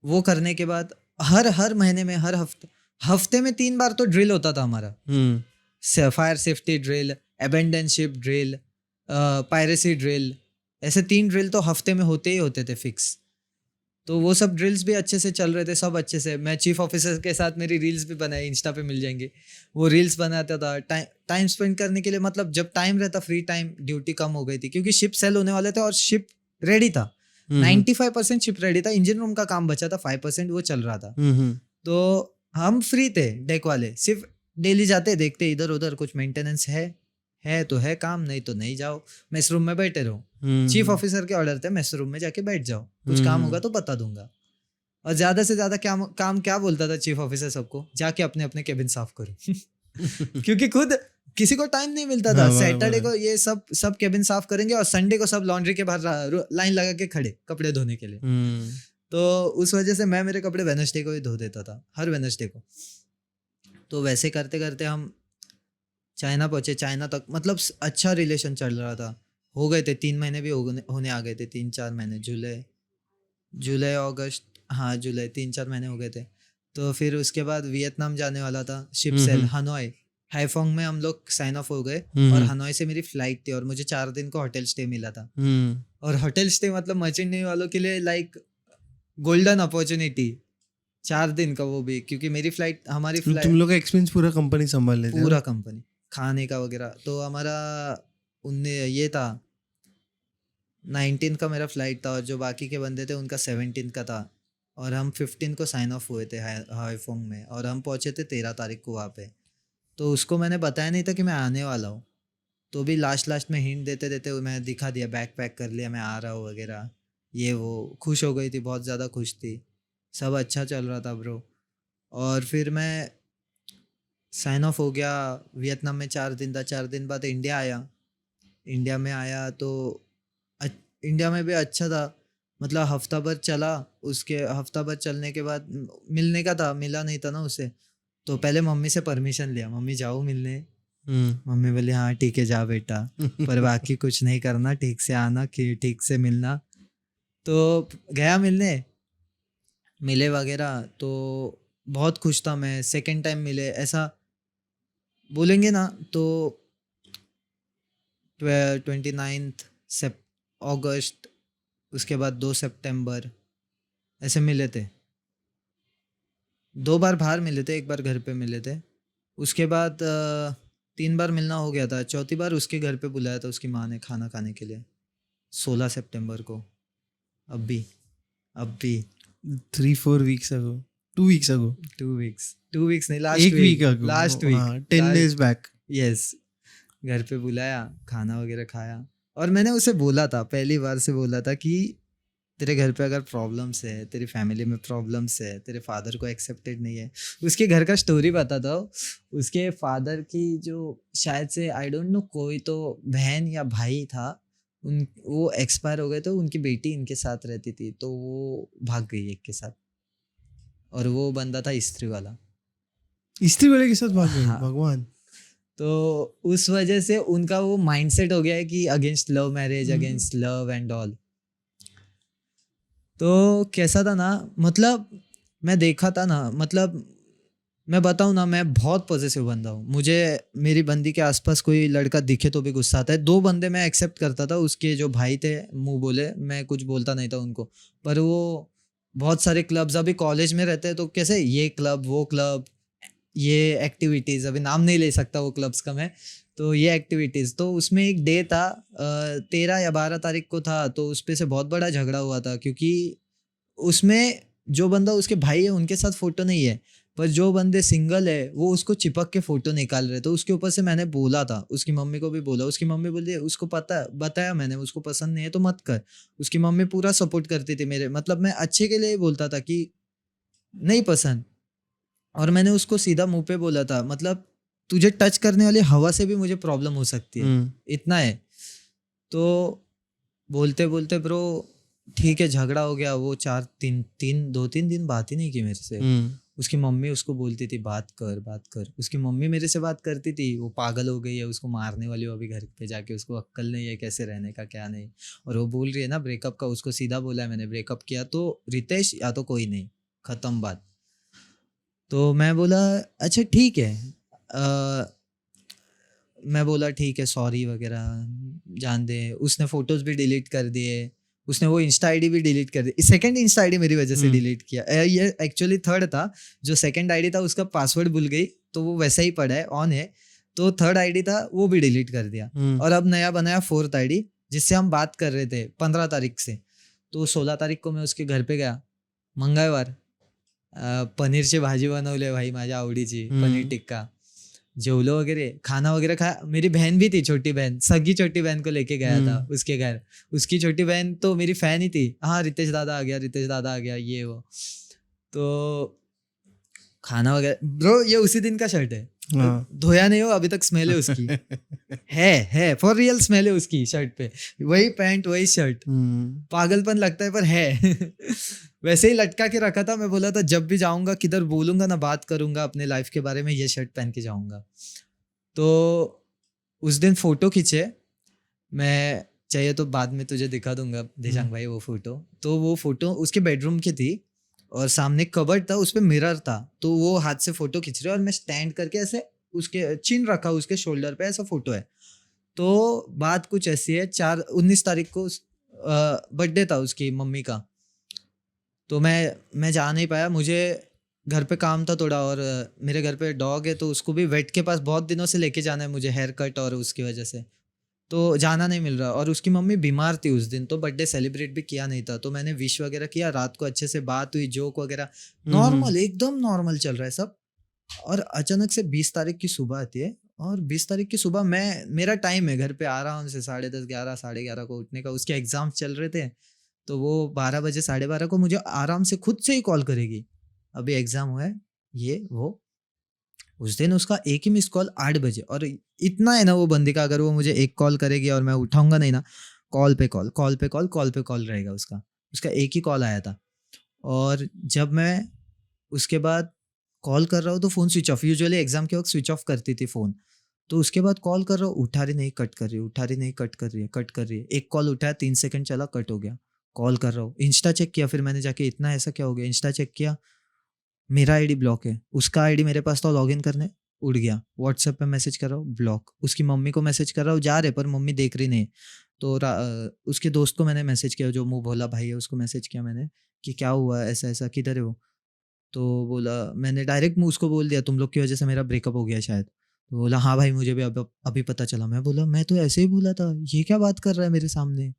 वो करने के बाद हर महीने में, हर हफ्ते में 3 बार तो ड्रिल होता था हमारा। Fire safety drill, abandon ship drill, piracy drill, ऐसे 3 ड्रिल तो हफ्ते में होते ही होते थे फिक्स। तो वो सब ड्रिल्स भी अच्छे से चल रहे थे, सब अच्छे से। मैं चीफ ऑफिसर के साथ मेरी रील्स भी बनाई, इंस्टा पे मिल जाएंगे, वो रील्स बनाता था टाइम स्पेंड करने के लिए। मतलब जब टाइम रहता, फ्री टाइम, ड्यूटी कम हो गई थी क्योंकि शिप सेल होने वाले थे और शिप रेडी था। 95% शिप रेडी था, इंजन रूम का काम बचा था, 5% वो चल रहा था। तो हम फ्री थे डेक वाले, सिर्फ डेली जाते, देखते इधर उधर कुछ मेंटेनेंस है तो है काम, नहीं तो नहीं जाओ, मेस रूम में बैठे रहो। चीफ ऑफिसर के ऑर्डर थे, मेस रूम में जाके बैठ जाओ, कुछ काम होगा तो बता दूंगा। और ज्यादा से ज्यादा काम क्या बोलता था चीफ ऑफिसर सबको, जाके अपने अपने केबिन साफ करो क्योंकि खुद किसी को टाइम नहीं मिलता था। सैटरडे को ये सब केबिन साफ करेंगे और संडे को सब लॉन्ड्री के बाहर लाइन लगा के खड़े कपड़े धोने के लिए। तो उस वजह से मैं मेरे कपड़े वेडनेसडे को ही धो देता था, हर वेडनेसडे को। तो वैसे करते करते हम चाइना पहुंचे। चाइना तक मतलब अच्छा रिलेशन चल रहा था, हो गए थे 3 महीने भी होने आ गए थे, 3-4 महीने, जुलाई अगस्त, हाँ जुलाई, 3-4 महीने हो गए थे। तो फिर उसके बाद वियतनाम जाने वाला था शिप सेल, हनोई हाईफोंग में हम लोग साइन ऑफ हो गए। और हनोई से मेरी फ्लाइट थी और मुझे 4 दिन का होटल स्टे मिला था। और होटल स्टे मतलब मर्चेंट नेवी वालों के लिए लाइक गोल्डन अपॉर्चुनिटी, 4 दिन का, वो भी क्योंकि हमारी फ्लाइट, तुम लोग का एक्सपेंस पूरा कंपनी संभाल लेते हैं? पूरा कंपनी, खाने का वगैरह। तो हमारा ये था 19 का मेरा फ्लाइट था, और जो बाकी के बंदे थे उनका 17 का था। और हम 15 को साइन ऑफ हुए थे हाईफोंग में, और हम पहुंचे थे 13 तारीख को वहाँ पे। तो उसको मैंने बताया नहीं था कि मैं आने वाला हूँ, तो भी लास्ट में हिंट देते देते मैं दिखा दिया, बैग पैक कर लिया, मैं आ रहा हूँ वगैरह, ये वो। खुश हो गई थी, बहुत ज़्यादा खुश थी, सब अच्छा चल रहा था ब्रो। और फिर मैं साइन ऑफ हो गया, वियतनाम में 4 दिन था, 4 दिन बाद इंडिया आया। इंडिया में आया तो इंडिया में भी अच्छा था, मतलब हफ्ता भर चला। उसके हफ्ता भर चलने के बाद मिलने का था, मिला नहीं था ना उसे, तो पहले मम्मी से परमिशन लिया, मम्मी जाओ मिलने। मम्मी बोली हाँ ठीक है जा बेटा, पर बाकी कुछ नहीं करना, ठीक से आना कि ठीक से मिलना। तो गया मिलने, मिले वगैरह, तो बहुत खुश था मैं। सेकंड टाइम मिले ऐसा बोलेंगे ना तो 29 अगस्त, उसके बाद 2 सितंबर ऐसे मिले थे। 2 बार बाहर मिले थे, 1 बार घर पे मिले थे। उसके बाद 3 बार मिलना हो गया था। चौथी बार उसके घर पे बुलाया था उसकी माँ ने खाना खाने के लिए, 16 सितंबर को। अब भी 3-4 weeks ago, 2 weeks ago, 2 weeks नहीं, लास्ट एक week ago, लास्ट हाँ, वीक 10 days back. यस। घर पे बुलाया, खाना वगैरह खाया, और मैंने उसे बोला था, पहली बार से बोला था कि तेरे घर पे अगर प्रॉब्लम्स है, तेरी फैमिली में प्रॉब्लम्स है, तेरे फादर को एक्सेप्टेड नहीं है। उसके घर का स्टोरी बताता हूँ। उसके फादर की जो शायद से आई डोंट नो कोई तो बहन या भाई था, वो एक्सपायर हो गए, तो उनकी बेटी इनके साथ रहती थी, तो वो भाग गई एक के साथ, और वो बंदा था स्त्री वाला। स्त्री वाले के साथ भाग गई, हाँ। भगवान. तो उस वजह से उनका वो माइंडसेट हो गया है कि against love marriage, against love and all. तो कैसा था ना, मतलब मैं देखा था ना, मतलब मैं बताऊँ ना, मैं बहुत पॉजिटिव बंदा हूँ। मुझे मेरी बंदी के आसपास कोई लड़का दिखे तो भी गुस्सा आता है। 2 बंदे मैं एक्सेप्ट करता था, उसके जो भाई थे मुंह बोले, मैं कुछ बोलता नहीं था उनको। पर वो बहुत सारे क्लब्स, अभी कॉलेज में रहते हैं तो कैसे ये क्लब वो क्लब, ये एक्टिविटीज़, अभी नाम नहीं ले सकता वो क्लब्स का मैं, तो ये एक्टिविटीज़, तो उसमें एक डे था 13 या 12 तारीख को था, तो उस पे से बहुत बड़ा झगड़ा हुआ था, क्योंकि उसमें जो बंदा उसके भाई है उनके साथ फोटो नहीं है, पर जो बंदे सिंगल है वो उसको चिपक के फोटो निकाल रहे। तो उसके ऊपर से मैंने बोला था, उसकी मम्मी को भी बोला, उसकी मम्मी बोली उसको पता, बताया मैंने, उसको पसंद नहीं है तो मत कर। उसकी मम्मी पूरा सपोर्ट करती थी मेरे, मतलब मैं अच्छे के लिए ही बोलता था कि नहीं पसंद। और मैंने उसको सीधा मुंह पे बोला था, मतलब तुझे टच करने वाली हवा से भी मुझे प्रॉब्लम हो सकती है, इतना है। तो बोलते बोलते ब्रो ठीक है, झगड़ा हो गया। वो 2-3 दिन बात ही नहीं की मेरे से। उसकी मम्मी उसको बोलती थी बात कर बात कर, उसकी मम्मी मेरे से बात करती थी, वो पागल हो गई है, उसको मारने वाली हो अभी घर पे जाके, उसको अक्ल नहीं है कैसे रहने का क्या नहीं। और वो बोल रही है ना ब्रेकअप का, उसको सीधा बोला है मैंने, ब्रेकअप किया तो रितेश या तो कोई नहीं, खत्म बात। तो मैं बोला अच्छा ठीक है, मैं बोला ठीक है सॉरी वगैरह, जान दे। उसने फोटोज भी डिलीट कर दिए, उसने वो इंस्टा आईडी भी डिलीट कर दी। सेकंड इंस्टा आईडी मेरी वजह से डिलीट किया। ये एक्चुअली थर्ड था, जो सेकंड आईडी था उसका पासवर्ड भूल गई, तो वो वैसा ही पड़ा है, ऑन है। तो थर्ड आईडी था वो भी डिलीट कर दिया, और अब नया बनाया 4th आईडी, जिससे हम बात कर रहे थे 15 तारीख से। तो 16 तारीख को मैं उसके घर पे गया, मंगळवार, पनीरची भाजी बनवली भाई माझ्या आवडीची, पनीर टिक्का, जेवलो वगैरह, खाना वगैरह खाया। मेरी बहन भी थी, छोटी बहन, सगी छोटी बहन को लेके गया था उसके घर। उसकी छोटी बहन तो मेरी फैन ही थी, हाँ रितेश दादा आ गया, रितेश दादा आ गया, ये वो। तो खाना वगैरह, ब्रो ये उसी दिन का शर्ट है, धोया नहीं हो अभी तक, स्मेल है उसकी। है फॉर रियल स्मेल है उसकी शर्ट पे, वही पैंट वही शर्ट, पागलपन लगता है पर है। वैसे ही लटका के रखा था। मैं बोला था जब भी जाऊंगा किधर बोलूंगा ना, बात करूंगा अपने लाइफ के बारे में, ये शर्ट पहन के जाऊंगा। तो उस दिन फोटो खींचे, मैं चाहिए तो बाद में तुझे दिखा दूंगा दिशांग भाई वो फोटो। तो वो फोटो उसके बेडरूम की थी, और सामने कबर्ड था, उस पे मिरर था, तो वो हाथ से फोटो खींच रहे और मैं स्टैंड करके ऐसे उसके चिन रखा उसके शोल्डर पे, ऐसा फोटो है। तो बात कुछ ऐसी है, 19 तारीख को बर्थडे था उसकी मम्मी का, तो मैं जा नहीं पाया, मुझे घर पे काम था थोड़ा, और मेरे घर पे डॉग है तो उसको भी वेट के पास बहुत दिनों से लेके जाना है मुझे, हेयर कट और उसकी वजह से। तो जाना नहीं मिल रहा, और उसकी मम्मी बीमार थी उस दिन, तो बर्थडे सेलिब्रेट भी किया नहीं था। तो मैंने विश वगैरह किया, रात को अच्छे से बात हुई, जोक वगैरह नॉर्मल, एकदम नॉर्मल चल रहा है सब। और अचानक से 20 तारीख की सुबह आती है, और 20 तारीख की सुबह मेरा टाइम है घर पे आराम से 10:30 11 11:30 को उठने का। उसके एग्जाम्स चल रहे थे, तो वो 12 बजे 12:30 को मुझे आराम से खुद से ही कॉल करेगी, अभी एग्जाम हुआ है ये वो। उस दिन उसका एक ही मिस कॉल 8 बजे, और इतना है ना वो बंदी का, अगर वो मुझे एक कॉल करेगी और मैं उठाऊंगा नहीं ना, कॉल पे कॉल, कॉल पे कॉल, कॉल पे कॉल रहेगा उसका। उसका एक ही कॉल आया था, और जब मैं उसके बाद कॉल कर रहा हूँ तो phone switch off, usually exam के वक्त स्विच ऑफ करती थी फ़ोन। तो उसके बाद कॉल कर रहा हूँ, उठा रही नहीं, कट कर रही है, उठा रही नहीं, कट कर रही है, कट कर रही है। एक कॉल उठाया, 3 सेकंड चला, कट हो गया। कॉल कर रहा हूँ, इंस्टा चेक किया, फिर मैंने जाके इतना ऐसा क्या हो गया, इंस्टा चेक किया, मेरा आईडी ब्लॉक है, उसका आईडी मेरे पास था, लॉगिन करने उड़ गया। व्हाट्सएप पे मैसेज कर रहा हूँ, ब्लॉक। उसकी मम्मी को मैसेज कर रहा हूँ, जा रहे, पर मम्मी देख रही नहीं। तो उसके दोस्त को मैंने मैसेज किया, जो मुंह भोला भाई है, उसको मैसेज किया मैंने कि क्या हुआ, ऐसा ऐसा, किधर है वो। तो बोला, मैंने डायरेक्ट मुँह उसको बोल दिया, तुम लोग की वजह से मेरा ब्रेकअप हो गया शायद। तो बोला हाँ भाई, मुझे भी अभी पता चला। मैं बोला मैं तो ऐसे ही बोला था, ये क्या बात कर रहा है मेरे सामने,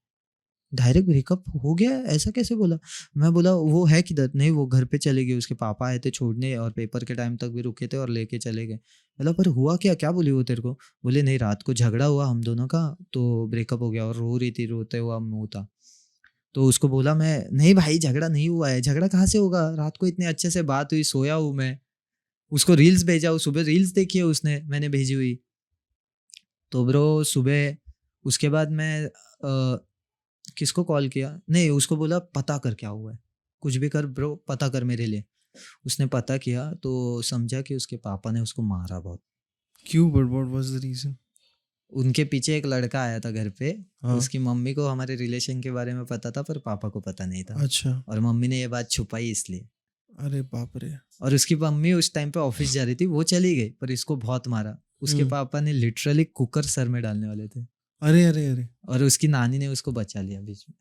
डायरेक्ट ब्रेकअप हो गया, ऐसा कैसे बोला। मैं बोला वो है किधर, नहीं वो घर पे चले गए, उसके पापा आए थे छोड़ने, और पेपर के टाइम तक भी रुके थे और लेके चले गए। बोला पर हुआ क्या, क्या बोली वो तेरे को। बोले नहीं, रात को झगड़ा हुआ हम दोनों का, तो ब्रेकअप हो गया, और रो रही थी, रोते हुआ मुंह था। तो उसको बोला मैं, नहीं भाई झगड़ा नहीं हुआ है, झगड़ा कहाँ से होगा, रात को इतने अच्छे से बात हुई, सोया हूँ मैं। उसको रील्स भेजा, वो सुबह रील्स देखी है उसने, मैंने भेजी हुई। तो ब्रो सुबह उसके बाद मैं किसको कॉल किया, नहीं उसको बोला पता कर क्या हुआ है, कुछ भी कर ब्रो, पता कर मेरे लिए। उसने पता किया तो समझा कि उसके पापा ने उसको मारा बहुत। क्यों, but what was the reason? उनके पीछे एक लड़का आया था घर पे, हाँ। उसकी मम्मी को हमारे रिलेशन के बारे में पता था, पर पापा को पता नहीं था, अच्छा। और मम्मी ने ये बात छुपाई इसलिए। अरे बाप रे। और उसकी मम्मी उस टाइम पे ऑफिस जा रही थी, वो चली गई, पर इसको बहुत मारा। उसके पापा ने लिटरली कुकर सर में डालने वाले थे, अरे अरे अरे। और उसकी नानी ने उसको बचा लिया बीच में।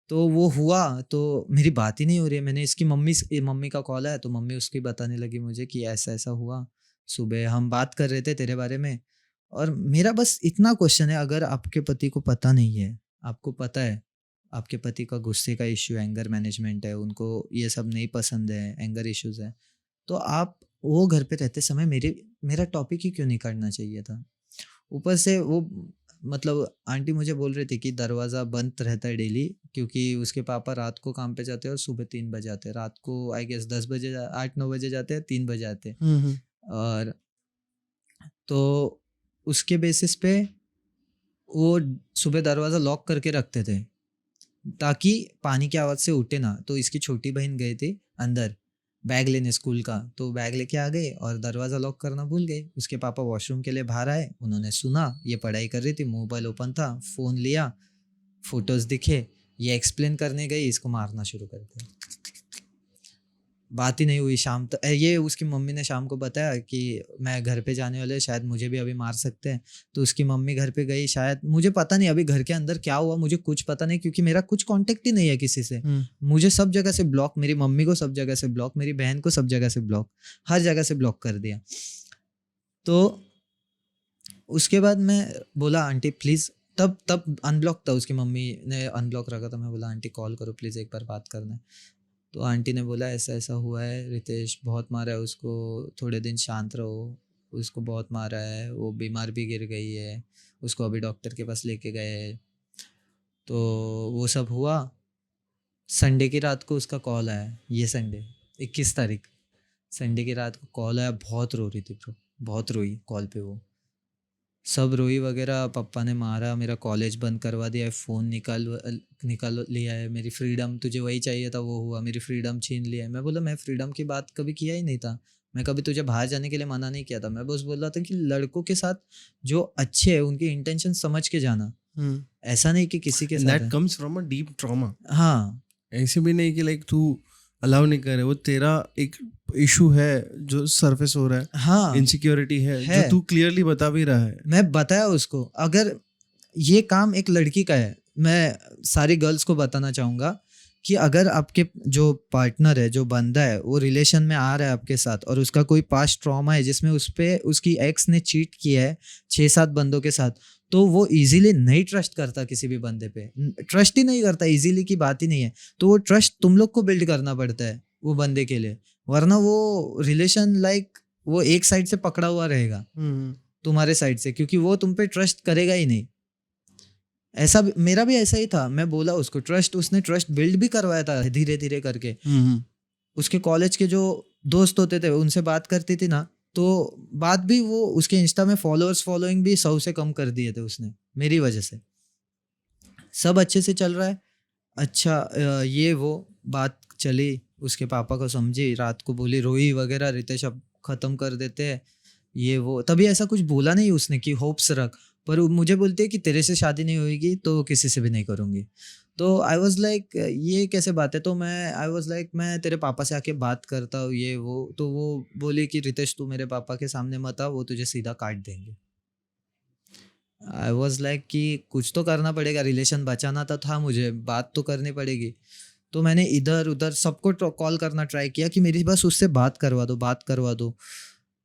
तो वो हुआ, तो मेरी बात ही नहीं हो रही है। मैंने इसकी मम्मी का कॉल आया, तो मम्मी उसकी बताने लगी मुझे कि ऐसा ऐसा हुआ, सुबह हम बात कर रहे थे तेरे बारे में। और मेरा बस इतना क्वेश्चन है, अगर आपके पति को पता नहीं है, आपको पता है आपके पति का गुस्से का इश्यू, एंगर मैनेजमेंट है, उनको ये सब नहीं पसंद है, एंगर इश्यूज है, तो आप वो घर पे रहते समय मेरा टॉपिक ही क्यों नहीं करना चाहिए था। ऊपर से वो मतलब आंटी मुझे बोल रही थी कि दरवाज़ा बंद रहता है डेली, क्योंकि उसके पापा रात को काम पे जाते हैं और सुबह 3 बजे आते हैं। रात को आई गेस 10 बजे 8-9 बजे जाते हैं, 3 बजे आते हैं। और तो उसके बेसिस पे वो सुबह दरवाज़ा लॉक करके रखते थे, ताकि पानी की आवाज़ से उठे ना। तो इसकी छोटी बहन गई थी अंदर बैग लेने स्कूल का, तो बैग लेके आ गए और दरवाज़ा लॉक करना भूल गए। उसके पापा वॉशरूम के लिए बाहर आए, उन्होंने सुना ये पढ़ाई कर रही थी, मोबाइल ओपन था, फ़ोन लिया, फोटोज़ दिखे, ये एक्सप्लेन करने गई, इसको मारना शुरू कर दिया। बात ही नहीं हुई शाम तक। ये उसकी मम्मी ने शाम को बताया कि मैं घर पे जाने वाले, शायद मुझे भी अभी मार सकते हैं। तो उसकी मम्मी घर पे गई, शायद मुझे पता नहीं अभी घर के अंदर क्या हुआ, मुझे कुछ पता नहीं, क्योंकि मेरा कुछ कांटेक्ट ही नहीं है किसी से। मुझे सब जगह से ब्लॉक, मेरी मम्मी को सब जगह से ब्लॉक, मेरी बहन को सब जगह से ब्लॉक, हर जगह से ब्लॉक कर दिया। तो उसके बाद मैं बोला आंटी प्लीज़, तब अनब्लॉक था, उसकी मम्मी ने अनब्लॉक रखा था। मैं बोला आंटी कॉल करो प्लीज़, एक बार बात करना है। तो आंटी ने बोला ऐसा ऐसा हुआ है, रितेश बहुत मारा है उसको, थोड़े दिन शांत रहो, उसको बहुत मारा है, वो बीमार भी गिर गई है, उसको अभी डॉक्टर के पास लेके गए हैं। तो वो सब हुआ। संडे की रात को उसका कॉल आया, ये संडे 21 तारीख, संडे की रात को कॉल आया। बहुत रो रही थी ब्रो, बहुत रोई कॉल पे, वो सब रोई वगैरह। पापा ने मारा, मेरा कॉलेज बंद करवा दिया है, फ़ोन निकाल लिया है, मेरी फ्रीडम, तुझे वही चाहिए था वो हुआ, मेरी फ्रीडम छीन लिया है। मैं बोला मैं फ्रीडम की बात कभी किया ही नहीं था, मैं कभी तुझे बाहर जाने के लिए मना नहीं किया था। मैं बस बोल रहा था कि लड़कों के साथ जो अच्छे हैं उनके इंटेंशन समझ के जाना, ऐसा नहीं कि किसी के साथ that comes from a deep trauma. हाँ, ऐसे भी नहीं कि लाइक तू अलाउ नहीं कर रहे, वो तेरा एक इशू है जो सरफेस हो रहा है, हाँ इनसिक्योरिटी है जो तू क्लियरली बता भी रहा है। मैं बताया उसको, अगर ये काम एक लड़की का है, मैं सारी गर्ल्स को बताना चाहूँगा कि अगर आपके जो पार्टनर है, जो बंदा है, वो रिलेशन में आ रहा है आपके साथ, और उसका कोई पास्ट ट्रॉमा है जिसमें उस पे उसकी एक्स ने चीट किया है 6-7 बंदों के साथ, तो वो इजीली नहीं ट्रस्ट करता किसी भी बंदे पे, ट्रस्ट ही नहीं करता, इजीली की बात ही नहीं है। तो वो ट्रस्ट तुम लोग को बिल्ड करना पड़ता है वो बंदे के लिए, वरना वो रिलेशन लाइक वो एक साइड से पकड़ा हुआ रहेगा तुम्हारे साइड से, क्योंकि वो तुम पे ट्रस्ट करेगा ही नहीं। मेरा भी ऐसा ही था, मैं बोला उसको ट्रस्ट, उसने ट्रस्ट बिल्ड भी करवाया था धीरे धीरे करके। उसके कॉलेज के जो दोस्त होते थे उनसे बात करती थी ना, तो बात भी वो उसके इंस्टा में फॉलोइंग भी 100 से कम कर दिए थे उसने मेरी वजह से। सब अच्छे से चल रहा है। अच्छा ये वो बात चली, उसके पापा को समझी, रात को बोली, रोई वगैरह, रितेश अब खत्म कर देते हैं ये वो। तभी ऐसा कुछ बोला नहीं उसने कि होप्स रख, पर वो मुझे बोलती है कि तेरे से शादी नहीं होगी तो किसी से भी नहीं करूँगी। तो आई वाज लाइक ये कैसे बात है? तो आई वाज लाइक मैं तेरे पापा से आके बात करता हूँ ये वो। तो वो बोली कि रितेश तू मेरे पापा के सामने मत आ, वो तुझे सीधा काट देंगे। आई वाज लाइक कि कुछ तो करना पड़ेगा, रिलेशन बचाना तो था मुझे, बात तो करनी पड़ेगी। तो मैंने इधर उधर सबको कॉल करना ट्राई किया कि मेरी बस उससे बात करवा दो, बात करवा दो।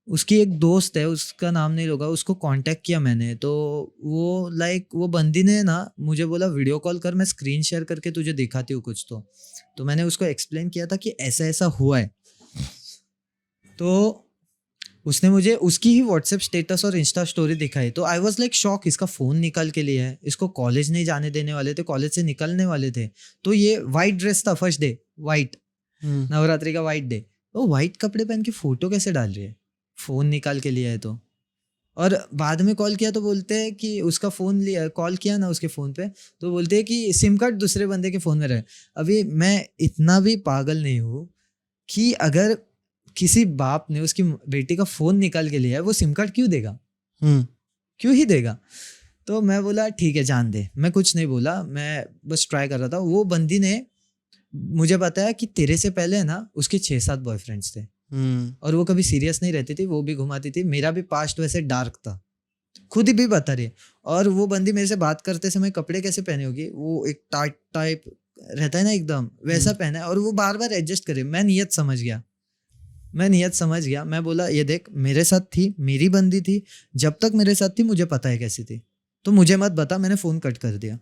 उसकी एक दोस्त है, उसका नाम नहीं लूँगा, उसको कांटेक्ट किया मैंने। तो वो लाइक वो बंदी ने ना मुझे बोला वीडियो कॉल कर, मैं स्क्रीन शेयर करके तुझे दिखाती हूँ कुछ। तो मैंने उसको एक्सप्लेन किया था कि ऐसा ऐसा हुआ है। तो उसने मुझे उसकी ही व्हाट्सएप स्टेटस और इंस्टा स्टोरी दिखाई। तो आई वाज लाइक शॉक, इसका फ़ोन निकाल के लिया है, इसको कॉलेज नहीं जाने देने वाले थे, कॉलेज से निकलने वाले थे। तो ये वाइट ड्रेस था, फर्स्ट डे वाइट, नवरात्रि का वाइट डे। तो वाइट कपड़े पहन के फोटो कैसे डाल रही है, फ़ोन निकाल के लिया है तो। और बाद में कॉल किया तो बोलते हैं कि उसका फ़ोन लिया, कॉल किया ना उसके फ़ोन पे, तो बोलते हैं कि सिम कार्ड दूसरे बंदे के फ़ोन में रहे। अभी मैं इतना भी पागल नहीं हूँ कि अगर किसी बाप ने उसकी बेटी का फ़ोन निकाल के लिया है, वो सिम कार्ड क्यों देगा? क्यों ही देगा? तो मैं बोला ठीक है जान दे, मैं कुछ नहीं बोला, मैं बस ट्राई कर रहा था। वो बंदी ने मुझे बताया कि तेरे से पहले ना उसके 6-7 बॉयफ्रेंड्स थे और वो कभी सीरियस नहीं रहती थी, वो भी घुमाती थी। मेरा भी पास्ट वैसे डार्क था, खुद ही भी बता रही है। और वो बंदी मेरे से बात करते समय कपड़े कैसे पहने होगी, वो एक टाइट टाइप रहता है ना एकदम, वैसा पहना है, और वो बार बार एडजस्ट करे। मैं नियत समझ गया। मैं बोला ये देख, मेरे साथ थी, मेरी बंदी थी, जब तक मेरे साथ थी मुझे पता है कैसी थी, तो मुझे मत बता। मैंने फ़ोन कट कर दिया।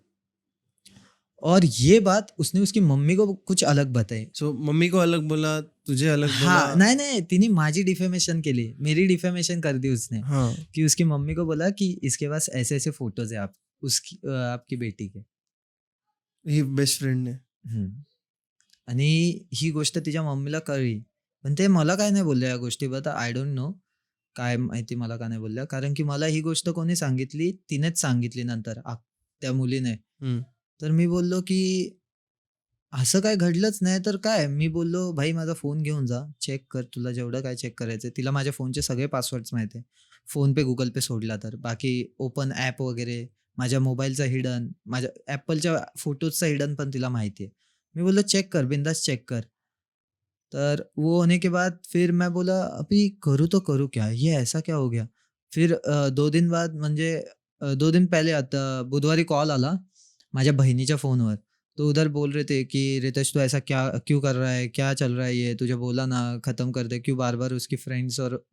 और ये बात उसने उसकी मम्मी को कुछ अलग बताई। सो मम्मी को अलग बोला, तुझे अलग बोला? हाँ, नाही तिने माझी डिफेमेशन केली, मेरी डिफेमेशन कर दी उसने। हाँ. की उसकी मम्मी को बोला की इसके पास ऐसे ऐसे फोटोज आहे आपकी बेटी के। ही बेस्ट फ्रेंडने. आणि ही गोष्ट तिच्या मम्मीला कळली, पण ते मला काय नाही बोलल्या या गोष्टीबद्दल. आय डोंट नो, काय माहिती मला का नाही बोलल्या, कारण की मला ही गोष्ट कोणी सांगितली, तिनेच सांगितली नंतर त्या मुलीने. तर मी बोललो की असं काय घडलंच नाही तर काय. मी बोललो भाई माझा फोन घेऊन जा, चेक कर, तुला जेवढं काय चेक करायचं. तिला माझ्या फोनचे सगळे पासवर्ड्स माहिती आहे, फोन पे गुगल पे सोडला तर. बाकी ओपन ॲप वगैरे, माझ्या मोबाईलचा हिडन, माझ्या ॲपलच्या फोटोजचा हिडन पण तिला माहिती आहे. मैं बोला चेक कर, बिंदास चेक कर। तर वो होने के बाद फिर मैं बोला अभी करूँ तो करूँ क्या, ये ऐसा क्या हो गया? फिर 2 दिन बाद म्हणजे 2 दिन पहले आता बुधवारी कॉल आला माझ्या बहिणीच्या फोनवर। तो उधर बोल रहे थे कि रितेश तू ऐसा क्या क्यों कर रहा है, क्या चल रहा है ये, तुझे बोला ना ख़त्म कर दे, क्यों बार बार उसकी फ्रेंड्स और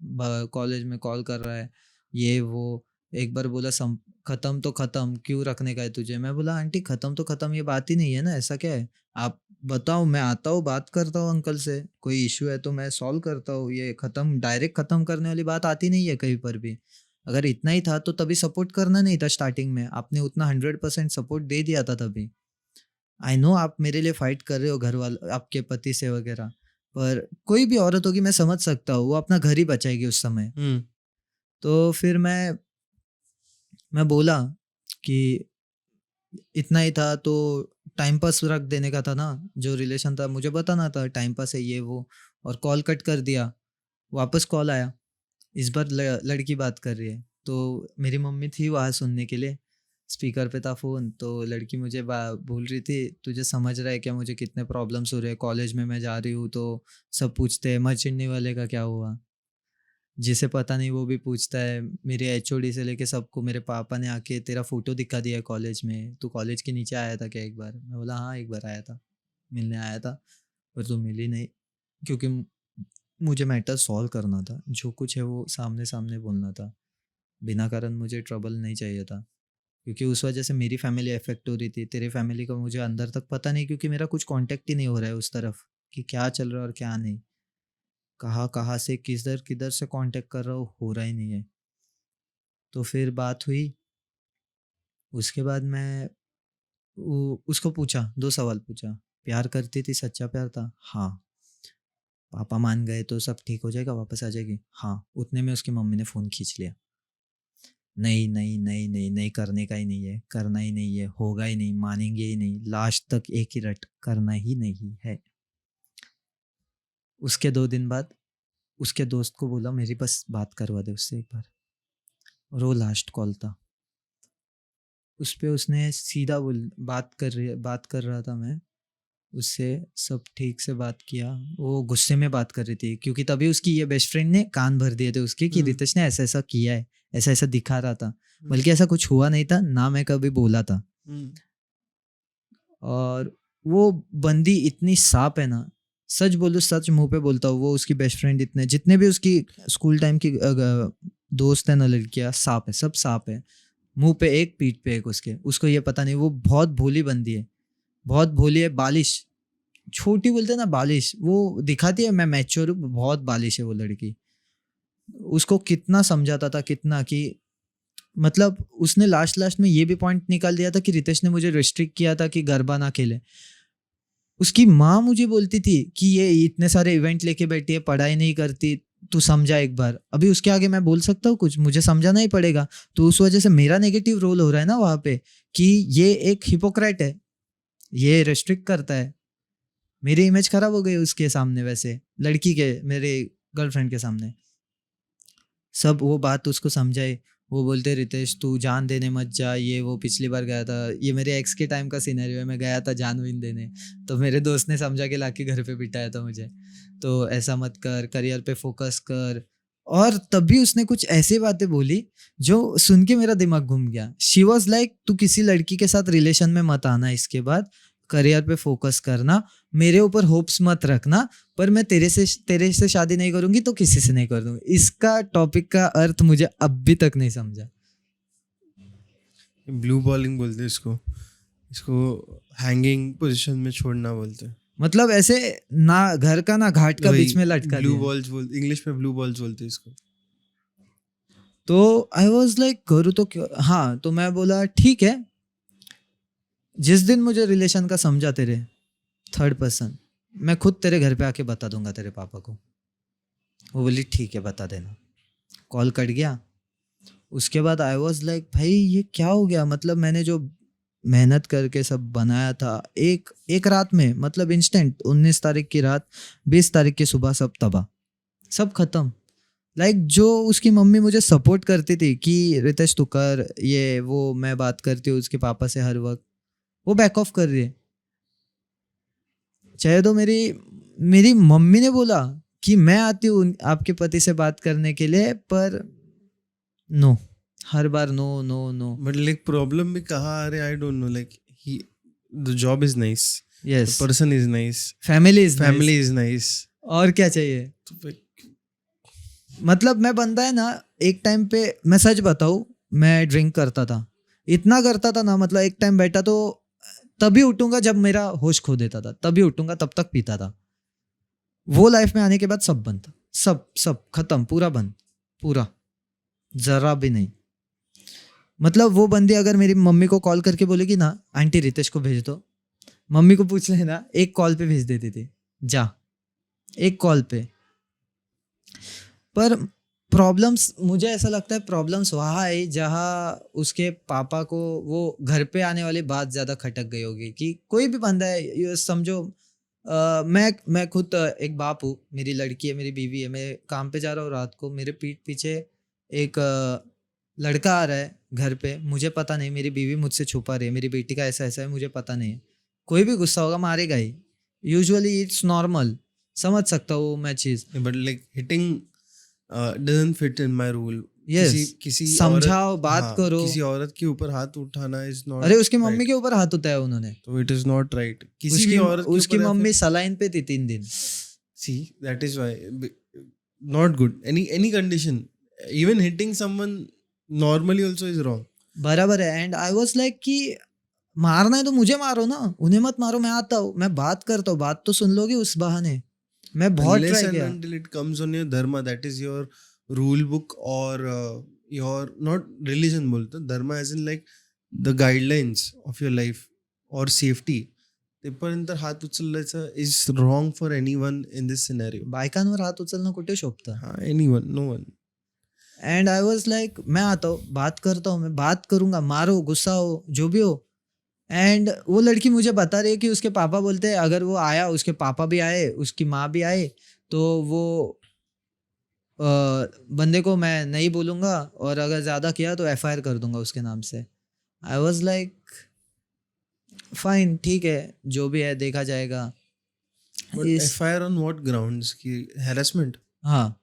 कॉलेज में कॉल कर रहा है, ये वो। एक बार बोला ख़त्म तो ख़त्म, क्यों रखने का है तुझे? मैं बोला आंटी ख़त्म तो ख़त्म ये बात ही नहीं है ना, ऐसा क्या है? आप बताओ, मैं आता हूँ, बात करता हूँ अंकल से, कोई इश्यू है तो मैं सॉल्व करता हूँ। ये ख़त्म, डायरेक्ट ख़त्म करने वाली बात आती नहीं है कहीं पर भी। अगर इतना ही था तो तभी सपोर्ट करना नहीं था स्टार्टिंग में, आपने उतना 100% सपोर्ट दे दिया था तभी। आई नो आप मेरे लिए फाइट कर रहे हो घर वाले आपके पति से वगैरह, पर कोई भी औरत होगी मैं समझ सकता हूँ, वो अपना घर ही बचाएगी उस समय। तो फिर मैं बोला कि इतना ही था तो टाइम पास रख देने का था ना, जो रिलेशन था मुझे बताना था टाइम पास है ये वो, और कॉल कट कर दिया। वापस कॉल आया, इस बार लड़की बात कर रही है। तो मेरी मम्मी थी वहाँ सुनने के लिए, स्पीकर पे था फ़ोन। तो लड़की मुझे बोल रही थी तुझे समझ रहा है क्या मुझे कितने प्रॉब्लम्स हो रहे हैं, कॉलेज में मैं जा रही हूँ तो सब पूछते हैं मर्चेंट वाले का क्या हुआ, जिसे पता नहीं वो भी पूछता है। मेरे एचओडी से लेके सबको, मेरे पापा ने आके तेरा फ़ोटो दिखा दिया है कॉलेज में, तू कॉलेज के नीचे आया था क्या एक बार? मैं बोला हाँ एक बार आया था, मिलने आया था, पर तू मिली नहीं, क्योंकि मुझे मैटर सॉल्व करना था, जो कुछ है वो सामने सामने बोलना था, बिना कारण मुझे ट्रबल नहीं चाहिए था। क्योंकि उस वजह से मेरी फैमिली अफेक्ट हो रही थी, तेरी फैमिली का मुझे अंदर तक पता नहीं, क्योंकि मेरा कुछ कांटेक्ट ही नहीं हो रहा है उस तरफ कि क्या चल रहा है और क्या नहीं, कहाँ कहाँ से किधर किधर से कांटेक्ट कर रहा हूँ, हो रहा ही नहीं है। तो फिर बात हुई, उसके बाद मैं उसको पूछा, 2 सवाल पूछा, प्यार करती थी, सच्चा प्यार था? हाँ। पापा मान गए तो सब ठीक हो जाएगा, वापस आ जाएगी? हाँ। उतने में उसकी मम्मी ने फ़ोन खींच लिया, नहीं नहीं नहीं नहीं नहीं, करने का ही नहीं है, करना ही नहीं है, होगा ही नहीं, मानेंगे ही नहीं, लास्ट तक एक ही रट, करना ही नहीं है। उसके 2 दिन बाद उसके दोस्त को बोला मेरी बस बात करवा दे उससे एक बार, और वो लास्ट कॉल था। उस पे उसने सीधा बोल, बात कर रहा था मैं उससे, सब ठीक से बात किया। वो गुस्से में बात कर रही थी, क्योंकि तभी उसकी ये बेस्ट फ्रेंड ने कान भर दिए थे उसके कि रितेश ने ऐसा ऐसा किया है, ऐसा ऐसा दिखा रहा था, बल्कि ऐसा कुछ हुआ नहीं था ना, मैं कभी बोला था। और वो बंदी इतनी सांप है ना, सच बोलूं, सच मुंह पे बोलता हूँ, वो उसकी बेस्ट फ्रेंड, इतने जितने भी उसकी स्कूल टाइम की दोस्त है ना, लड़कियां, सांप है, सब सांप है। मुंह पे एक, पीठ पे एक उसके, उसको ये पता नहीं, वो बहुत भोली बंदी है, बहुत भोली है, बालिश, छोटी बोलते हैं ना बालिश, वो दिखाती है मैं मैच्योर हूँ, बहुत बालिश है वो लड़की। उसको कितना समझाता था, कितना कि मतलब उसने लास्ट लास्ट में ये भी पॉइंट निकाल दिया था कि रितेश ने मुझे रिस्ट्रिक्ट किया था कि गरबा ना खेले। उसकी माँ मुझे बोलती थी कि ये इतने सारे इवेंट लेके बैठी है, पढ़ाई नहीं करती, तू समझा एक बार। अभी उसके आगे मैं बोल सकता हूँ कुछ? मुझे समझाना ही पड़ेगा। तो उस वजह से मेरा नेगेटिव रोल हो रहा है ना वहाँ पे, कि ये एक हिपोक्रेट है, ये रेस्ट्रिक्ट करता है। मेरी इमेज खराब हो गई उसके सामने, वैसे लड़की के, मेरे गर्लफ्रेंड के सामने। सब वो बात उसको समझाए, वो बोलते रितेश तू जान देने मत जा, ये वो पिछली बार गया था, ये मेरे एक्स के टाइम का सिनेरियो है, मैं गया था जान विन देने, तो मेरे दोस्त ने समझा के लाके घर पे बिठाया था मुझे, तो ऐसा मत कर, करियर पे फोकस कर। और तभी उसने कुछ ऐसी बातें बोली जो सुन के मेरा दिमाग घूम गया। शी वॉज लाइक, तू किसी लड़की के साथ रिलेशन में मत आना, इसके बाद करियर पे फोकस करना, मेरे ऊपर होप्स मत रखना, पर मैं तेरे से शादी नहीं करूंगी तो किसी से नहीं कर दूंगी। इसका टॉपिक का अर्थ मुझे अब भी तक नहीं समझा। ब्लू बॉलिंग बोलते हैं इसको, इसको हैंगिंग पोजीशन में छोड़ना बोलते हैं। मतलब ऐसे ना घर का ना घाट का बीच में लटका ब्लू दिया। बॉल्स बोलते, इंग्लिश में ब्लू बॉल्स बोलते हैं इसको। तो आई वॉज लाइक करूँ तो क्यों? हाँ, तो मैं बोला ठीक है, जिस दिन मुझे रिलेशन का समझा तेरे थर्ड पर्सन, मैं खुद तेरे घर पे आके बता दूंगा तेरे पापा को। वो बोली ठीक है बता देना। कॉल कट गया। उसके बाद आई वॉज लाइक भाई ये क्या हो गया? मतलब मैंने जो मेहनत करके सब बनाया था, एक एक रात में, मतलब इंस्टेंट, 19 तारीख की रात, 20 तारीख की सुबह सब तबाह, सब खत्म। लाइक जो उसकी मम्मी मुझे सपोर्ट करती थी कि रितेश तू कर ये वो, मैं बात करती हूँ उसके पापा से हर वक्त, वो बैक ऑफ कर रही है। चाहे तो मेरी मेरी मम्मी ने बोला कि मैं आती हूँ आपके पति से बात करने के लिए, पर नो, हर बार no no no. But like problem भी कहाँ आ रहे, I don't know. Like he, the job is nice, the yes, person is nice, family is nice, और क्या चाहिए? तो मतलब मैं बंदा है ना, एक टाइम पे मैं सच बताऊँ, मैं ड्रिंक करता था, इतना करता था ना, मतलब एक टाइम बैठा तो तभी उठूंगा जब मेरा होश खो देता था, तभी उठूंगा, तब तक पीता था। वो लाइफ में आने के बाद सब बंद था, सब सब खत्म, पूरा बंद, पूरा, जरा भी नहीं। मतलब वो बंदी अगर मेरी मम्मी को कॉल करके बोलेगी ना आंटी रितेश को भेज दो, मम्मी को पूछ लेना, एक कॉल पे भेज देती थी, जा, एक कॉल पे। पर प्रॉब्लम्स, मुझे ऐसा लगता है प्रॉब्लम्स वहाँ है जहाँ उसके पापा को वो घर पे आने वाली बात ज़्यादा खटक गई होगी, कि कोई भी बंदा है, ये समझो मैं खुद एक बाप हूँ, मेरी लड़की है, मेरी बीवी है, मैं काम पे जा रहा हूँ रात को, मेरे पीठ पीछे एक लड़का आ रहा है घर पे, मुझे पता नहीं, मेरी बीवी मुझसे छुपा रही है, मेरी बेटी का ऐसा ऐसा है, मुझे पता नहीं है, कोई भी गुस्सा होगा मारेगा ही, यूजुअली इट्स नॉर्मल, समझ सकता हूँ मैं चीज़। But like hitting doesn't fit in my rule. Yes, किसी समझाओ, औरत, बात हाँ, करो। किसी औरत के ऊपर हाथ उठाना इज नॉट, अरे उसकी मम्मी राइट, के ऊपर हाथ उठाया उन्होंने, तो इट इज नॉट राइट किसी उसकी की औरत के उसकी ऊपर, या मम्मी फिर सलाइन पे थी 3 दिन। See that is why not good, any condition, even hitting someone normally also is wrong. बराबर है। एंड आई वाज लाइक कि मारना है तो मुझे मारो ना, उन्हें मत मारो, मैं आता हूँ, मैं बात करता हूँ, बात तो सुन लोगे उस बहाने। मैं बहुत Unless ट्राई and किया। until it comes on your dharma, that is your rule book or your not religion बोलतो dharma as in like the guidelines of your life or safety, तेपर्यंत हात उचलल्याचं is wrong for anyone in this scenario. बायकांवर हात उचलणं कुठे शोभतं? हाँ, anyone, no one. And I was like मैं आता हूँ, बात करता हूँ, मैं बात करूंगा, मारो, गुस्सा हो, जो भी हो। एंड वो लड़की मुझे बता रही है कि उसके पापा बोलते हैं अगर वो आया, उसके पापा भी आए, उसकी माँ भी आए, तो वो बंदे को मैं नहीं बोलूंगा, और अगर ज्यादा किया तो एफआईआर कर दूंगा उसके नाम से। आई वाज लाइक फाइन, ठीक है, जो भी है देखा जाएगा। But इस FIR on what grounds? कि harassment? हाँ,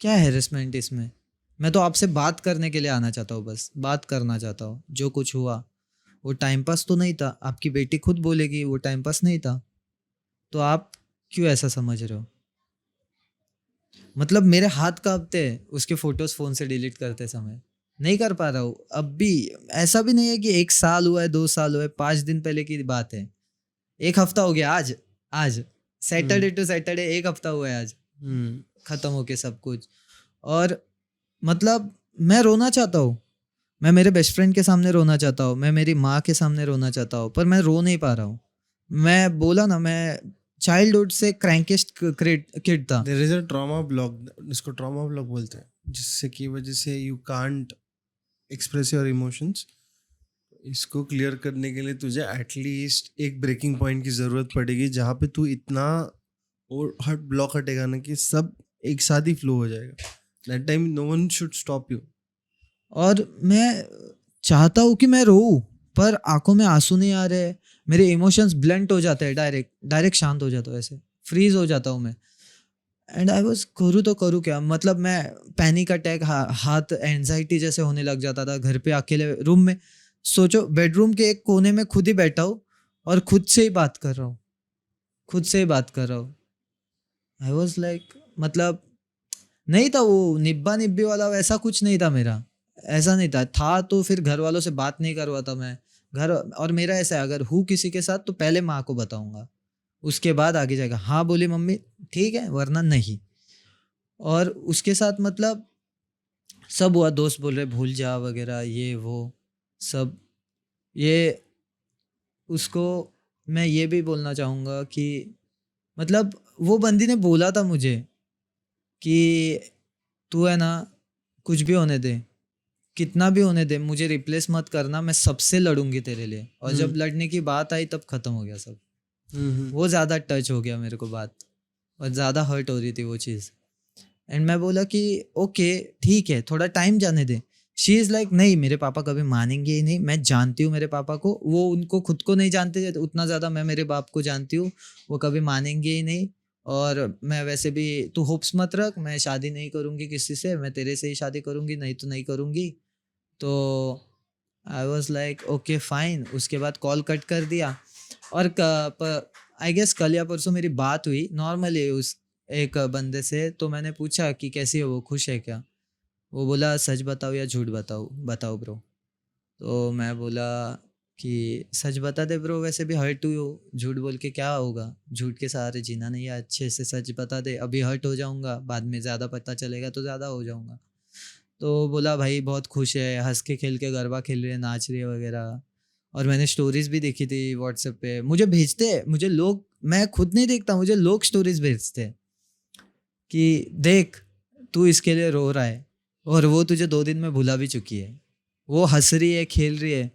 क्या हैरेसमेंट इसमें? मैं तो आपसे बात करने के लिए आना चाहता हूँ, बस बात करना चाहता हूँ। जो कुछ हुआ वो टाइम पास तो नहीं था, आपकी बेटी खुद बोलेगी वो टाइम पास नहीं था, तो आप क्यों ऐसा समझ रहे हो? मतलब मेरे हाथ कांपते हैं उसके फोटोज फोन से डिलीट करते समय, नहीं कर पा रहा हूँ अब भी। ऐसा भी नहीं है कि 1 साल हुआ है, 2 साल हुआ है, 5 दिन पहले की बात है, 1 हफ्ता हो गया आज। आज सैटरडे टू सैटरडे 1 हफ्ता हुआ है आज, Hmm. खत्म होके सब कुछ। और मतलब मैं रोना चाहता हूँ, मैं मेरे बेस्ट फ्रेंड के सामने रोना चाहता हूँ, मैं मेरी माँ के सामने रोना चाहता हूँ, पर मैं रो नहीं पा रहा हूँ। मैं बोला ना, मैं चाइल्डहुड से क्रैंकेस्ट किड था। There is a trauma block, इसको trauma block बोलते हैं, जिससे की वजह से you can't express your emotions. इसको क्लियर करने के लिए तुझे एटलीस्ट एक ब्रेकिंग पॉइंट की जरूरत पड़ेगी जहाँ पे तू इतना और हार्ट ब्लॉक हटेगा ना कि सब एक साथ ही फ्लो हो जाएगा. That time no one should stop you. और मैं चाहता हूँ कि मैं रोऊं, पर आंखों में आंसू नहीं आ रहे, मेरे इमोशंस ब्लंट हो जाते हैं, डायरेक्ट डायरेक्ट शांत हो जाता हूँ, ऐसे फ्रीज हो जाता हूँ मैं। एंड आई वाज करूँ तो करूँ क्या? मतलब मैं पैनिक अटैक, हाथ एंजाइटी जैसे होने लग जाता था घर पे अकेले रूम में। सोचो, बेडरूम के एक कोने में खुद ही बैठा हूँ और खुद से ही बात कर रहा हूँ, खुद से ही बात कर रहा हूँ। आई वाज लाइक, मतलब नहीं था वो निब्बा निब्बी वाला, वैसा कुछ नहीं था मेरा, ऐसा नहीं था तो फिर घर वालों से बात नहीं करवाता मैं। घर और मेरा ऐसा है, अगर हूँ किसी के साथ तो पहले माँ को बताऊंगा, उसके बाद आगे जाएगा। हाँ बोली मम्मी ठीक है, वरना नहीं। और उसके साथ मतलब सब हुआ, दोस्त बोल रहे भूल जा वगैरह, ये वो सब। ये उसको मैं ये भी बोलना चाहूँगा कि मतलब वो बंदी ने बोला था मुझे कि तू है ना, कुछ भी होने दे, कितना भी होने दे, मुझे रिप्लेस मत करना, मैं सबसे लड़ूंगी तेरे लिए। और जब लड़ने की बात आई तब खत्म हो गया सब। वो ज़्यादा टच हो गया मेरे को बात, और ज़्यादा हर्ट हो रही थी वो चीज़। एंड मैं बोला कि ओके ठीक है, थोड़ा टाइम जाने दे। शी इज़ लाइक नहीं, मेरे पापा कभी मानेंगे ही नहीं, मैं जानती हूँ मेरे पापा को, वो उनको खुद को नहीं जानते उतना ज़्यादा मैं मेरे बाप को जानती हूँ, वो कभी मानेंगे ही नहीं। और मैं वैसे भी, तू होप्स मत रख, मैं शादी नहीं करूँगी किसी से, मैं तेरे से ही शादी करूँगी, नहीं तो नहीं करूँगी। तो I was like okay fine. उसके बाद कॉल कट कर दिया। और आई गेस कल या परसों मेरी बात हुई नॉर्मली उस एक बंदे से, तो मैंने पूछा कि कैसी है वो, खुश है क्या? वो बोला सच बताओ या झूठ बताओ, बताओ ब्रो। तो मैं बोला कि सच बता दे ब्रो, वैसे भी हर्ट हुई हो, झूठ बोल के क्या होगा, झूठ के सहारे जीना नहीं है, अच्छे से सच बता दे, अभी हर्ट हो जाऊंगा, बाद में ज़्यादा पता चलेगा तो ज़्यादा हो जाऊंगा। तो बोला भाई बहुत खुश है, हंस के खेल के गरबा खेल रही है, नाच रही है वगैरह। और मैंने स्टोरीज भी देखी थी व्हाट्सएप पे, मुझे भेजते हैं, मुझे लोग, मैं खुद नहीं देखता, मुझे लोग स्टोरीज भेजते हैं कि देख तू इसके लिए रो रहा है, और वो तुझे 2 दिन में भुला भी चुकी है, वो हंस रही है, खेल रही है,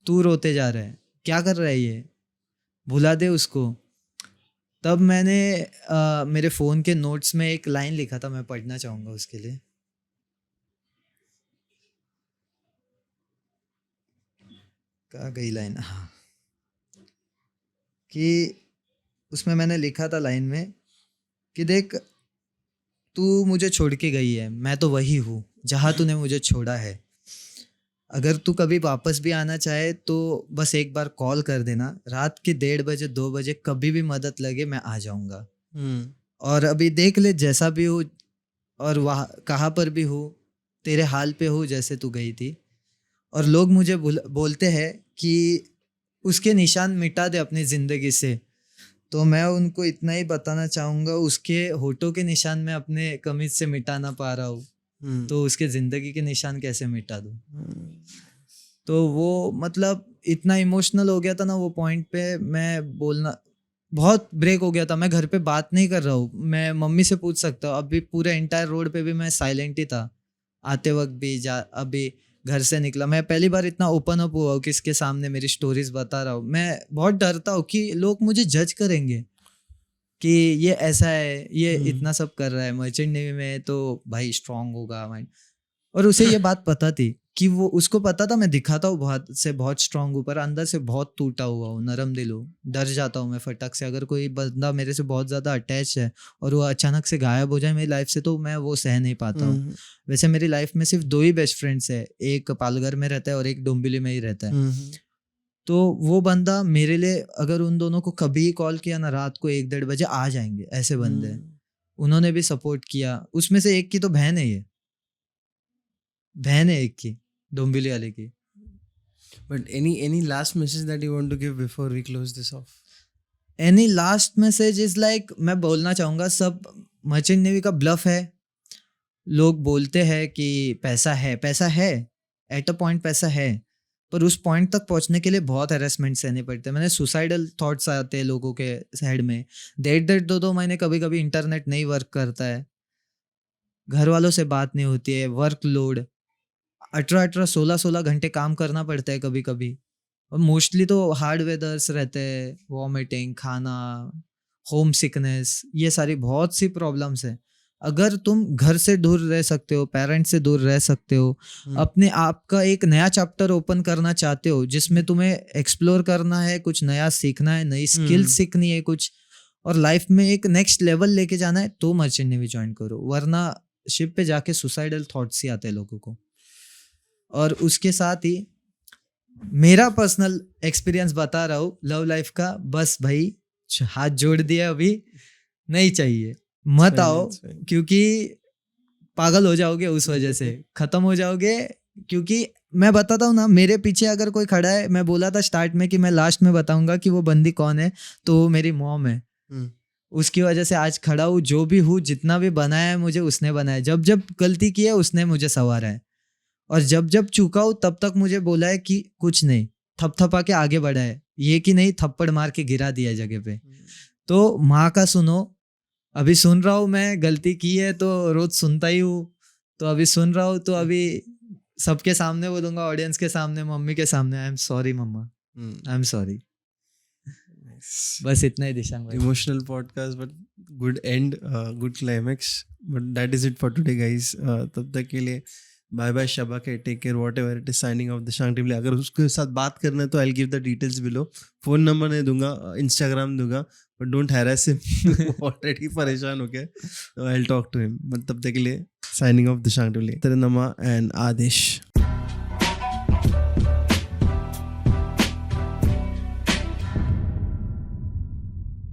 तू रोते जा रहा है, क्या कर रहा है ये, भुला दे उसको। तब मैंने मेरे फ़ोन के नोट्स में एक लाइन लिखा था, मैं पढ़ना चाहूँगा उसके लिए। कहाँ गई लाइन? हाँ, कि उसमें मैंने लिखा था लाइन में कि देख तू मुझे छोड़ के गई है, मैं तो वही हूँ जहाँ तूने मुझे छोड़ा है। अगर तू कभी वापस भी आना चाहे तो बस एक बार कॉल कर देना, रात के 1:30 2 बजे कभी भी मदद लगे मैं आ जाऊँगा। और अभी देख ले जैसा भी हूँ और वहाँ कहाँ पर भी हूँ, तेरे हाल पे हूँ जैसे तू गई थी। और लोग मुझे बोलते हैं कि उसके निशान मिटा दे अपनी ज़िंदगी से। तो मैं उनको इतना ही बताना चाहूँगा, उसके होठों के निशान मैं अपने कमीज से मिटा ना पा रहा हूँ, तो उसके ज़िंदगी के निशान कैसे मिटा दूँ। तो वो मतलब इतना इमोशनल हो गया था ना वो पॉइंट पे, मैं बोलना बहुत ब्रेक हो गया था। मैं घर पे बात नहीं कर रहा हूँ, मैं मम्मी से पूछ सकता हूँ। अभी पूरे एंटायर रोड पे भी मैं साइलेंट ही था, आते वक्त भी, अभी घर से निकला। मैं पहली बार इतना ओपन अप हुआ हूँ किसके सामने मेरी स्टोरीज बता रहा हूँ। मैं बहुत डरता हूँ कि लोग मुझे जज करेंगे कि ये ऐसा है, ये इतना सब कर रहा है, मर्चेंट नेवी में है तो भाई स्ट्रांग होगा माइंड। और उसे ये बात पता थी कि वो, उसको पता था मैं दिखाता हूँ बहुत स्ट्रांग हूँ, पर अंदर से बहुत टूटा हुआ हूँ, नरम दिल हूँ, डर जाता हूँ मैं फटक से। अगर कोई बंदा मेरे से बहुत ज़्यादा अटैच है और वो अचानक से गायब हो जाए मेरी लाइफ से, तो मैं वो सह नहीं पाता हूँ। वैसे मेरी लाइफ में सिर्फ 2 ही बेस्ट फ्रेंड्स है, एक पालघर में रहता है और एक डोंबिवली में ही रहता है। तो वो बंदा मेरे लिए, अगर उन दोनों को कभी कॉल किया ना, रात को 1-1:30 बजे आ जाएंगे, ऐसे बंदे हैं। उन्होंने भी सपोर्ट किया। उसमें से एक की तो बहन है, ये बहन है एक की, डोंबिवली वाले की। But any last message that you want to give before we close this off? Any last message is like, मैं बोलना चाहूँगा सब मर्चेंट नेवी का ब्लफ है। लोग बोलते हैं कि पैसा है, पैसा है, एट अ पॉइंट पैसा है, पर उस पॉइंट तक पहुंचने के लिए बहुत हेरेसमेंट सहने पड़ते हैं। मैंने सुसाइडल थॉट्स आते हैं लोगों के हेड में। 1.5-2 महीने कभी कभी इंटरनेट नहीं वर्क करता है, घर वालों से बात नहीं होती है, वर्क लोड 18-18, 16-16 घंटे काम करना पड़ता है कभी कभी। और मोस्टली तो हार्ड वेदर्स रहते हैं, वॉमिटिंग, खाना, होम सिकनेस, ये सारी बहुत सी प्रॉब्लम्स हैं। अगर तुम घर से दूर रह सकते हो, पेरेंट्स से दूर रह सकते हो, अपने आप का एक नया चैप्टर ओपन करना चाहते हो जिसमें तुम्हें एक्सप्लोर करना है, कुछ नया सीखना है, नई स्किल्स सीखनी है कुछ, और लाइफ में एक नेक्स्ट लेवल लेके जाना है, तो मर्चेंट नेवी ज्वाइन करो। वरना शिप पे जाके सुसाइडल थॉट्स ही आते हैं लोगों को। और उसके साथ ही मेरा पर्सनल एक्सपीरियंस बता रहा हूँ लव लाइफ का, बस भाई हाथ जोड़ दिया, अभी नहीं चाहिए, मत आओ, क्योंकि पागल हो जाओगे उस वजह से, खत्म हो जाओगे। क्योंकि मैं बताता हूँ ना, मेरे पीछे अगर कोई खड़ा है, मैं बोला था स्टार्ट में कि मैं लास्ट में बताऊंगा कि वो बंदी कौन है, तो वो मेरी मॉम है। उसकी वजह से आज खड़ा हूँ, जो भी हूँ, जितना भी बनाया है मुझे उसने बनाया। जब जब गलती की है उसने मुझे संवारा है, और जब जब चूका हूँ तब तक मुझे बोला है कि कुछ नहीं, थपथपा के आगे बढ़ा है, ये कि नहीं थप्पड़ मार के गिरा दिया जगह पे। तो माँ का सुनो, अभी सुन रहा हूँ मैं, गलती की है तो रोज सुनता ही हूँ, तो अभी सुन रहा हूँ, तो अभी सबके सामने बोलूंगा, ऑडियंस के सामने, मम्मी के सामने, I am sorry mamma, I am sorry. बस इतना ही दिशांग भाई। Emotional podcast, but good end, good climax. But that is it for today, guys. तब तक के लिए बाय बाय, शबा के, take care, whatever it is, signing off Dishang team. अगर उसके साथ बात करना है तो I give the details below. Phone number नहीं दूंगा, इंस्टाग्राम दूंगा, but don't harass him, already परेशान हो गया, तो I will talk to him. But तब तक के लिए साइनिंग ऑफ दिशांग टीम, तेरे नमा एंड आदेश।